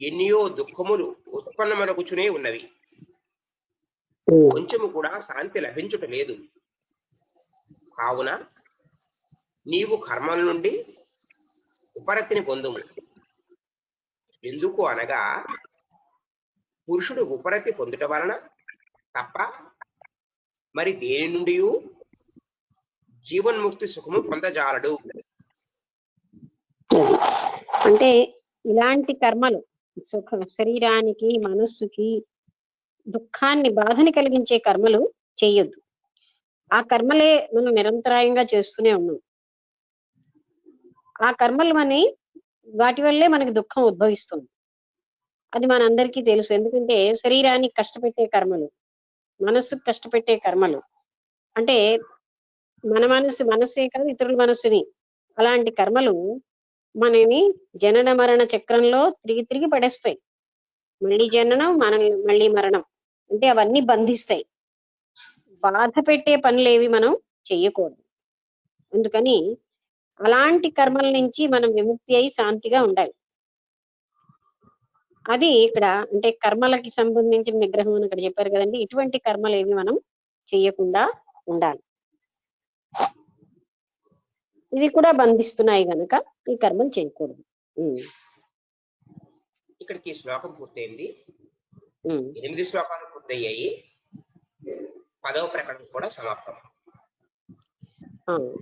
ఎన్నో దుఃఖములు ఉత్పన్నమనగుచునే ఉన్నవి. కొంచెము కూడా శాంతి లభించుట లేదు. కావున నీవు కర్మల నుండి ఉపరతిని పొందుము. ఎందుకు అనగా పురుషుడు ఉపరతి పొందుట వలన తప్ప మరి దేని నుండి జీవన్ముక్తి సుఖము పొందజాలడు. అంటే ఇలాంటి కర్మలు శరీరానికి మనస్సుకి దుఃఖాన్ని బాధని కలిగించే కర్మలు చేయొద్దు. ఆ కర్మలే మనం నిరంతరాయంగా చేస్తూనే ఉన్నాం. ఆ కర్మలు వాటి వల్లే మనకి దుఃఖం ఉద్భవిస్తుంది. అది మనందరికీ తెలుసు. ఎందుకంటే శరీరానికి కష్టపెట్టే కర్మలు, మనస్సుకు కష్టపెట్టే కర్మలు, అంటే మన మనస్సే కాదు ఇతరుల మనస్సుని, అలాంటి కర్మలు మనని జనన మరణ చక్రంలో తిరిగి తిరిగి పడేస్తాయి. మళ్ళీ జననం, మళ్ళీ మరణం, అంటే అవన్నీ బంధిస్తాయి. బాధ పెట్టే పనులేవి మనం చెయ్యకూడదు. అందుకని అలాంటి కర్మల నుంచి మనం విముక్తి అయి శాంతిగా ఉండాలి. అది ఇక్కడ అంటే కర్మలకి సంబంధించిన నిగ్రహం అని ఇక్కడ చెప్పారు కదండి. ఇటువంటి కర్మలు ఏవి మనం చెయ్యకుండా ఉండాలి. ఇవి కూడా బంధిస్తున్నాయి గనక ఈ కర్మలు చేయకూడదు. ఇక్కడికి శ్లోకం పూర్తయింది. 8 శ్లోకాలు పూర్తయ్యాయి. 10వ ప్రకటన కూడా సమాప్తం.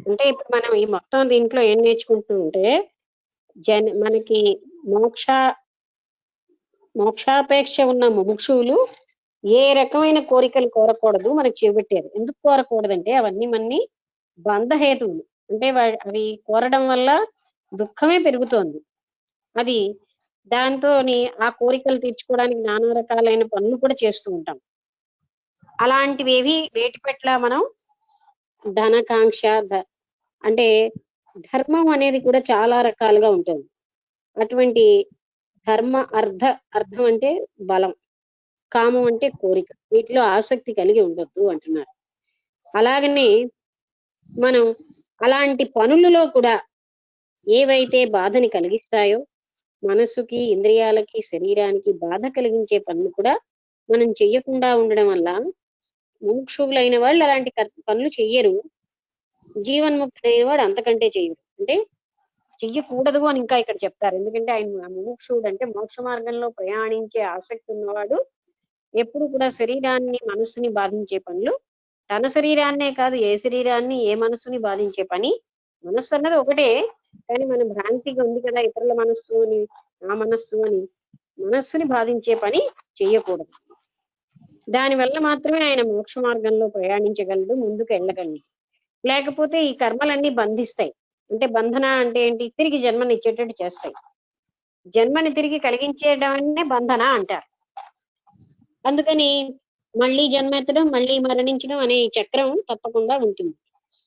అంటే ఇప్పుడు మనం ఈ మొత్తం దీంట్లో ఏం నేర్చుకుంటూ ఉంటే మనకి మోక్షాపేక్ష ఉన్న ముముక్షువులు ఏ రకమైన కోరికలు కోరకూడదు మనకు చేపెట్టారు. ఎందుకు కోరకూడదంటే అవన్నీ మనని బంధహేతువులు. అంటే అవి కోరడం వల్ల దుఃఖమే పెరుగుతోంది. అది దాంతో ఆ కోరికలు తీర్చుకోవడానికి నానా రకాలైన పనులు కూడా చేస్తూ ఉంటాం. అలాంటివేవి వేటి పట్ల మనం ధనకాంక్ష, అంటే ధర్మం అనేది కూడా చాలా రకాలుగా ఉంటుంది. అటువంటి అర్థం అంటే బలం, కామం అంటే కోరిక, వీటిలో ఆసక్తి కలిగి ఉండొద్దు అంటున్నారు. అలాగనే మనం అలాంటి పనులలో కూడా ఏవైతే బాధని కలిగిస్తాయో, మనస్సుకి, ఇంద్రియాలకి, శరీరానికి బాధ కలిగించే పనులు కూడా మనం చెయ్యకుండా ఉండడం వల్ల ముముక్షువులైన వాళ్ళు అలాంటి పనులు చెయ్యరు. జీవన్ముక్తుడైన వాడు అంతకంటే చెయ్యరు. అంటే చెయ్యకూడదు అని ఇంకా ఇక్కడ చెప్తారు. ఎందుకంటే ఆయన ముముక్షుడు అంటే మోక్ష మార్గంలో ప్రయాణించే ఆసక్తి ఉన్నవాడు ఎప్పుడు కూడా శరీరాన్ని, మనస్సుని బాధించే పనులు, తన శరీరాన్నే కాదు ఏ శరీరాన్ని, ఏ మనస్సుని బాధించే పని, మనస్సు అన్నది ఒకటే కానీ మన భ్రాంతిగా ఉంది కదా ఇతరుల మనస్సు అని, నా మనస్సు అని, మనస్సుని బాధించే పని చెయ్యకూడదు. దానివల్ల మాత్రమే ఆయన మోక్ష మార్గంలో ప్రయాణించగలడు, ముందుకు వెళ్ళగలడు. లేకపోతే ఈ కర్మలన్నీ బంధిస్తాయి. అంటే బంధన అంటే ఏంటి? తిరిగి జన్మనిచ్చేటట్టు చేస్తాయి. జన్మని తిరిగి కలిగించేయడాన్నే బంధన అంటారు. అందుకని మళ్ళీ జన్మెత్తడం, మళ్ళీ మరణించడం అనే చక్రం తప్పకుండా ఉంటుంది.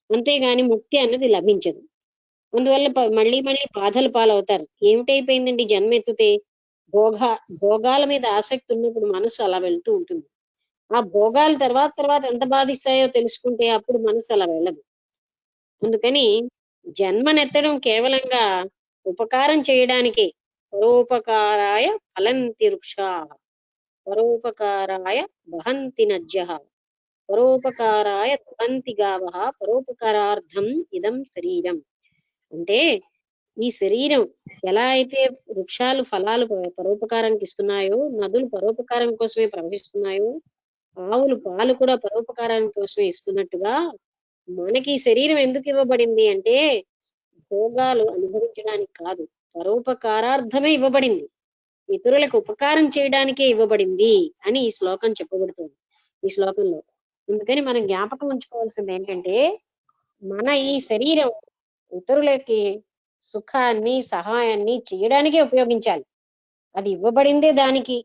అంతేగాని ముక్తి అన్నది లభించదు. అందువల్ల మళ్ళీ బాధలు పాలవుతారు. ఏమిటైపోయిందండి జన్మెత్తితే? భోగాల మీద ఆసక్తి ఉన్నప్పుడు మనసు అలా వెళ్తూ ఉంటుంది. ఆ భోగాలు తర్వాత ఎంత బాధిస్తాయో తెలుసుకుంటే అప్పుడు మనసు అలా వెళ్ళదు. అందుకని జన్మనెత్తడం కేవలంగా ఉపకారం చేయడానికి, పరోపకారాయ ఫలంతి వృక్షా, పరోపకారాయ వహంతి నజ్జః, పరోపకారాయ ధవంతి గావః, పరోపకారార్థం ఇదం శరీరం. అంటే ఈ శరీరం ఎలా అయితే వృక్షాలు ఫలాలు పరోపకారానికి ఇస్తున్నాయో, నదులు పరోపకారం కోసమే ప్రవహిస్తున్నాయో, ఆవులు పాలు కూడా పరోపకారం కోసమే ఇస్తున్నట్టుగా మనకి ఈ శరీరం ఎందుకు ఇవ్వబడింది అంటే భోగాలు అనుభవించడానికి కాదు, పరోపకారార్థమే ఇవ్వబడింది, ఇతరులకు ఉపకారం చేయడానికే ఇవ్వబడింది అని ఈ శ్లోకం చెప్పబడుతుంది ఈ శ్లోకంలో. అందుకని మనం జ్ఞాపకం ఉంచుకోవాల్సింది ఏంటంటే మన ఈ శరీరం ఇతరులకి సుఖాన్ని, సహాయాన్ని చేయడానికే ఉపయోగించాలి. అది ఇవ్వబడిందే దానికి.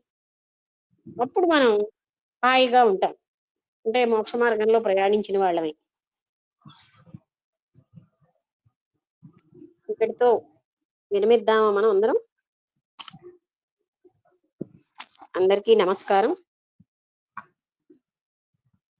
అప్పుడు మనం హాయిగా ఉంటాం, అంటే మోక్ష మార్గంలో ప్రయాణించిన వాళ్ళమే. ఇక్కడితో విరమిద్దామా మనం అందరం? అందరికీ నమస్కారం.